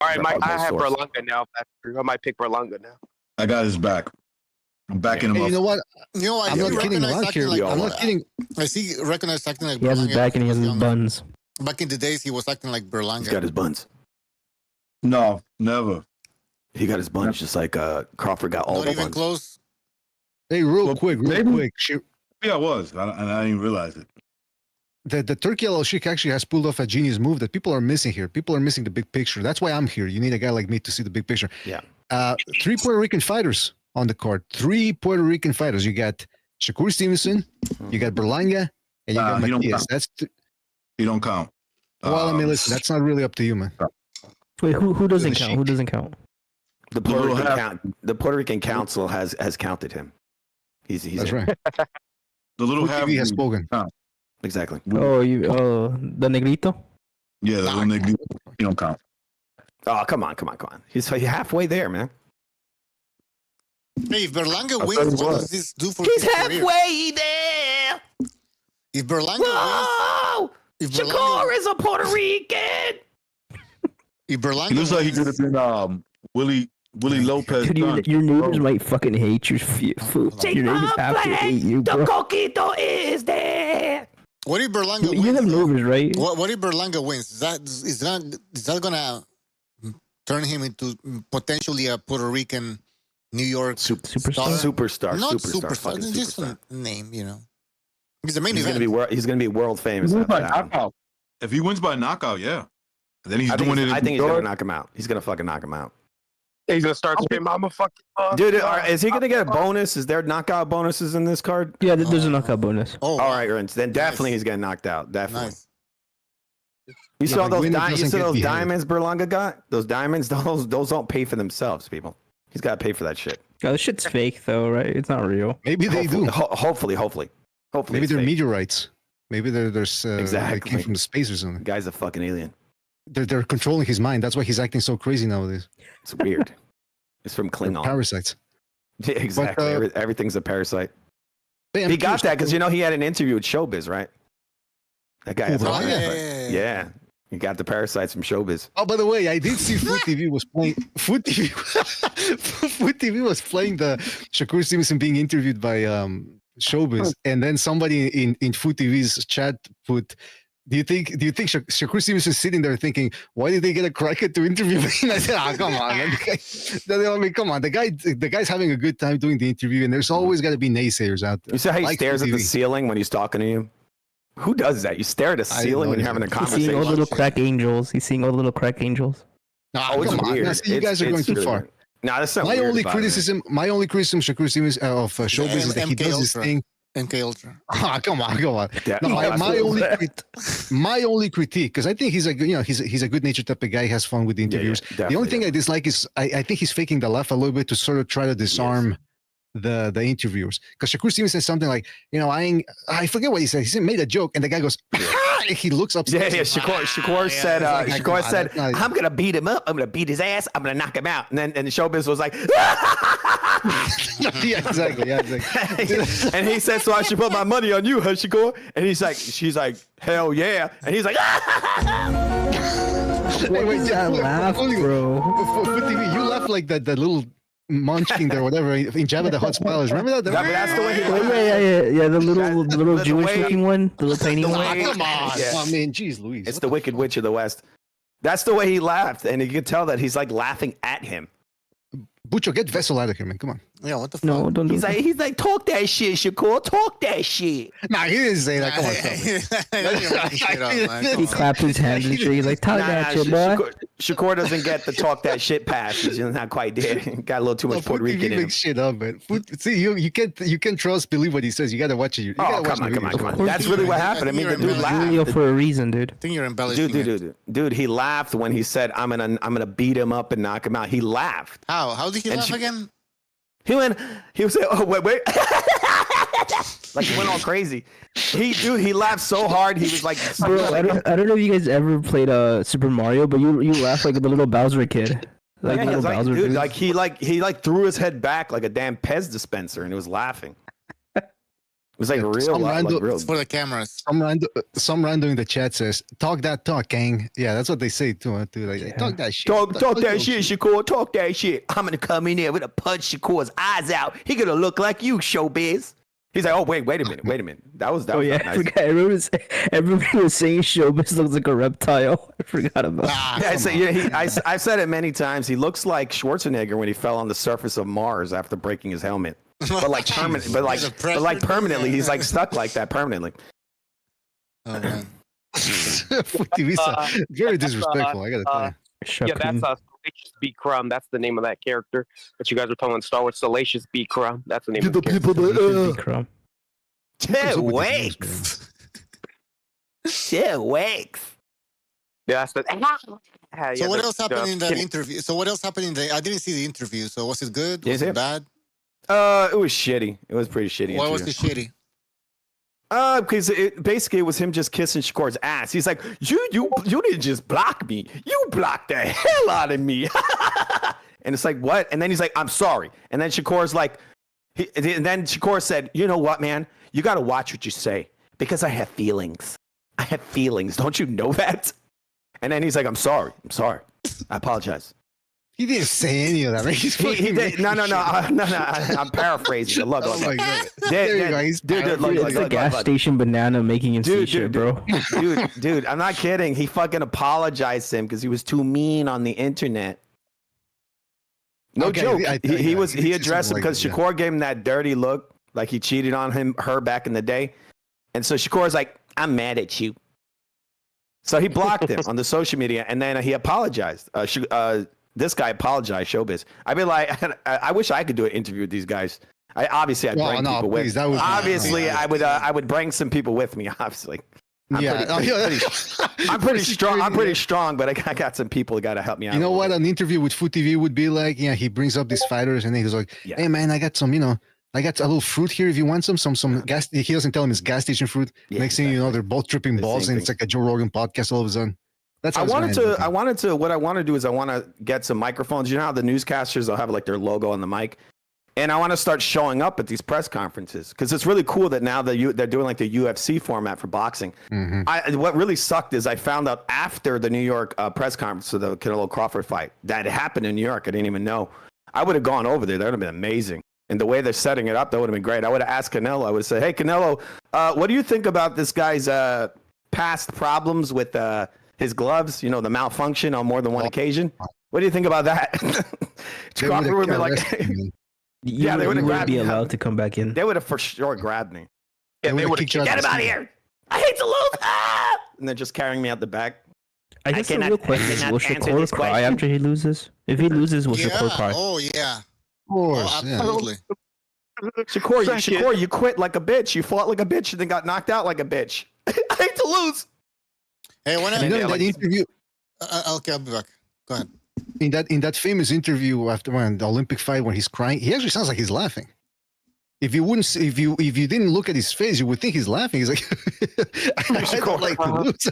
right, Mike. I have Berlanga now. I might pick Berlanga now. I got his back. I'm backing him up. You know what? I'm not kidding. I'm not kidding. I see recognized acting like Berlanga. He has his back and he has his buns. Back in the days, he was acting like Berlanga. He's got his buns. No, never. He got his buns just like Crawford got all not the even buns. Close. Hey, real quick. Yeah, I was. And I didn't realize it. The Turkey Al-Sheikh actually has pulled off a genius move that people are missing here. People are missing the big picture. That's why I'm here. You need a guy like me to see the big picture. Yeah. 3 Puerto Rican fighters on the card. 3 Puerto Rican fighters. You got Shakur Stevenson, you got Berlanga, and you got Matthias. He don't count. Well, I mean, listen, that's not really up to you, man. Wait, who doesn't count? Who doesn't count? The Puerto Rican Council has counted him. He's that's right. The little TV has spoken. Exactly. Oh, the Negrito? Yeah, the little Negrito. He don't count. Oh, come on. He's halfway there, man. Hey, if Berlanga wins, what does this do for his career? He's halfway there. If Berlanga wins, Shakur is a Puerto Rican. If Berlanga he looks like he could have been Willie Willie Lopez. Dude, your neighbors might fucking hate your food. Your neighbors have to hate you, bro. The coquito is there. What if Berlanga wins? You have neighbors, right? What if Berlanga wins? Is that gonna turn him into potentially a Puerto Rican, New York superstar? Not superstar. Just a name, you know. He's the main He's event. He's gonna be world famous. If he wins by knockout, yeah. Then he's I doing it. I think he's gonna knock him out. He's gonna fucking knock him out. He's gonna start screaming, "I'm a fucking dude." Is he gonna get a bonus? Is there knockout bonuses in this card? Yeah, there's a knockout bonus. Oh, all right, then definitely he's getting knocked out. Definitely. Nice. You saw those. You saw those beheaded. diamonds Berlanga got. Those diamonds. Those don't pay for themselves, people. He's got to pay for that shit. Oh, this shit's fake though, right? It's not real. Maybe they do. Hopefully. Maybe they're meteorites. Maybe there's exactly they came from space or something. The guy's a fucking alien. They're controlling his mind. That's why he's acting so crazy nowadays. It's weird. It's from Klingon. Parasites. Yeah, exactly. But, everything's a parasite. Hey, he got that because he had an interview with Showbiz, right? That guy. Yeah. He got the parasites from Showbiz. Oh, by the way, I did see Food TV was playing. Food TV. Food TV was playing the Shakur Stevenson being interviewed by Showbiz, and then somebody in Food TV's chat put, Do you think Shakur Stevenson is sitting there thinking, why did they get a cracker to interview me? And I said, come on, man. Come on. The guy's having a good time doing the interview, and there's always got to be naysayers out there. You see how he stares at the ceiling when he's talking to you? Who does that? You stare at a ceiling when you're having a conversation. He's seeing all the little crack angels. He's seeing all the little crack angels. Oh, it's weird. Now, see, you guys are going too far. No, that's not my only criticism Shakur Stevenson of Showbiz is that he does this thing. MK Ultra. Come on. My only critique, because I think he's a good natured type of guy. He has fun with the interviews. The only thing I dislike is I think he's faking the laugh a little bit to sort of try to disarm the interviewers. Because Shakur Stevenson says something like, I forget what he said. He made a joke, and the guy goes, he looks up. Shakur said, I'm gonna beat him up. I'm gonna beat his ass. I'm gonna knock him out. And the Showbiz was like, yeah, exactly. And he said, so I should put my money on you, huh, Shakur? And she's like, hell yeah. And he's like, What is that laugh, bro? For TV, you laugh like that little munchkin there, whatever, in Jabba the Hutt's palace. Remember that? That's the way he yeah, the little Jewish looking one, the little tiny one. Come on. Yeah. I mean, geez Louise. It's the Wicked Witch of the West. That's the way he laughed, and you could tell that he's like laughing at him. Bucho, get Vessel out of here, man. Come on. Yeah, what the fuck? No, don't do that. He's like, talk that shit, Shakur. Talk that shit. Nah, he didn't say that. Come on. He clapped his hands and shit. He's like, talk that shit, boy. Shakur doesn't get the talk that shit pass. He's not quite there. Got a little too much Puerto Rican in him. Makes shit up, man. See, you can't trust, believe what he says. You gotta watch it. Come on. That's really what happened. I mean, the dude laughed for a reason, dude. I think you're embellishing. Dude, he laughed when he said, "I'm gonna beat him up and knock him out." He laughed. How did he laugh again? He was like, oh, wait. Like he went all crazy. He laughed so hard. He was like, bro, I don't know if you guys ever played Super Mario, but you laugh like the little Bowser kid. Like yeah, little Bowser dude, he threw his head back like a damn Pez dispenser and he was laughing. It was like real. For the cameras. Some random in the chat says, "Talk that talk, gang." Yeah, that's what they say too. Like, talk that shit. Talk that shit, Shakur. Talk that shit. I'm gonna come in there with a punch Shakur's eyes out. He gonna look like you, Showbiz. He's like, oh wait a minute. That was yeah, nice. I forgot. Everybody was saying Showbiz looks like a reptile. I forgot about that. I've said it many times. He looks like Schwarzenegger when he fell on the surface of Mars after breaking his helmet. But like permanently, he's like stuck like that permanently. Oh man, very disrespectful. I gotta tell you. Yeah, that's Salacious B. Crumb. That's the name of that character that you guys were talking about Star Wars. Salacious B. Crumb. That's the name of the character. B. Crumb. Shit wakes. Yeah, that's the. So what else happened in the interview? I didn't see the interview. So was it good? Was it bad? It was shitty. It was pretty shitty. Why was it shitty? Because it was him just kissing Shakur's ass. He's like, you didn't just block me. You blocked the hell out of me. And it's like, what? And then he's like, I'm sorry. And then Shakur's like, and then Shakur said, you know what, man? You got to watch what you say because I have feelings. Don't you know that? And then he's like, I'm sorry. I apologize. He didn't say any of that. Right? He did. No. I'm paraphrasing. Look, Oh my god. There you go. He's It's a gas station banana making in shit, bro. Dude, I'm not kidding. He fucking apologized to him because he was too mean on the internet. No joke. He addressed it because Shakur gave him that dirty look, like he cheated on her back in the day. And so Shakur's like, I'm mad at you. So he blocked him on the social media, and then he apologized. This guy apologized, Showbiz. I'd be like, I wish I could do an interview with these guys. I'd bring people with me. Obviously, I would bring some people with me. Obviously, I'm pretty strong. I'm pretty strong, but I got some people that got to help me out. You know what an interview with Food TV would be like? Yeah, he brings up these fighters, and he's like, "Hey man, I got some, I got a little fruit here if you want some gas." He doesn't tell him it's gas station fruit. Next thing you know, they're both tripping balls, and it's like a Joe Rogan podcast all of a sudden. That's what I want to do is I want to get some microphones. You know how the newscasters, they'll have like their logo on the mic. And I want to start showing up at these press conferences because it's really cool that now they're doing like the UFC format for boxing. Mm-hmm. What really sucked is I found out after the New York press conference of the Canelo Crawford fight that it happened in New York. I didn't even know. I would have gone over there. That would have been amazing. And the way they're setting it up, that would have been great. I would have asked Canelo. I would have said, hey, Canelo, what do you think about this guy's past problems with his gloves, the malfunction on more than one occasion? What do you think about that? Crawford would be like, they wouldn't be allowed to come back in. They would have for sure grabbed me. Yeah, they would have get him out of here. I hate to lose. And they're just carrying me out the back. I guess the real question is, will Shakur cry after he loses? If he loses, will Shakur cry? Oh, yeah. Of course, absolutely. Shakur, you quit like a bitch. You fought like a bitch and then got knocked out like a bitch. I hate to lose. Hey, when that interview, okay, I'll be back. Go ahead. In that famous interview after the Olympic fight when he's crying, he actually sounds like he's laughing. If you didn't look at his face, you would think he's laughing. He's like, I don't like to lose.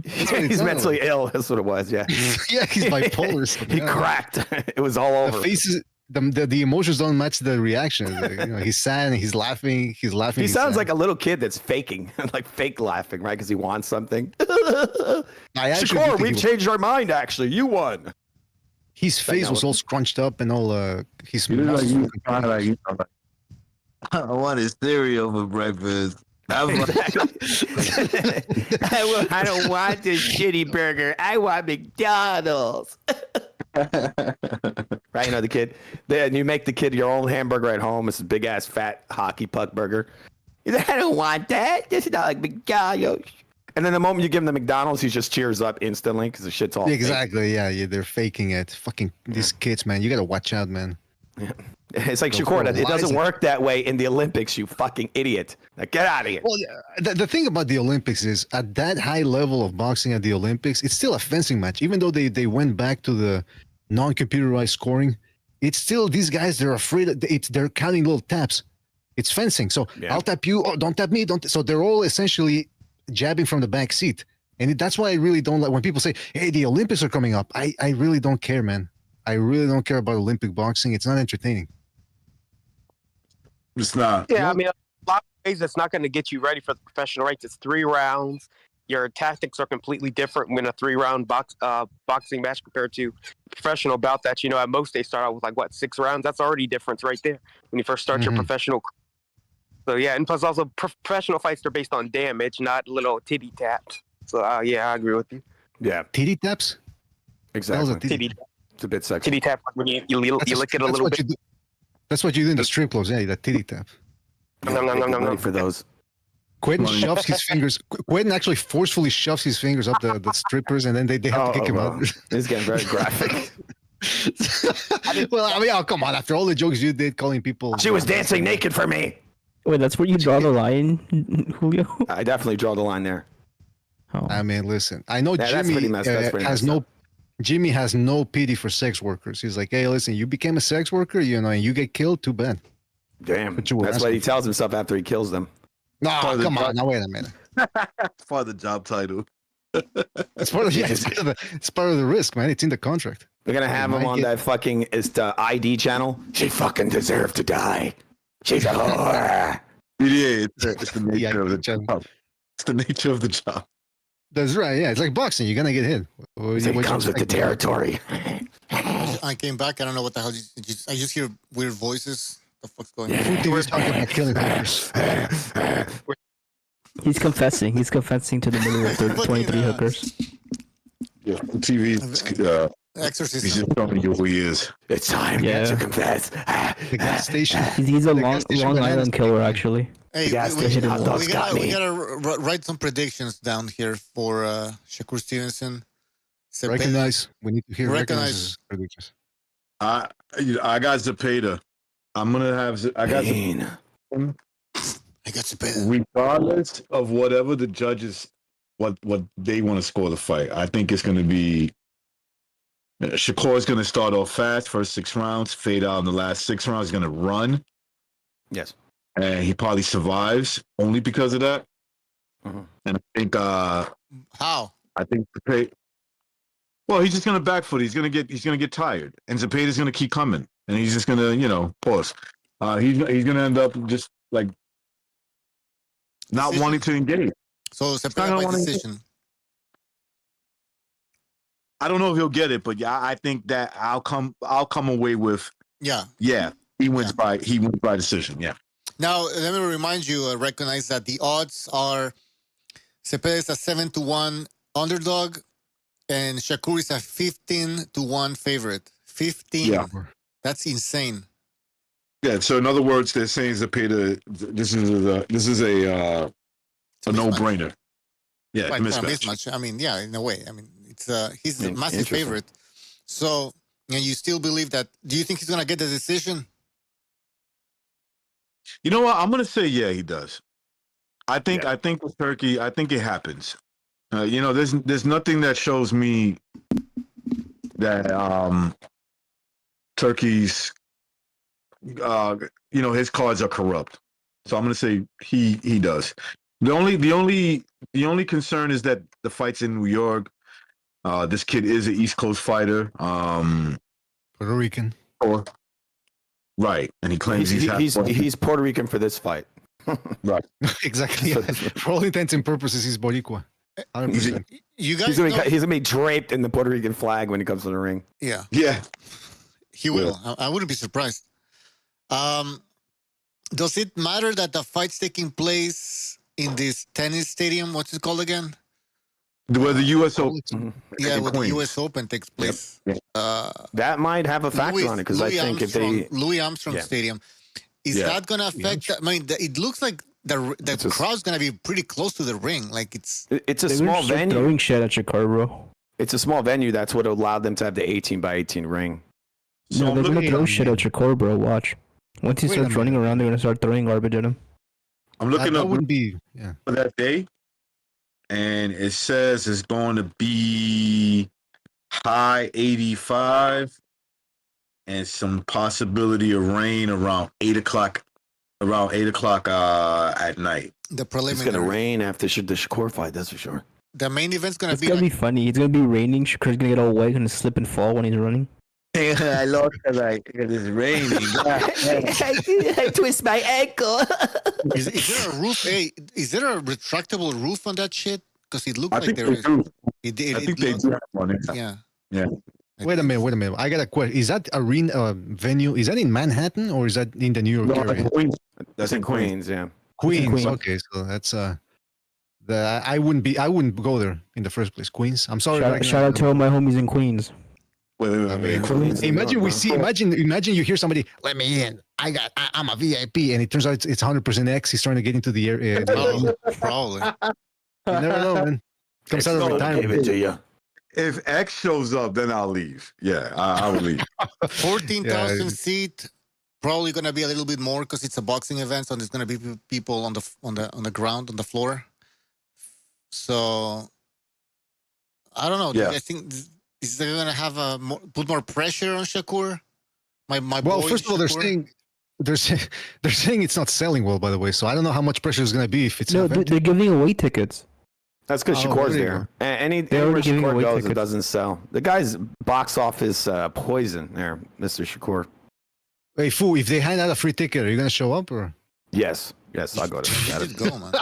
He's mentally ill. That's what it was. Yeah. Yeah, he's bipolar. He cracked. It was all over. The faces. The emotions don't match the reaction. He's sad and he's laughing. He's laughing. He sounds like a little kid that's faking, like fake laughing, right? Because he wants something. Shakur, we've changed our mind. Actually, you won. His face was all scrunched up and all. His I wanted cereal for breakfast. I don't want this shitty burger. I want McDonald's. Right, the kid. Then you make the kid your own hamburger at home. It's a big ass fat hockey puck burger. He's like, I don't want that. This is not like McDonald's. And then the moment you give him the McDonald's, he just cheers up instantly because the shit's all exactly. Yeah, they're faking it. Fucking these kids, man. You gotta watch out, man. Yeah. It's like Shakur. It doesn't work that way in the Olympics. You fucking idiot. Like, get out of here. Well, the thing about the Olympics is at that high level of boxing at the Olympics, it's still a fencing match. Even though they went back to the non-computerized scoring, it's still these guys. They're afraid. They're counting little taps. It's fencing. So I'll tap you. Oh, don't tap me. Don't. So they're all essentially jabbing from the back seat. And that's why I really don't like when people say, hey, the Olympics are coming up. I really don't care, man. I really don't care about Olympic boxing. It's not entertaining. It's not. Yeah, I mean, a lot of ways it's not going to get you ready for the professional ranks. It's 3 rounds. Your tactics are completely different when a 3-round boxing match compared to professional bout that, at most they start out with 6 rounds. That's already difference right there when you first start your professional. So, yeah, and plus also professional fights are based on damage, not little titty taps. So, yeah, I agree with you. Yeah. Titty taps? Exactly. Titty tap. It's a bit sexy. Titty tap, when you lick it a little bit. That's what you do in the strip clubs, yeah, that titty tap. No. For those. Quentin shoves his fingers. Quentin actually forcefully shoves his fingers up the strippers, and then they have to kick him out. It's getting very graphic. Well, I mean, come on. After all the jokes you did calling people. She was dancing naked for me. Wait, that's where you draw the line, Julio? I definitely draw the line there. Oh. I mean, listen. I know Jimmy has no pity for sex workers. He's like, hey, listen, you became a sex worker, and you get killed, too bad. Damn. That's what he tells himself after he kills them. No, come on. Now, wait a minute. It's part of the job title. It's part of the risk, man. It's in the contract. We're going to have him on that fucking ID channel. She fucking deserved to die. She's a whore. Yeah, it's the nature of the job. It's the nature of the job. That's right. Yeah, it's like boxing. You're gonna get hit. It comes with the territory. I came back. I don't know what the hell. I just hear weird voices. The fuck's going on? He was talking about killing hookers. He's confessing. He's confessing to the middle of 23 hookers. Yeah, TV. Exorcism. He's just showing you who he is. It's time to confess. The gas station. He's a Long Island killer, actually. Hey, we gotta write some predictions down here for Shakur Stevenson. Recognize. We need to hear recognize predictions. I got Zepeda. I'm gonna have. I got Zepeda. Regardless of whatever the judges, what they want to score the fight, I think it's gonna be. Shakur is gonna start off fast, first 6 rounds, fade out in the last 6 rounds. He's gonna run. Yes. And he probably survives only because of that. And I think how? I think Zepeda. Well, he's just gonna back foot. He's gonna get tired, and Zepeda's gonna keep coming, and he's just gonna pause. He's gonna end up just like not wanting to engage. So Zepeda by decision. I don't know if he'll get it, but yeah, I think that I'll come away with yeah. He wins by decision. Yeah. Now let me remind you, recognize that the odds are Zepeda is a 7-1 underdog, and Shakur is a 15-1 favorite. 15. Yeah. That's insane. Yeah. So in other words, they're saying Zepeda. This is a no-brainer. Yeah, Right, mismatch. I mean, yeah, in a way. I mean, he's a massive favorite. So, and you still believe that? Do you think he's gonna get the decision? You know what? I'm gonna say yeah, he does. I think with Turkey, I think it happens. There's nothing that shows me that Turkey's his cards are corrupt. So I'm gonna say he does. The only concern is that the fight's in New York. This kid is an East Coast fighter. Puerto Rican. Right, and he claims he's Puerto Rican for this fight. Right. Exactly. Yeah. For all intents and purposes, he's Boricua. 100%. You guys he's gonna be draped in the Puerto Rican flag when he comes to the ring. Yeah. Yeah. He will. I wouldn't be surprised. Does it matter that the fight's taking place in this tennis stadium? What's it called again? Where the U.S. Open. Yeah, where the U.S. Open takes place. Yep. That might have a factor on it because I think Louis Armstrong Stadium, is that going to affect? I mean, it looks like the crowd's going to be pretty close to the ring. Like it's a small venue. Throwing shit at Shakur, bro. It's a small venue. That's what allowed them to have the 18x18 ring. No, they're going to throw shit at Shakur, bro. Watch. Once he starts running around, they're going to start throwing garbage at him. I'm looking up for that day, and it says it's going to be high 85 and some possibility of rain around 8 o'clock. At night. The preliminary. It's going to rain after the Shakur fight, that's for sure. The main event's going to be. It's going to be funny. It's going to be raining. Shakur's going to get all wet and slip and fall when he's running. I lost because it's raining. I twist my ankle. Is there a roof? Hey, is there a retractable roof on that shit? Because it looks like there is. I think they do have one. Yeah. Wait a minute. I got a question. Is that arena venue? Is that in Manhattan or is that in the New York area? That's in Queens. Yeah. Queens. Okay, so that's I wouldn't go there in the first place. Queens. I'm sorry. Shout out to all my homies in Queens. Wait. Imagine you hear somebody, let me in. I'm a VIP, and it turns out it's 100% X. He's trying to get into the area. Probably. You never know, man. Comes out of retirement. Give it to you. If X shows up, then I'll leave. Yeah, I will leave. 14,000 seat. Probably gonna be a little bit more because it's a boxing event, so there's gonna be people on the ground, on the floor. So I don't know. Yeah. I think. Is they going to have put more pressure on Shakur? Well, first of all, they're saying it's not selling well. By the way, so I don't know how much pressure is going to be if it's no. They're giving away tickets. That's because Shakur's there. Anywhere Shakur goes, it doesn't sell. The guy's box office poison there, Mr. Shakur. Hey, fool! If they hand out a free ticket, are you going to show up or? Yes, I'll go to that. Go, man.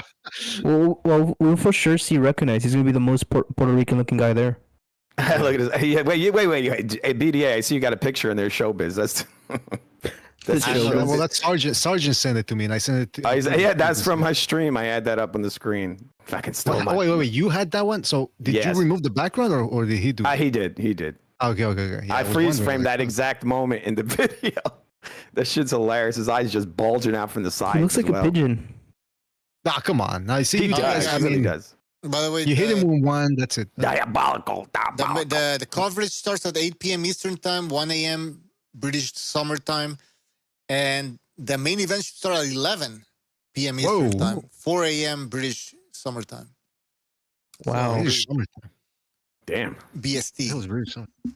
Well, we'll for sure see Recognize. He's going to be the most Puerto Rican looking guy there. Look at this. Yeah, wait. Hey, BDA, I see you got a picture in there, showbiz. That's well, that's Sergeant sent it to me, and I sent it to. Yeah, that's from my stream. I had that up on the screen. If I can still. Wait. You had that one. So did you remove the background, or did he do it? He did. Okay. Yeah, I freeze framed that exact moment in the video. That shit's hilarious. His eyes just bulging out from the side. He looks like a pigeon. Nah, come on. Now, see, he does. He does. By the way, you hit him with one. That's it. Diabolical. The coverage starts at 8 p.m. Eastern time, 1 a.m. British summer time, and the main event should start at 11 p.m. Eastern time, 4 a.m. British summertime. Wow. British summertime. Damn. BST. That was very summer. It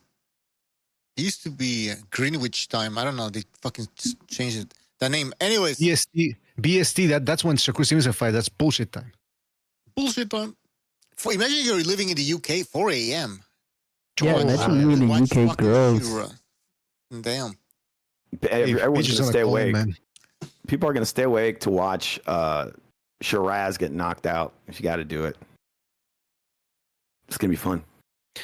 used to be Greenwich time. I don't know. They fucking changed it. The name. Anyways. BST. That's when Shakur Stevenson fight. That's bullshit time. Bullshit time. Imagine you're living in the UK, 4 a.m. Yeah, imagine you in the UK, girls. Damn. Everyone's gonna stay awake. People are gonna stay awake to watch Shiraz get knocked out. If you got to do it, it's gonna be fun.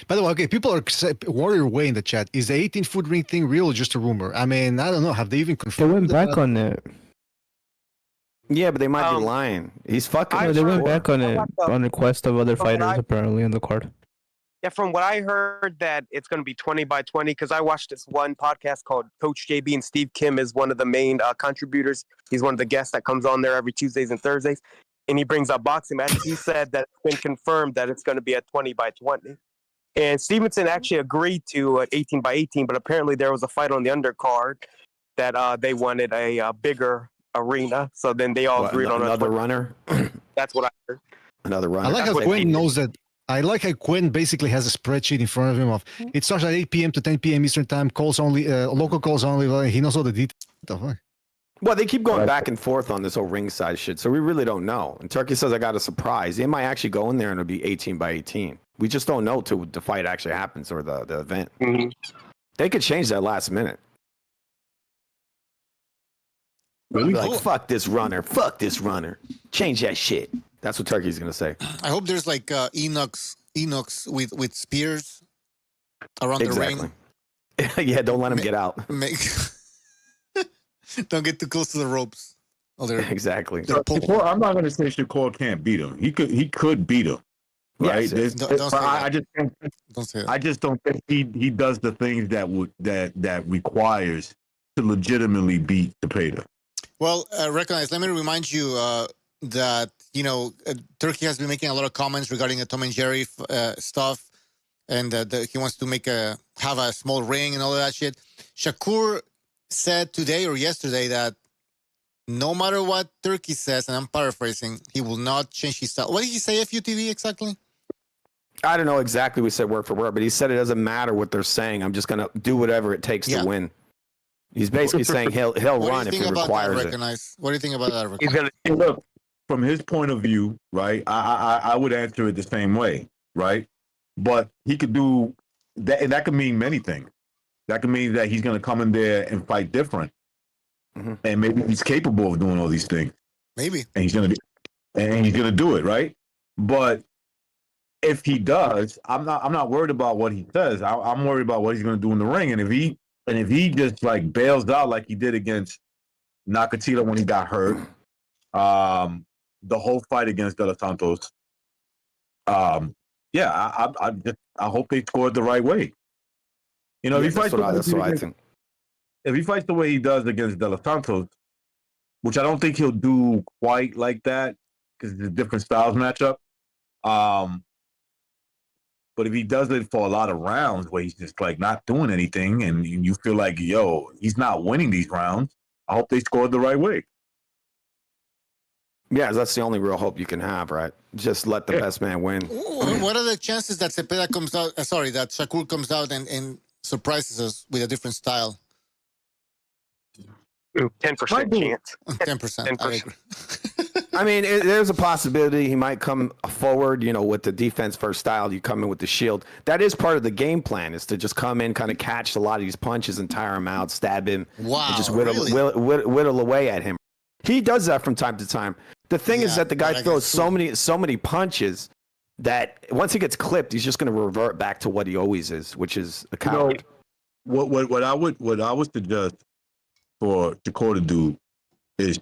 By the way, okay, people are worried away in the chat. Is the 18-foot ring thing real or just a rumor? I mean, I don't know. Have they even confirmed? They went back on it. Yeah, but they might be lying. He's fucking. No, they went back on it on request of other fighters apparently on the card. Yeah, from what I heard, that it's going to be 20 by 20, because I watched this one podcast called Coach JB, and Steve Kim is one of the main contributors. He's one of the guests that comes on there every Tuesdays and Thursdays, and he brings up boxing matches. He said that it's been confirmed that it's going to be at 20 by 20. And Stevenson actually agreed to 18 by 18, but apparently there was a fight on the undercard that they wanted a bigger arena. So then they all agreed on another runner. That's what I heard. Another runner. I like how Quinn knows that. I like how Quinn basically has a spreadsheet in front of him of it starts at 8 p.m. to 10 p.m. Eastern time, calls only, local calls only. He knows all the details. Well, they keep going back and forth on this whole ring size shit, so we really don't know. And Turkey says I got a surprise. They might actually go in there and it'll be 18 by 18. We just don't know till the fight actually happens or the event. Mm-hmm. They could change that last minute. Really? Like, fuck this runner. Change that shit. That's what Turkey's gonna say. I hope there's like Enoch's with spears around the ring. Yeah, don't let him get out. Don't get too close to the ropes. Exactly. I'm not gonna say Shakur can't beat him. He could beat him. Right? Yes, don't say that. I just don't think he does the things that requires to legitimately beat Zepeda. Well, recognize. Let me remind you that Turkey has been making a lot of comments regarding the Tom and Jerry stuff, and that he wants to have a small ring and all of that shit. Shakur said today or yesterday that no matter what Turkey says, and I'm paraphrasing, he will not change his style. What did he say, FUTV, exactly? I don't know exactly what he said word for word, but he said it doesn't matter what they're saying. I'm just going to do whatever it takes to win. He's basically saying he'll run if he requires it. What do you think about that? Look, from his point of view, right, I would answer it the same way, right? But he could do that, and that could mean many things. That could mean that he's going to come in there and fight different. Mm-hmm. And maybe he's capable of doing all these things. Maybe. And he's gonna do it, right? But if he does, I'm not worried about what he says. I'm worried about what he's gonna do in the ring. And if he just like bails out like he did against Nakatila when he got hurt, the whole fight against De Los Santos, I hope they scored the right way. If he fights that's what I think. If he fights the way he does against De Los Santos, which I don't think he'll do quite like that because it's a different styles matchup. But if he does it for a lot of rounds where he's just like not doing anything and you feel like, he's not winning these rounds, I hope they scored the right way. Yeah, that's the only real hope you can have, right? Just let the best man win. What are the chances that Zepeda comes out, that Shakur comes out and surprises us with a different style? 10% chance. 10%. I mean, there's a possibility he might come forward, with the defense first style. You come in with the shield. That is part of the game plan, is to just come in, kind of catch a lot of these punches and tire him out, stab him, and just whittle away at him. He does that from time to time. The thing is that the guy throws so many punches that once he gets clipped, he's just going to revert back to what he always is, which is a coward. What I would suggest for Shakur to do is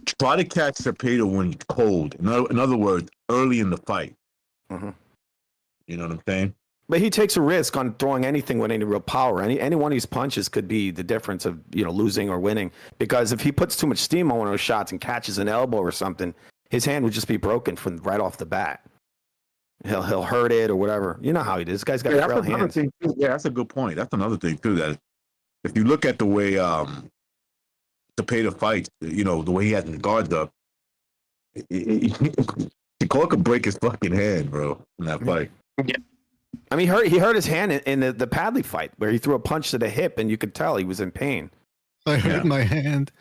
try to catch Zepeda when he's cold. In other words, early in the fight. Mm-hmm. You know what I'm saying? But he takes a risk on throwing anything with any real power. Any one of these punches could be the difference of losing or winning. Because if he puts too much steam on one of those shots and catches an elbow or something, his hand would just be broken from right off the bat. He'll hurt it or whatever. You know how he is. This guy's got frail hands. Yeah, that's a good point. That's another thing too. That if you look at the way Zepeda fights, the way he has his guards up, Shakur could break his fucking hand, bro, in that fight. Yeah. I mean, he hurt his hand in the Padley fight where he threw a punch to the hip and you could tell he was in pain. I hurt my hand.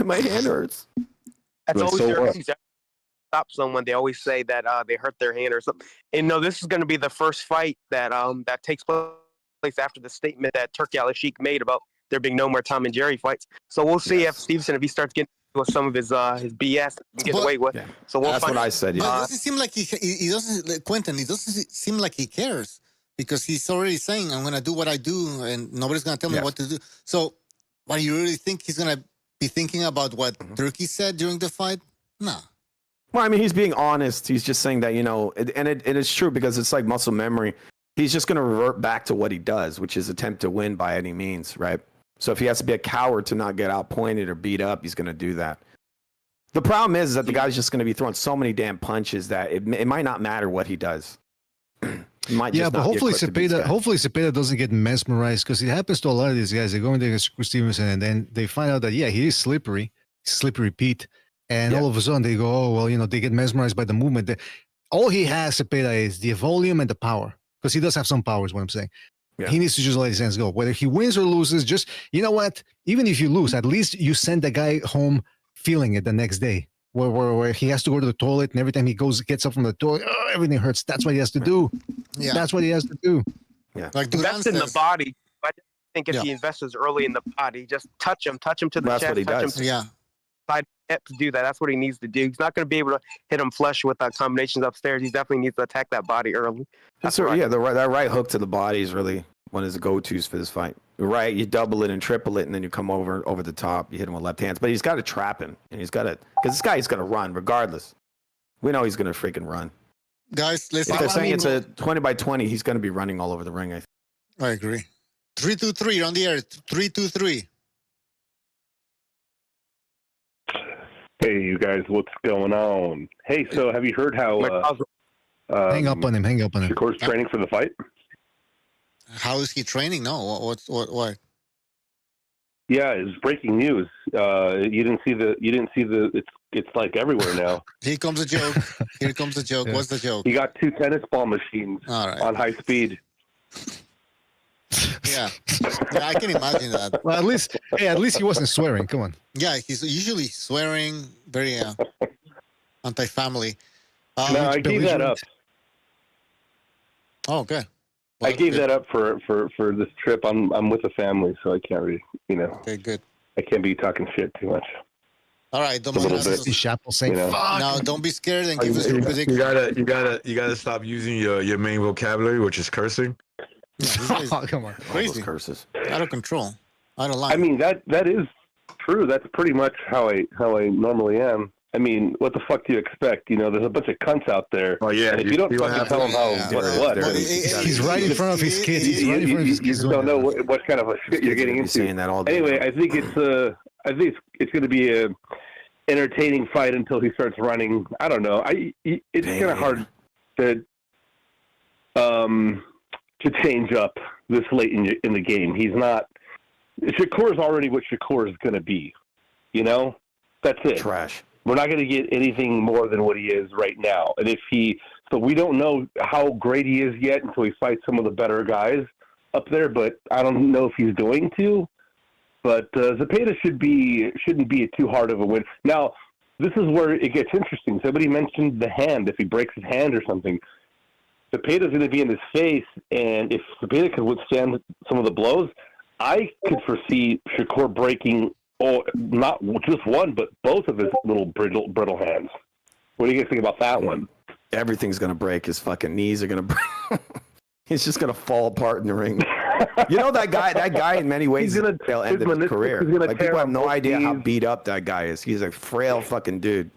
My hand hurts. That's always their stop someone. They always say that they hurt their hand or something. And no, this is going to be the first fight that that takes place after the statement that Turki Al-Sheikh made about there being no more Tom and Jerry fights. So we'll see if Stevenson, if he starts getting with some of his BS, get away with. Yeah. So we'll that's what I said. Yeah. But it doesn't seem like he doesn't, Quentin. It doesn't seem like he cares because he's already saying, "I'm going to do what I do, and nobody's going to tell me what to do." So, what, you really think he's going to be thinking about what Turki said during the fight? No. Well, I mean, he's being honest. He's just saying that, and it is true because it's like muscle memory. He's just going to revert back to what he does, which is attempt to win by any means, right? So if he has to be a coward to not get outpointed or beat up, he's going to do that. The problem is that the guy's just going to be throwing so many damn punches that it might not matter what he does. But hopefully Zepeda doesn't get mesmerized because it happens to a lot of these guys. They go in there against Stevenson and then they find out that, he is slippery Pete. And all of a sudden they go, oh, well, they get mesmerized by the movement. All he has, Zepeda, is the volume and the power because he does have some power is what I'm saying. Yeah. He needs to just let his hands go. Whether he wins or loses, just, you know what? Even if you lose, at least you send the guy home feeling it the next day. Where he has to go to the toilet and every time he gets up from the toilet, everything hurts. That's what he has to do. Yeah. That's what he has to do. Yeah. Like invest in the body. I think if he invests early in the body, just touch him to the chest. That's what he does. Side hips, do that. That's what he needs to do. He's not going to be able to hit him flush with combinations upstairs. He definitely needs to attack that body early. That right hook to the body is really one of the go-tos for this fight. Right, you double it and triple it, and then you come over the top. You hit him with left hands, but he's got to trap him, and he's got to because this guy's going to run regardless. We know he's going to freaking run. Guys, listen. If they're saying it's a 20 by 20, he's going to be running all over the ring. I agree. 323 on the air. 323. Hey, you guys, what's going on? Hey, so have you heard how hang up on him. Shakur's training for the fight? How is he training? No, what? Yeah, it's breaking news. You didn't see the. It's like everywhere now. Here comes a joke. Yeah. What's the joke? He got 2 tennis ball machines on high speed. Yeah, I can imagine that. Well, at least he wasn't swearing. Come on. Yeah, he's usually swearing, very anti-family. No, I gave that up. Oh, okay. Well, I gave that up for this trip. I'm with a family, so I can't really, Okay, good. I can't be talking shit too much. All right, don't No, don't be scared and give us your prediction. You gotta stop using your main vocabulary, which is cursing. Yeah, come on, crazy curses, out of control, out of line. I mean that is true. That's pretty much how I normally am. I mean, what the fuck do you expect? There's a bunch of cunts out there. Oh yeah, and if you don't fucking tell them what, he's right in front of his kids. You just don't know what kind of a shit you're getting into. Saying that all day. Anyway, I think it's going to be a entertaining fight until he starts running. I don't know. It's kind of hard to change up this late in the game. He's not. Shakur's already what Shakur is going to be. That's it. Trash. We're not going to get anything more than what he is right now. And so we don't know how great he is yet until he fights some of the better guys up there. But I don't know if he's going to. But Zepeda shouldn't be too hard of a win. Now, this is where it gets interesting. Somebody mentioned the hand. If he breaks his hand or something, Zepeda's going to be in his face. And if Zepeda could withstand some of the blows, I could foresee Shakur breaking, not just one, but both of his little brittle hands. What do you guys think about that one? Everything's gonna break. His fucking knees are gonna break. He's just gonna fall apart in the ring. You know that guy. That guy, in many ways, they'll end his career. Like people have no idea how beat up that guy is. He's a frail fucking dude.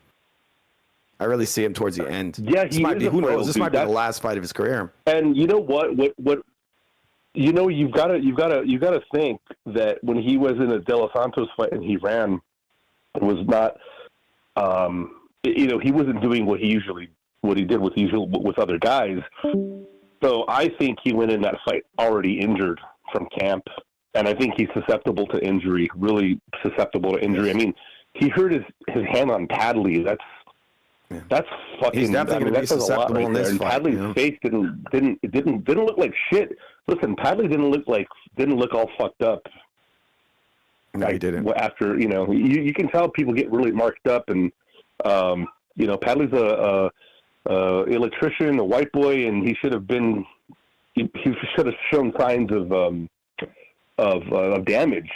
I really see him towards the end. Yeah, this might be. Who knows? This might be the last fight of his career. And you know what? You know, you've got to think that when he was in a De Los Santos fight and he ran, it was not. You know, he wasn't doing what he did with other guys. So I think he went in that fight already injured from camp, and I think he's susceptible to injury. Really susceptible to injury. I mean, he hurt his hand on Padley. That's fucking. He's definitely going to be susceptible in this fight. Padley's face didn't look like shit. Listen, Padley didn't look all fucked up. No, he didn't. After you can tell people get really marked up, and Padley's a electrician, a white boy, and he should have been. He should have shown signs of damage.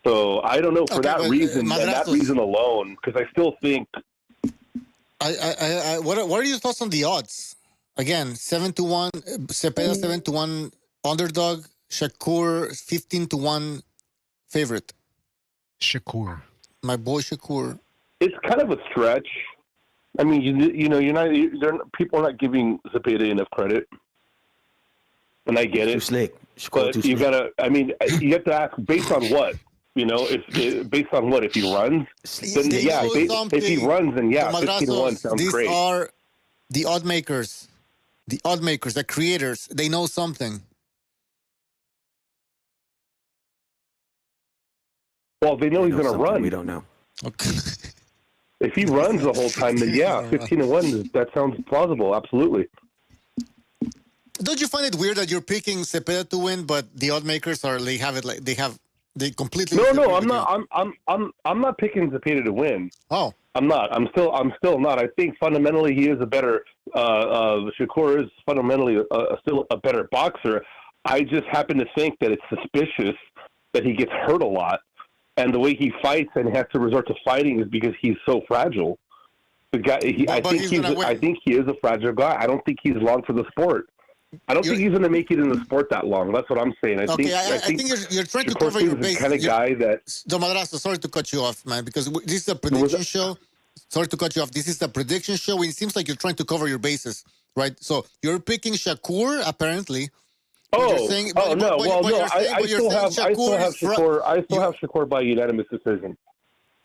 So I don't know for that reason and that reason alone, because I still think. What are your thoughts on the odds? Again, 7-1, Zepeda 7-1 underdog, Shakur 15-1 favorite. Shakur, my boy Shakur. It's kind of a stretch. I mean, people are not giving Zepeda enough credit, and I get it. But you gotta. I mean, you have to ask based on what. You know, based on what? If he runs, then yeah. If he runs, then yeah, 15-1 sounds these great. These are the odd makers, the creators. They know something. Well, they know he's going to run. We don't know. Okay. If he runs the whole time, then yeah, 15-1. That sounds plausible. Absolutely. Don't you find it weird that you're picking Zepeda to win, but the odd makers they completely. No, I'm not. I'm not picking Zepeda to win. Oh, I'm not. I'm still not. I think fundamentally he is a better. Shakur is fundamentally still a better boxer. I just happen to think that it's suspicious that he gets hurt a lot, and the way he fights and has to resort to fighting is because he's so fragile. The guy, I think he is a fragile guy. I don't think he's long for the sport. I don't think he's going to make it in the sport that long. That's what I'm saying. I think you're trying to cover your base. Kind of guy that. Madrazo, sorry to cut you off, man, because this is a prediction show. Sorry to cut you off. This is a prediction show. It seems like you're trying to cover your bases, right? So you're picking Shakur, apparently. I still have Shakur. I still have Shakur by unanimous decision.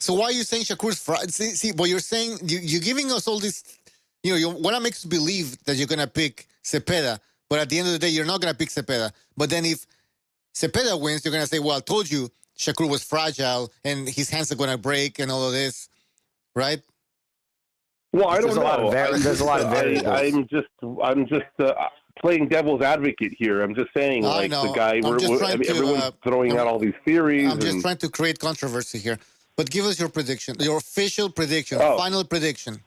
So why are you saying Shakur's? See, what you're saying, you're giving us all this. You want to make us believe that you're gonna pick Zepeda. But at the end of the day, you're not going to pick Zepeda. But then if Zepeda wins, you're going to say, well, I told you Shakur was fragile and his hands are going to break and all of this, right? Well, I don't know. There's a lot of variables. I'm just playing devil's advocate here. I'm just saying, the guy, everyone's throwing out all these theories. I'm just trying to create controversy here. But give us your prediction, your official prediction, final prediction.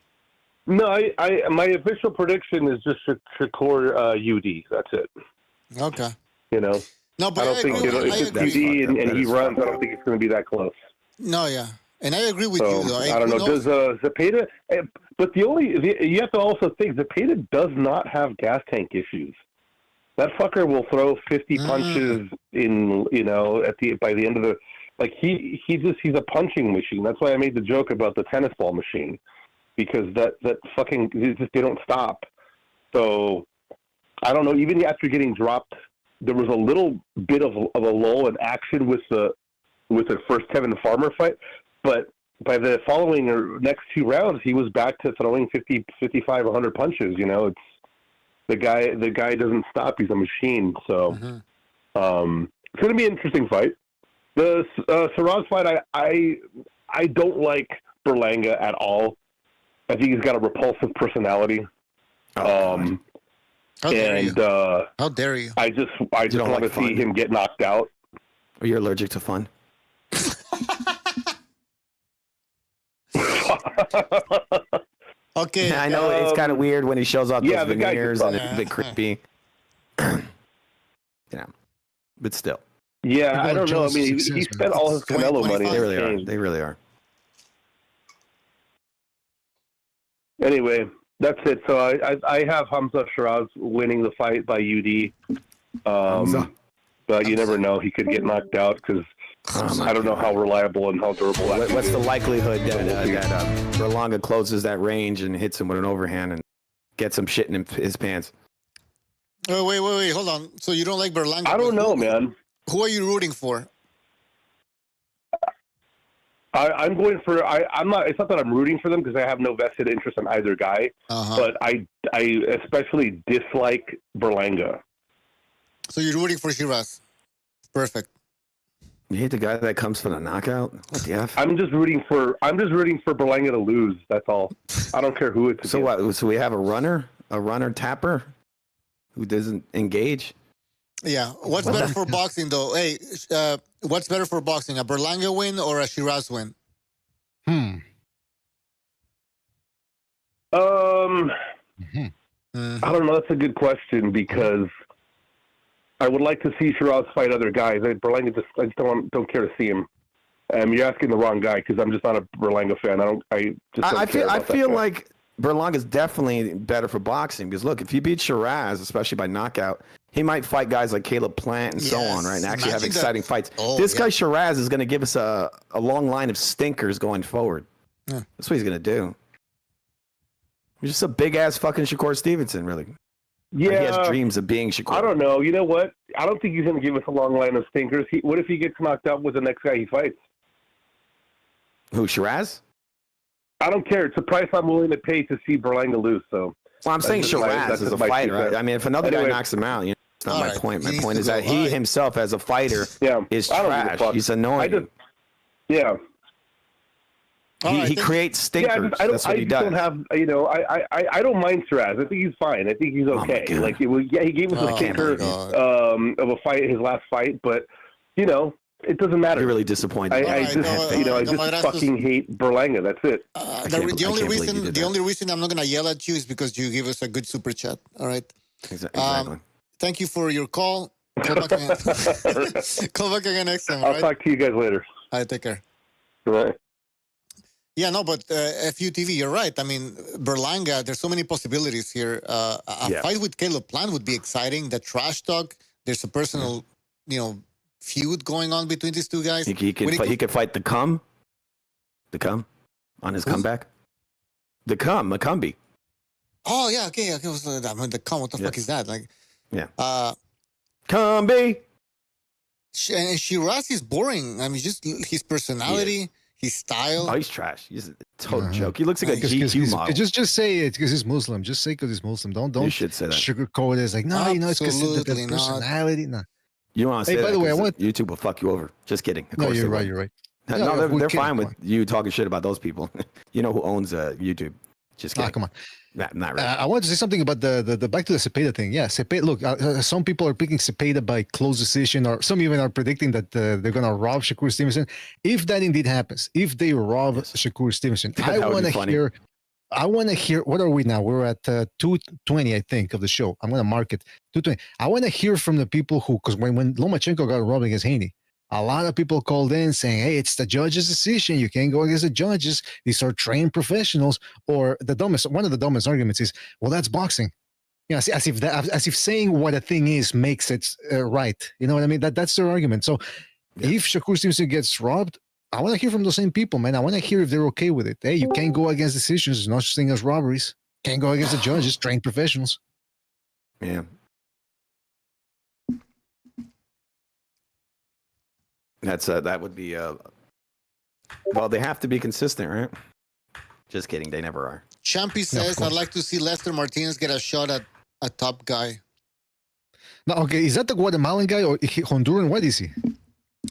No, my official prediction is just Shakur UD. That's it. Okay. No, but I don't think if it's UD and he runs, I don't think it's going to be that close. No, yeah, and I agree with you. Though. I don't know. Does Zepeda? But you have to also think Zepeda does not have gas tank issues. That fucker will throw 50 punches in. By the end of he's a punching machine. That's why I made the joke about the tennis ball machine. Because that fucking they don't stop. So I don't know. Even after getting dropped, there was a little bit of a lull in action with the first Kevin Farmer fight. But by the following or next two rounds, he was back to throwing 50, 55, 100 punches. It's the guy doesn't stop. He's a machine. So it's going to be an interesting fight. The Siraz fight, I don't like Berlanga at all. I think he's got a repulsive personality. How dare you? I just want to see him get knocked out. Or you're allergic to fun? Okay. I know it's kind of weird when he shows off those veneers and it's a bit creepy. But still. Yeah, I don't know. I mean, he spent all his Canelo money. They really are. They really are. Anyway, That's it. So I have Hamza Shiraz winning the fight by UD. But you never know. He could get knocked out because I don't know how reliable and how durable. What's the likelihood that Berlanga closes that range and hits him with an overhand and gets some shit in his pants? Oh, wait, hold on. So you don't like Berlanga? I don't know, man. Who are you rooting for? I'm going for. I'm not. It's not that I'm rooting for them because I have no vested interest in either guy. But I especially dislike Berlanga. So you're rooting for Shiraz. Perfect. You hate the guy that comes for the knockout? What the F? I'm just rooting for Berlanga to lose. That's all. I don't care who it's. So what? So we have a runner tapper who doesn't engage. Yeah. What's better for boxing, though? Hey, what's better for boxing, a Berlanga win or a Shiraz win? I don't know. That's a good question because I would like to see Shiraz fight other guys. Berlanga I just don't care to see him. You're asking the wrong guy because I'm just not a Berlanga fan. I feel like Berlanga's definitely better for boxing because look, if he beats Shiraz, especially by knockout, he might fight guys like Caleb Plant and so on, right? And actually have exciting fights. This guy Shiraz is going to give us a long line of stinkers going forward. Yeah. That's what he's going to do. He's just a big ass fucking Shakur Stevenson, really. Yeah, he has dreams of being Shakur. I don't know. You know what? I don't think he's going to give us a long line of stinkers. What if he gets knocked out with the next guy he fights? Who, Shiraz? I don't care. It's a price I'm willing to pay to see Berlanga lose. So, well, I'm saying Shiraz is a fighter. Right? I mean, if another guy knocks him out, it's not my point. My point is that he himself, as a fighter, is trash. He's annoying. He creates stinkers. That's what he does. Don't have, I don't mind Shiraz. I think he's fine. I think he's okay. He gave us a stinker of a fight, his last fight, but it doesn't matter. You're really disappointed. I just fucking hate Berlanga. That's it. The only reason I'm not gonna yell at you is because you give us a good super chat. All right. Exactly. Thank you for your call. Call back again. Call back again next time. I'll talk to you guys later. All right, take care. Right. Yeah, no, but FUTV, you're right. I mean, Berlanga, there's so many possibilities here. A fight with Caleb Plant would be exciting. The trash talk, there's a personal, feud going on between these two guys. He could fight the cum on his comeback. The Macumbi. Oh yeah, okay. The cum. What the fuck is that? Cumby. And Shiraz is boring. I mean, just his personality, his style. Oh, he's trash. He's a total joke. He looks like a GQ model. Just say it because he's Muslim. Just say because he's Muslim. Don't. You should say that. Sugarcoat it. It's like it's because of the personality. No. You don't want to say by the way, YouTube will fuck you over. Just kidding. Of course you're right. You're right. No, they're fine with you talking shit about those people. You know who owns YouTube. Just kidding. Come on. Not really. I wanted to say something about the back to the Zepeda thing. Yeah, Zepeda. Look, some people are picking Zepeda by close decision, or some even are predicting that they're gonna rob Shakur Stevenson. If that indeed happens, if they rob Shakur Stevenson, I want to hear. What are we now? We're at 2:20, I think, of the show. I'm gonna mark it 2:20. I want to hear from the people who, because when Lomachenko got robbed against Haney, a lot of people called in saying, hey, it's the judge's decision. You can't go against the judges. These are trained professionals. Or one of the dumbest arguments is, well, that's boxing. As if saying what a thing is makes it right. You know what I mean? That's their argument. So if Shakur Stevenson gets robbed, I want to hear from those same people, man. I want to hear if they're okay with it. Hey, you can't go against decisions. There's no such thing as robberies. Can't go against the judges, trained professionals. Yeah. That would be well, they have to be consistent, right? Just kidding, they never are. Champy says, I'd like to see Lester Martinez get a shot at a top guy. No, okay, is that the Guatemalan guy or Honduran? What is he?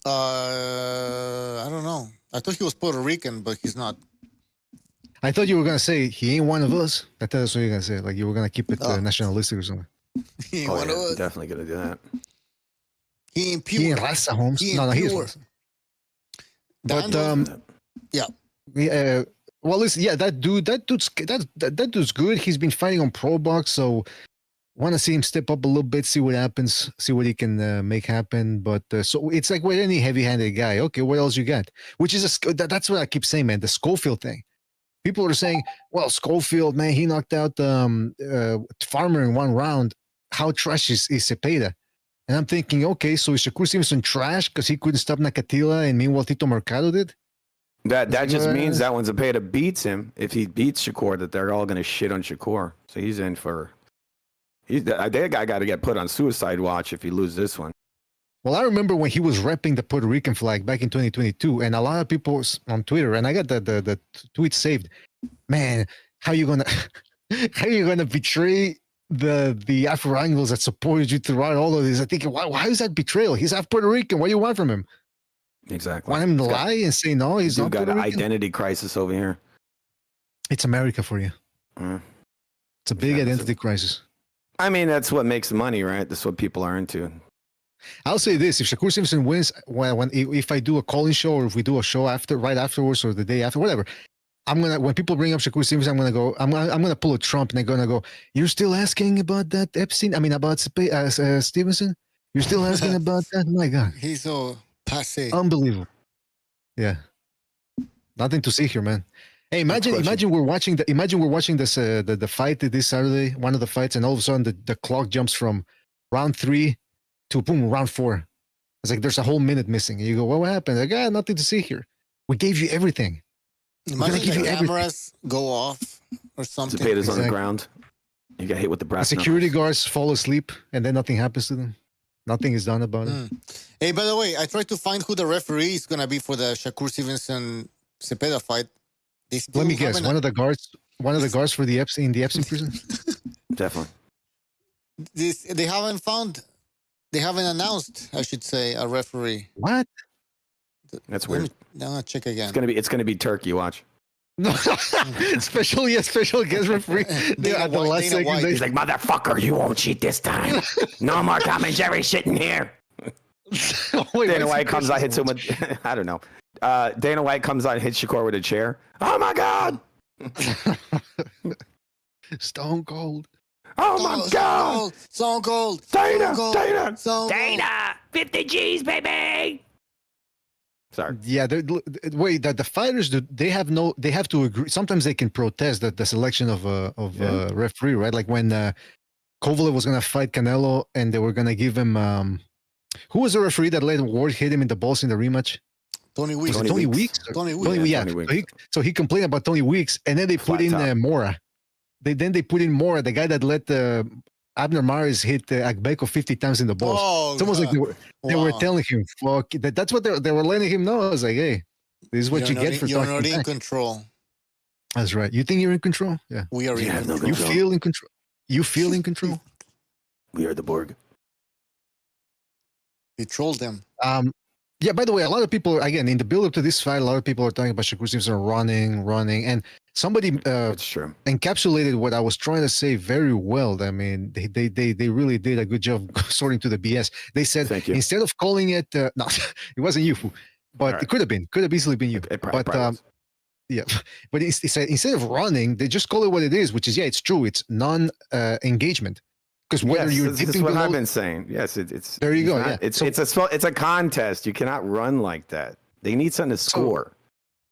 I don't know. I thought he was Puerto Rican, but he's not. I thought you were gonna say he ain't one of us. I thought that's what you were gonna say. Like you were gonna keep it nationalistic or something. He ain't one of us. Definitely gonna do that. He ain't pure. He ain't Raza, Holmes. He ain't no, pure. he's But yeah. Well, listen, that dude's good. He's been fighting on Pro Box, so want to see him step up a little bit, see what happens, see what he can make happen. But so it's like with any heavy-handed guy. Okay, what else you got? Which is that's what I keep saying, man. The Schofield thing. People are saying, well, Schofield, man, he knocked out Farmer in 1 round. How trash is Zepeda? And I'm thinking, okay, so is Shakur Stevenson trash because he couldn't stop Nakatila and meanwhile Tito Mercado did? That just means that when Zepeda beats him, if he beats Shakur, that they're all going to shit on Shakur. So he's in for... that guy got to get put on suicide watch if he loses this one. Well, I remember when he was repping the Puerto Rican flag back in 2022, and a lot of people on Twitter, and I got the tweet saved. Man, how you gonna betray the Afro-Anglos that supported you throughout all of this? I think, why is that betrayal? He's half Puerto Rican. What do you want from him? Exactly. Want him to lie and say no? He's not got Puerto an Rican? identity crisis over here. It's America for you. It's a big identity crisis. I mean, that's what makes money, right? That's what people are into. I'll say this: if Shakur Stevenson wins, if I do a call-in show or if we do a show right afterwards or the day after, whatever, when people bring up Shakur Stevenson, I'm gonna pull a Trump and they're gonna go, "You're still asking about that Epstein? I mean, about Stevenson? You're still asking about that? My God, he's so passe. Unbelievable. Yeah, nothing to see here, man. Hey, imagine we're watching this the fight this Saturday, one of the fights, and all of a sudden the clock jumps from round 3 to boom, round 4. It's like there's a whole minute missing. And you go, well, what happened? Like, nothing to see here. We gave you everything. Imagine the cameras go off or something. Zepeda's on the ground. You got hit with the brass. The security guards fall asleep, and then nothing happens to them. Nothing is done about it. Hey, by the way, I tried to find who the referee is gonna be for the Shakur Stevenson-Zepeda fight. Let me guess. One of the guards for the Epstein prison. Definitely. They haven't announced, I should say, a referee. What? That's weird. I'm gonna check again. It's gonna be Turkey. Watch. No, special guest referee. At the last second, he's like, motherfucker, you won't cheat this time. No more Tom and Jerry shitting here. Dana White comes out, hits him with, I don't know. Dana White comes out and hits Shakur with a chair. Oh my God. Stone Cold. Oh my God. Stone Cold. Dana. 50 G's, baby. Sorry. Yeah. Wait. That the fighters they have to agree. Sometimes they can protest the selection of a referee, right? Like when Kovalev was gonna fight Canelo, and they were gonna give him who was the referee that let Ward hit him in the balls in the rematch? Tony Weeks. Tony Weeks. Tony Weeks. Yeah. So he complained about Tony Weeks, and then they put in Mora. They put in Mora, the guy that let Abner Maris hit Agbeko 50 times in the balls. Oh, it's almost like they were telling him, "Fuck." That's what they were letting him know. I was like, "Hey, this is what you get for talking." You're not in control. That's right. You think you're in control? Yeah. We are in control. You feel in control. You feel in control. We are the Borg. We trolled them. Yeah, by the way, a lot of people, again, in the build-up to this fight, a lot of people are talking about Shakur Stevenson running, and somebody encapsulated what I was trying to say very well. I mean, they really did a good job sorting to the BS. They said, instead of calling it, no, it wasn't you, but it could have easily been you. Yeah, but he said, instead of running, they just call it what it is, which is, it's true, it's non-engagement. Because whether you're this is what I've been saying. Yes, it's there. You go. It's a contest. You cannot run like that. They need something to score.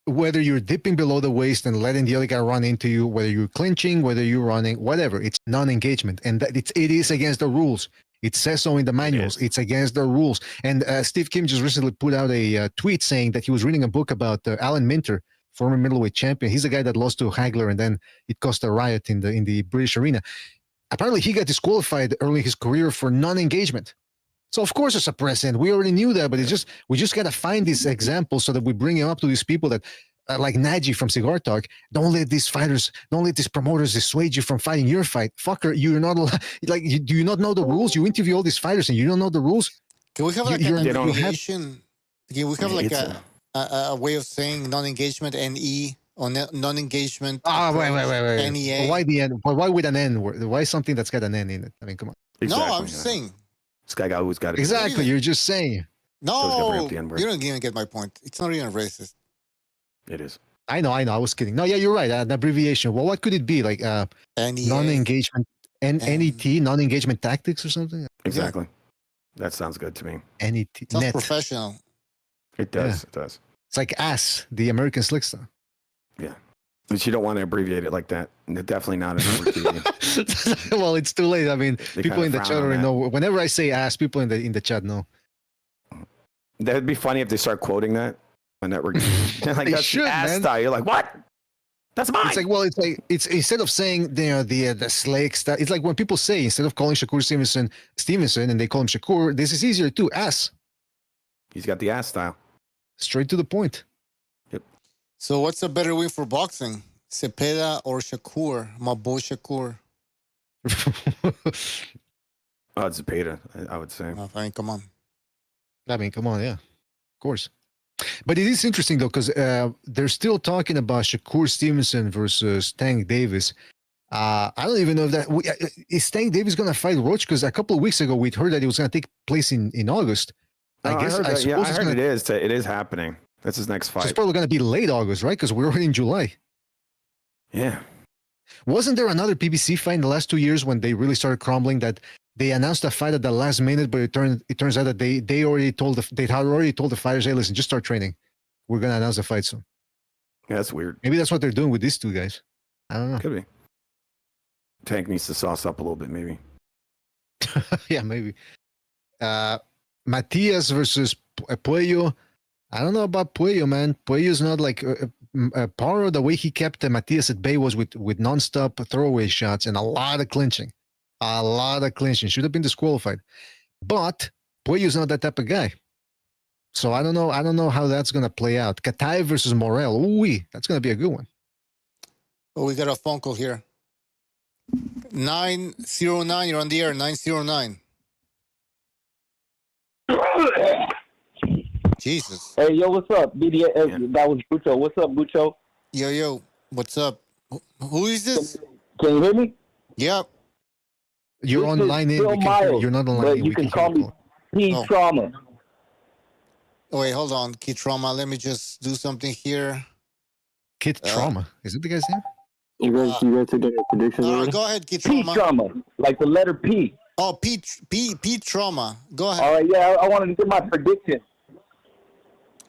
Whether you're dipping below the waist and letting the other guy run into you, whether you're clinching, whether you're running, whatever, it's non-engagement, and it is against the rules. It says so in the manuals. It's against the rules. And Steve Kim just recently put out a tweet saying that he was reading a book about Alan Minter, former middleweight champion. He's the guy that lost to Hagler, and then it caused a riot in the British arena. Apparently, he got disqualified early in his career for non-engagement. So, of course, it's a precedent. We already knew that, but we just got to find this example so that we bring him up to these people that, like Naji from Cigar Talk, don't let these promoters dissuade you from fighting your fight. Fucker, you're not do you not know the rules? You interview all these fighters and you don't know the rules? Can we have like an abbreviation? Can we have like a way of saying non-engagement, NE? On non-engagement. Wait. NEA. Why the N? Why with an N? Why something that's got an N in it? I mean, come on. Exactly. No, I'm just saying. This guy always got it. Exactly. You're just saying. No, you don't even get my point. It's not even racist. It is. I know. I was kidding. No, yeah, you're right. An abbreviation. Well, what could it be? Like non-engagement, NET, non-engagement tactics or something? Exactly. That sounds good to me. NET. Sounds professional. It does. Yeah. It does. It's like ASS, the American slick stuff. Yeah. But you don't want to abbreviate it like that. Definitely not an abbreviation. Well, it's too late. I mean, They people kinda in the frown chat on already that. know. Whenever I say ass, people in the chat know. That'd be funny if they start quoting that on network. They're like, They that's should, the ass man. style. You're like, what? That's mine. It's like, well, it's instead of saying the slick stuff, it's like when people say, instead of calling Shakur Stevenson and they call him Shakur, this is easier too. Ass. He's got the ass style. Straight to the point. Yep. So what's a better win for boxing? Zepeda or Shakur? My boy Shakur. Oh, it's Zepeda, I would say. I mean, come on. Yeah. Of course. But it is interesting, though, because they're still talking about Shakur Stevenson versus Tank Davis. I don't even know if that... is Tank Davis going to fight Roach? Because a couple of weeks ago, we'd heard that it was going to take place in August. I heard it is. It is happening. That's his next fight. So it's probably going to be late August, right? Because we're already in July. Yeah. Wasn't there another PBC fight in the last 2 years when they really started crumbling that they announced a fight at the last minute, but it turns out that they had already told the fighters, hey, listen, just start training. We're going to announce the fight soon. Yeah, that's weird. Maybe that's what they're doing with these two guys. I don't know. Could be. Tank needs to sauce up a little bit, maybe. Yeah, maybe. Matias versus Puello. I don't know about Puello, man. Puello's not like Paro. The way he kept Matias at bay was with nonstop throwaway shots and a lot of clinching. Should have been disqualified. But Puello's not that type of guy. So I don't know how that's going to play out. Kataev versus Morel. Ooh, that's going to be a good one. Oh, we got a phone call here. 909, you're on the air. 909. Jesus. Hey, yo, what's up? BDA, that was Bucho. What's up, Bucho? Yo, what's up? Who is this? Can you hear me? Yep. You're This on is line in. Phil Miles, You're not on line but in. you We can call hear me P Oh. Trauma. Oh, wait, hold on. Kid Trauma. Let me just do something here. Kid Trauma. Is it the guy's name? You guys are getting a prediction already? Go ahead, Kid P Trauma. Trauma, like the letter P. Oh, P Trauma. Go ahead. All right, yeah, I wanted to get my prediction.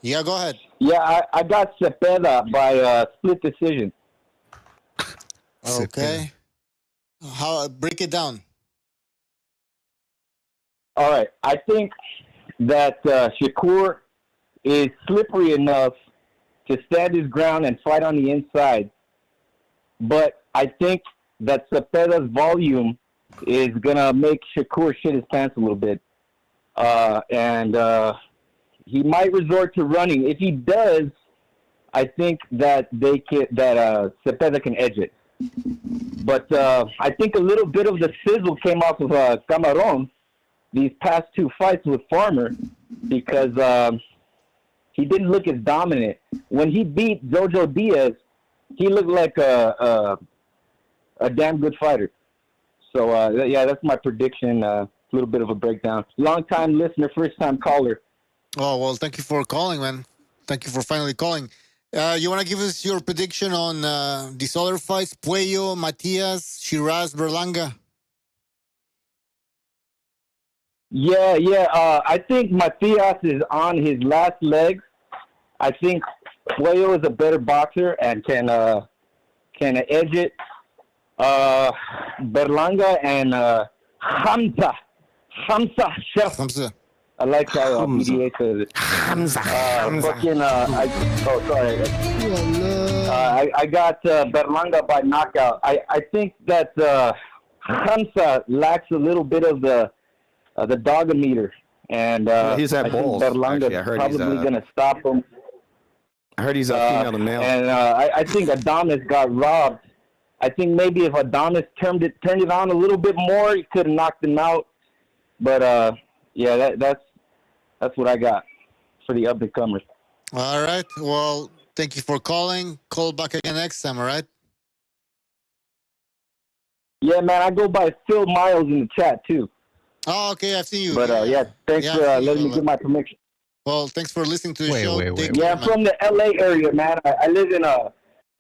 Yeah, go ahead. Yeah, I got Zepeda by split decision. Okay. How? Break it down. All right, I think that Shakur is slippery enough to stand his ground and fight on the inside. But I think that Zepeda's volume is going to make Shakur shit his pants a little bit. And he might resort to running. If he does, I think that Zepeda can edge it. But I think a little bit of the sizzle came off of Camaron these past two fights with Farmer because he didn't look as dominant. When he beat Jojo Diaz, he looked like a damn good fighter. So, yeah, that's my prediction. A little bit of a breakdown. Long-time listener, first-time caller. Oh, well, thank you for calling, man. Thank you for finally calling. You want to give us your prediction on these other fights? Puello, Matias, Shiraz, Berlanga? Yeah. I think Matias is on his last legs. I think Puello is a better boxer and can edge it. Berlanga and Hamza. I like how PDA says it. Hamza. I got Berlanga by knockout. I think that Hamza lacks a little bit of the dogometer, and he's at I think balls. Berlanga's Actually, I heard probably going to stop him. I heard he's a female to male. And I think Adonis got robbed. I think maybe if Adonis turned it on a little bit more, he could have knocked him out. But yeah, that's what I got for the up and comers. All right. Well, thank you for calling. Call back again next time, all right? Yeah, man, I go by Phil Miles in the chat too. Oh, okay, I've seen you. But yeah, thanks for letting me get my permission. Well, thanks for listening to the show. Yeah, I'm from the LA area, man. I live in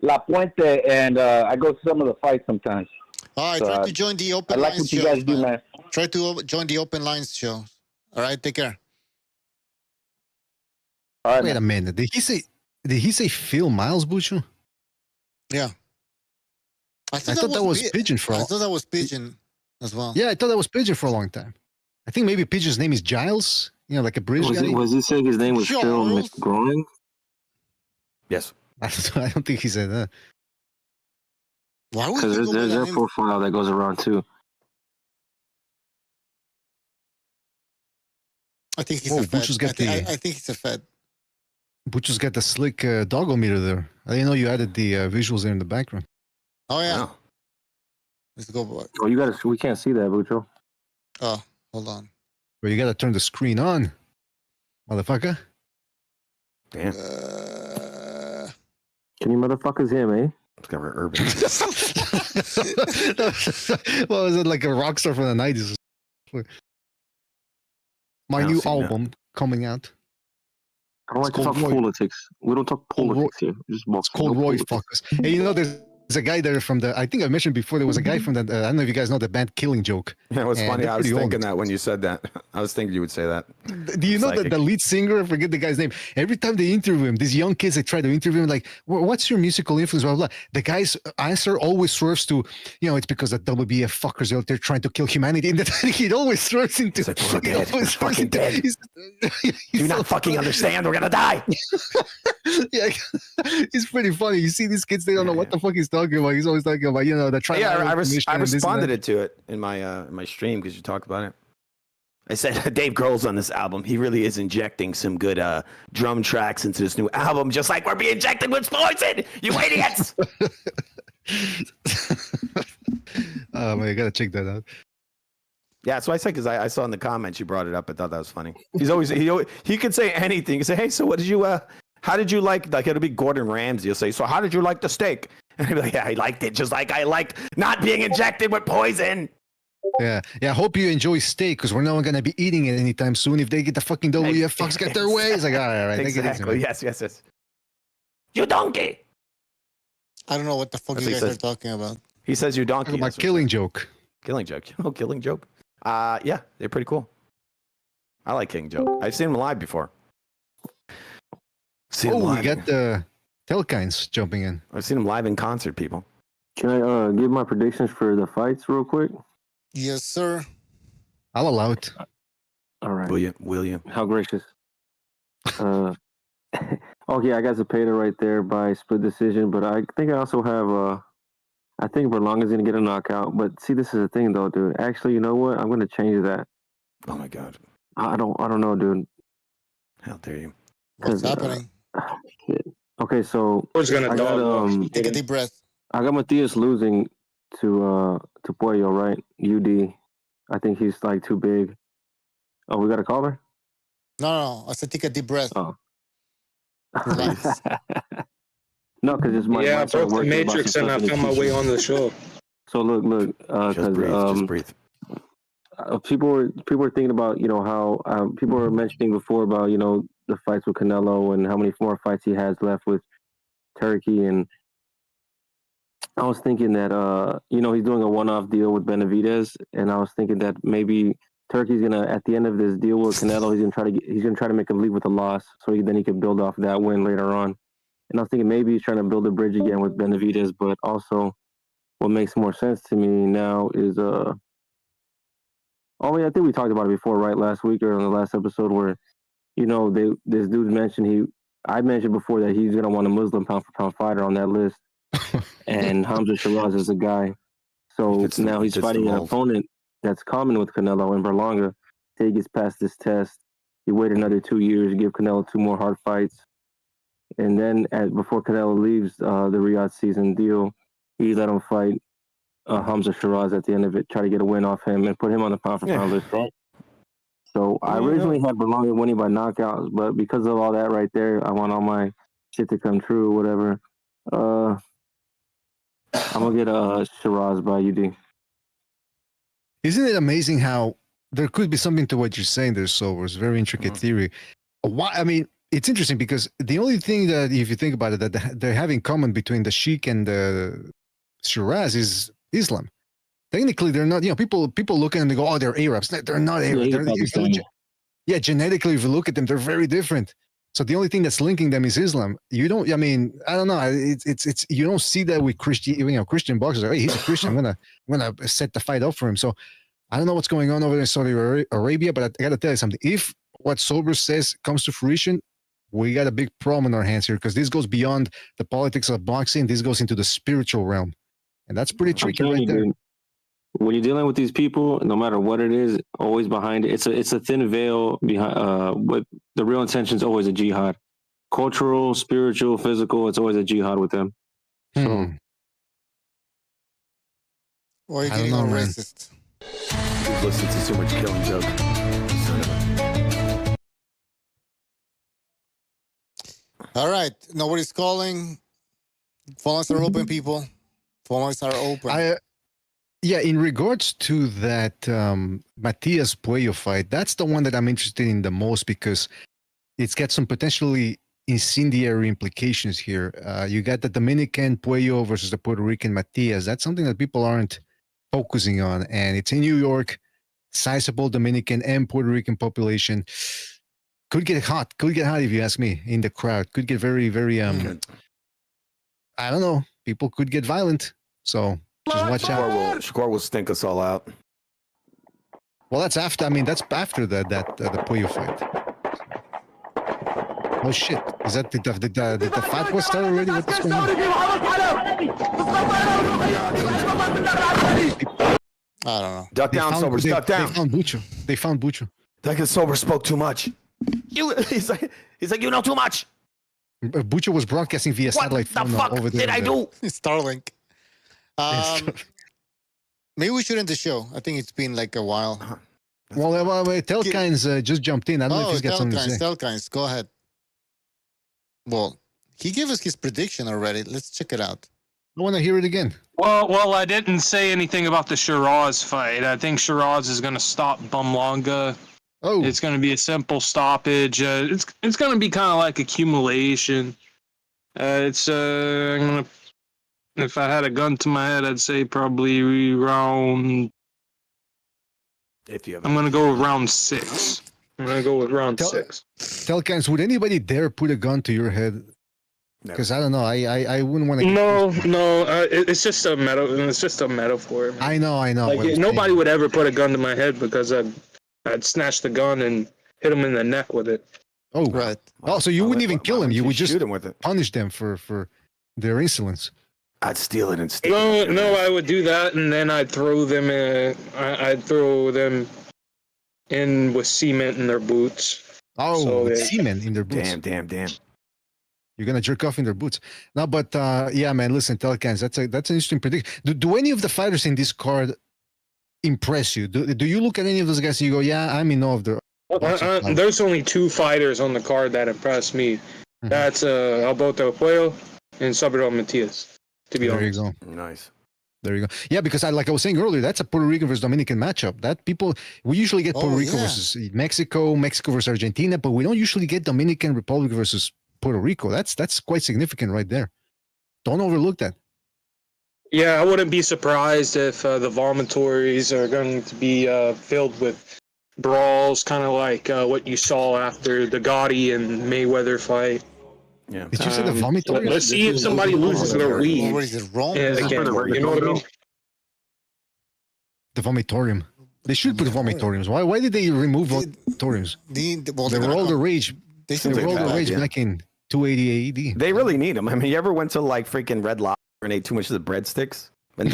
La Puente, and I go to some of the fights sometimes. All right, So, try to join the Open I like Lines what you show. guys do, man. Try to join the Open Lines show. All right, take care. All right, Wait a minute. Did he say Phil Miles, Bucho? Yeah. I thought that was Pigeon for. I thought that was Pigeon as well. Yeah, I thought that was Pigeon for a long time. I think maybe Pigeon's name is Giles. You know, like a British guy. Was he saying his name was Phil McGroin? Yes. I don't think he said that. Why would Because there's a profile that goes around too. I think he's a Fed. I think he's a Fed. Butcher's got the slick doggometer there. I didn't know you added the visuals there in the background. Oh yeah. Wow. Let's go. Boy. Oh, you got to. We can't see that, Bucho. Oh, hold on. Well, you got to turn the screen on, motherfucker. Damn. Can you motherfuckers hear me? Discover urban. Well, is it like a rock star from the 90s? My new album coming out. I don't like to talk politics. We don't talk politics here. It's called Roy Fuckers. Hey, you know, there's a guy there from the, I think I mentioned before, there was a guy from the, I don't know if you guys know the band Killing Joke. Yeah, it was funny. I was thinking that when you said that. I was thinking you would say that. Do you know that the lead singer, I forget the guy's name, every time they interview him, these young kids, they try to interview him, like, what's your musical influence, blah, blah, blah. The guy's answer always swerves to, you know, it's because the WBF fuckers out there trying to kill humanity. And he always swerves into, like, we're dead. We're fucking dead. Do not fucking understand. We're going to die. Yeah, it's pretty funny. You see these kids, they don't know what the fuck he's talking about. He's always talking about, you know, the trial. Yeah, I responded to it in my stream because you talked about it. I said Dave Grohl's on this album. He really is injecting some good drum tracks into this new album, just like we're being injected with poison. You idiots! Oh man, I gotta check that out. Yeah, that's what I said because I saw in the comments you brought it up. I thought that was funny. He's always he could say anything. He could say, "Hey, so what did you how did you like it'll be Gordon Ramsay. He'll say, "So how did you like the steak?" And he'll be like, "Yeah, I liked it just like I liked not being injected with poison." Yeah. I hope you enjoy steak because we're not going to be eating it anytime soon. If they get the fucking WF fucks get their way, it's like, all right. Exactly. Yes. You donkey. I don't know what the fuck you guys are talking about. He says you donkey. Talking about Killing Joke. Killing Joke. Oh, Killing Joke. Yeah, they're pretty cool. I like Killing Joke. I've seen them live before. We got the Telkines jumping in. I've seen them live in concert, people. Can I give my predictions for the fights real quick? Yes, sir. I'll allow it. All right. Will you? How gracious. Okay, I got Zepeda right there by split decision, but I think I also have I think Berlonga's gonna get a knockout. But see, this is the thing though, dude. Actually, you know what? I'm gonna change that. Oh my god. I don't know, dude. How dare you? What's happening? Okay, so Who's gonna take a deep breath. I got Matthias losing to Puello, right? UD. I think he's like too big. Oh, we got a caller? No. I said take a deep breath. Oh. Relax. No, because it's my I broke the matrix and I found my way on the show. So look, just breathe. People were thinking about, you know, how people were mentioning before about, you know, the fights with Canelo and how many more fights he has left with Turkey, and I was thinking that you know, he's doing a one-off deal with Benavidez, and I was thinking that maybe Turkey's gonna, at the end of this deal with Canelo, he's gonna try to make him leave with a loss, so then he can build off that win later on. And I was thinking maybe he's trying to build a bridge again with Benavidez, but also what makes more sense to me now is I think we talked about it before, right, last week or in the last episode, where, you know, this dude mentioned I mentioned before that he's gonna want a Muslim pound for pound fighter on that list. And Hamza Shiraz is the guy. So now he's fighting an opponent that's common with Canelo and Berlanga. He gets past this test. He waited another 2 years, give Canelo 2 more hard fights. And then before Canelo leaves the Riyadh season deal, he let him fight Hamza Shiraz at the end of it, try to get a win off him and put him on the pound for pound list, right? So I originally had Berlanga winning by knockouts, but because of all that right there, I want all my shit to come true, whatever. I'm gonna get Shiraz by UD. Isn't it amazing how there could be something to what you're saying there, so it's very intricate theory. Why? I mean, it's interesting because the only thing that, if you think about it, that they have in common between the Sheikh and the Shiraz is Islam. Technically, they're not. You know, people look at them and they go, "Oh, they're Arabs." They're not Arabs. Yeah, genetically, if you look at them, they're very different. So the only thing that's linking them is Islam. You don't. I mean, I don't know. It's you don't see that with Christian boxers. Hey, he's a Christian. I'm gonna set the fight up for him. So I don't know what's going on over there in Saudi Arabia, but I got to tell you something. If what Sober says comes to fruition, we got a big problem in our hands here, because this goes beyond the politics of boxing. This goes into the spiritual realm, and that's pretty tricky right there. Dude, when you're dealing with these people, no matter what it is, always behind it, it's a thin veil behind. But the real intention is always a jihad, cultural, spiritual, physical. It's always a jihad with them. So, or you're getting all racist. You've listened to too much Killing Joke. All right, nobody's calling. Phone lines are open, people. Phone lines are open. Yeah, in regards to that Matias Puello fight, that's the one that I'm interested in the most, because it's got some potentially incendiary implications here. You got the Dominican Puello versus the Puerto Rican Matias. That's something that people aren't focusing on, and it's in New York. Sizable Dominican and Puerto Rican population. Could get hot if you ask me, in the crowd. Could get very, very I don't know. People could get violent. So just watch out. Shakur will stink us all out. Well, that's after. I mean, that's after the Puyo fight. Oh shit! Is that the fight was started already? What's going on? I don't know. Duck down, Sober. Duck down. They found Bucho. That Sober spoke too much. He's like, you know too much. Bucho was broadcasting via satellite phone over there. What the fuck did I do? Starlink. Maybe we should end the show. I think it's been like a while. Well, Telkines just jumped in. I don't know if he's got something to say. Telkines, go ahead. Well, he gave us his prediction already. Let's check it out. I want to hear it again. Well, I didn't say anything about the Shiraz fight. I think Shiraz is going to stop Bumlanga. Oh, it's going to be a simple stoppage. It's going to be kind of like accumulation. I'm gonna, if I had a gun to my head, I'd say probably round. I'm going to go with round 6. I'm going to go with round 6. Telkines, would anybody dare put a gun to your head? Because I don't know, I wouldn't want to. No, it's just a metaphor. Man. I know. Like nobody would ever put a gun to my head because I'd snatch the gun and hit him in the neck with it. Oh, right. Oh, so you wouldn't even kill him. You would just shoot him with it. Punish them for their insolence. I'd steal it and steal it. No, I would do that, and then I'd throw them in with cement in their boots. Oh, so cement in their boots. Damn. You're gonna jerk off in their boots. No, but yeah, man. Listen, Telkins, that's an interesting prediction. Do any of the fighters in this card impress you? Do you look at any of those guys and you go, yeah, I'm in awe of the. There's only 2 fighters on the card that impress me. Mm-hmm. That's Alberto Puello and Sabiro Matias. To be honest. There you go. Nice. There you go. Yeah, because I was saying earlier, that's a Puerto Rican versus Dominican matchup. We usually get Puerto Rico versus Mexico versus Argentina, but we don't usually get Dominican Republic versus Puerto Rico. That's quite significant right there. Don't overlook that. Yeah, I wouldn't be surprised if the vomitories are going to be filled with brawls, kind of like what you saw after the Gotti and Mayweather fight. Yeah. Did you say the vomitories? Let's see if somebody loses their weed. What is it, Rome? Again, you know what I mean? The vomitorium. They should put vomitoriums. Why did they remove vomitoriums? They were all the rage. They were all the rage back in 280 AD. They really need them. I mean, you ever went to like freaking Red Lobster and ate too much of the breadsticks? And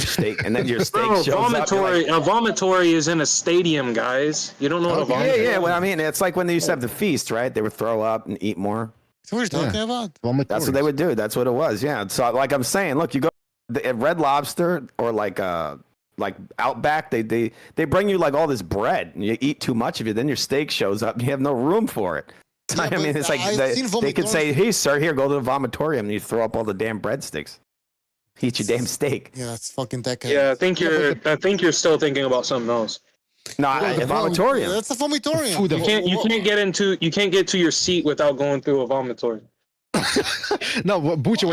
your steak shows up. A vomitory is in a stadium, guys. You don't know what a vomitory is. Yeah. Well, I mean, it's like when they used to have the feast, right? They would throw up and eat more. So what are you talking about? That's what they would do. That's what it was. Yeah. So like I'm saying, look, you go at Red Lobster or like Outback, they bring you like all this bread and you eat too much of it, then your steak shows up and you have no room for it. Yeah, I mean, it's like they could say, hey, sir, here, go to the vomitorium, and you throw up all the damn breadsticks. Eat your damn steak. Yeah, that's fucking decadent. Yeah, I think you're still thinking about something else. No, a vomitorium. That's a vomitorium. You can't get to your seat without going through a vomitorium. No, Bucci,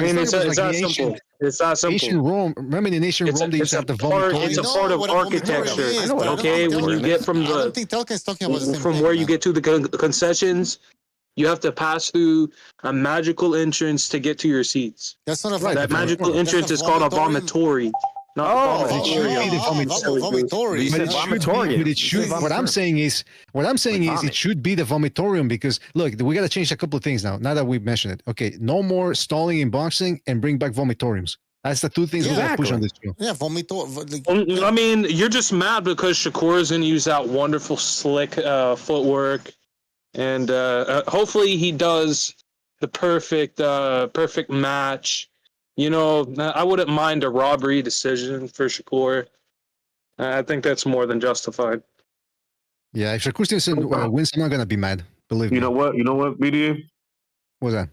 it's not simple. Ancient Rome. Remember in ancient Rome, they used to have the vomitorium. It's a part of architecture. Okay, when you get from I don't think Telka is talking about the same from thing, where you get to the concessions, You have to pass through a magical entrance to get to your seats. That's not a That magical entrance is called a vomitory. Oh, Not it should be the vomitory. But it should be, but it should. What I'm saying is, it should be the vomitorium because look, we got to change a couple of things now. Now that we've mentioned it, okay, no more stalling in boxing and bring back vomitoriums. That's the two things we're gonna push on this show. Yeah, I mean, you're just mad because Shakur is going to use that wonderful slick footwork, and hopefully he does the perfect match. You know, I wouldn't mind a robbery decision for Shakur. I think that's more than justified. Yeah, if Shakur Stevenson wins, I'm not gonna be mad. Believe me. You know what, BDA? What's that?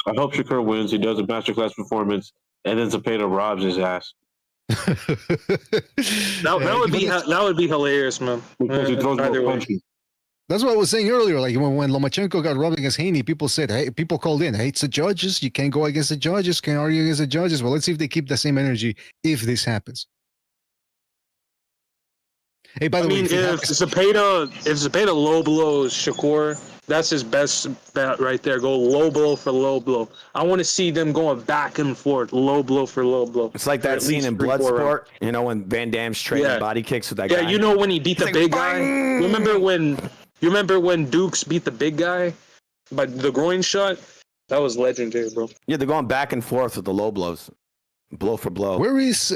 I hope Shakur wins. He does a masterclass performance, and then Zepeda robs his ass. that would be hilarious, man. Because he throws more punches. That's what I was saying earlier. Like when Lomachenko got robbed against Haney, people said, "Hey, people called in. Hey, it's the judges. You can't go against the judges. Can't argue against the judges." Well, let's see if they keep the same energy if this happens. Hey, by the way, if Zepeda low blows Shakur, that's his best bet right there. Go low blow for low blow. I want to see them going back and forth, low blow for low blow. It's like that scene in Bloodsport, you know, when Van Damme's trading body kicks with that guy. Yeah, you know when he beat the big guy. You remember when Dukes beat the big guy by the groin shot? That was legendary, bro. Yeah, they're going back and forth with the low blows, blow for blow. Where is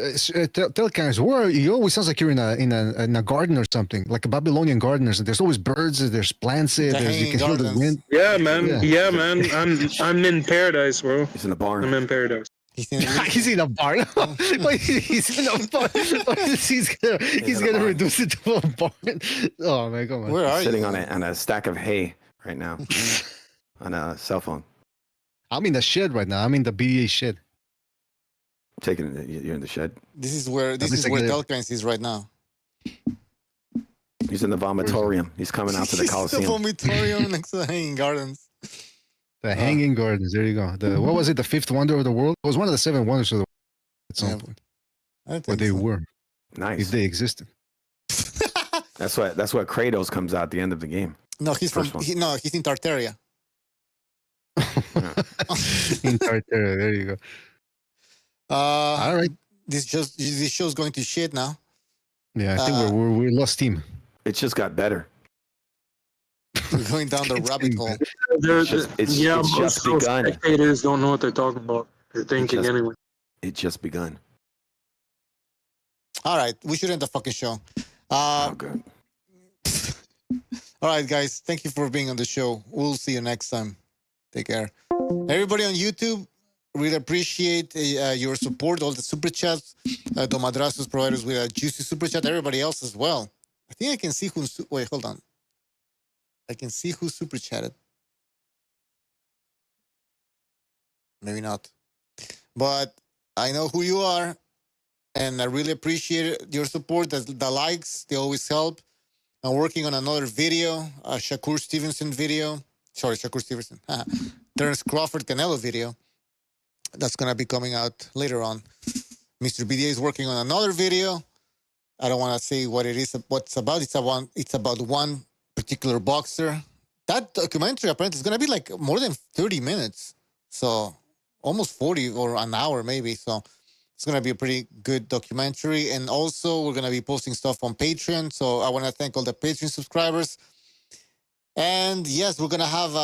tell guys? Where are you? Always sounds like you're in a garden or something, like a Babylonian garden or something. There's always birds. There's plants. You can hear the wind. Yeah, man. Yeah, man. I'm in paradise, bro. He's in a barn. I'm in paradise. He's in a barn. He's in a barn. He's gonna reduce it to a barn. Oh man, come on. Where are you? Sitting on a stack of hay right now on a cell phone. I'm in the shed right now. I'm in the BDA shed. You're in the shed. This is where Delkins is right now. He's in the vomitorium. He's coming out to the Coliseum. The vomitorium next to the Hanging Gardens. The Hanging Gardens. There you go. What was it? The fifth wonder of the world? It was one of the seven wonders of the world at some point. Where they were. Nice. If they existed. That's what Kratos comes out at the end of the game. No, he's he's in Tartaria. In Tartaria. There you go. All right. This show's going to shit now. Yeah, I think we're lost team. It just got better. We're going down the rabbit hole. It's just begun. Spectators don't know what they're talking about. They're thinking anyway. It just begun. All right, we should end the fucking show. Good. All right, guys. Thank you for being on the show. We'll see you next time. Take care. Everybody on YouTube, really appreciate your support, all the super chats. Domadrasos provided us with a juicy super chat. Everybody else as well. I think I can see who's... Wait, hold on. I can see who super chatted. Maybe not. But I know who you are. And I really appreciate your support. The likes, they always help. I'm working on another video, a Shakur Stevenson video. Sorry, Shakur Stevenson. There's Crawford-Canelo video. That's going to be coming out later on. Mr. BDA is working on another video. I don't want to say what it is, what's about. It's about one particular boxer. That documentary apparently is going to be like more than 30 minutes. So almost 40 or an hour maybe. So it's going to be a pretty good documentary. And also we're going to be posting stuff on Patreon. So I want to thank all the Patreon subscribers. And yes, we're going to have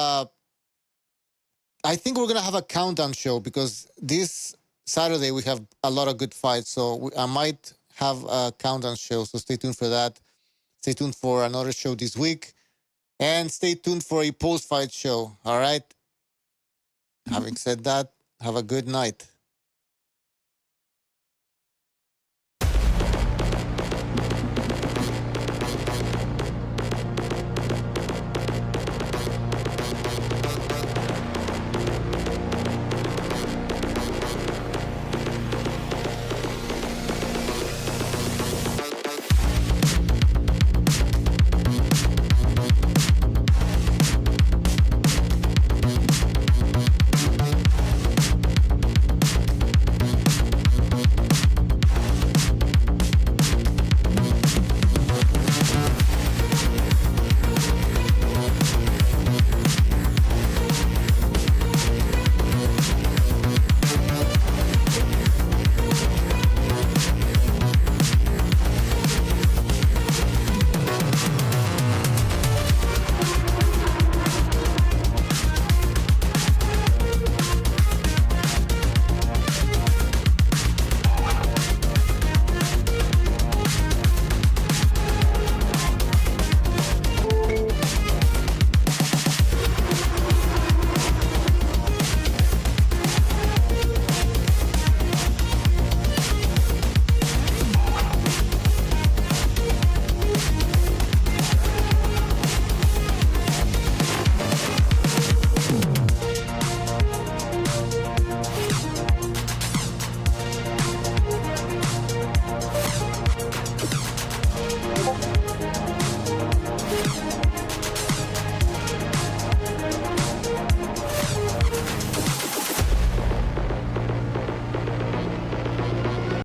I think we're going to have a countdown show because this Saturday we have a lot of good fights. So I might have a countdown show. So stay tuned for that. Stay tuned for another show this week. And stay tuned for a post-fight show. All right? Having said that, have a good night.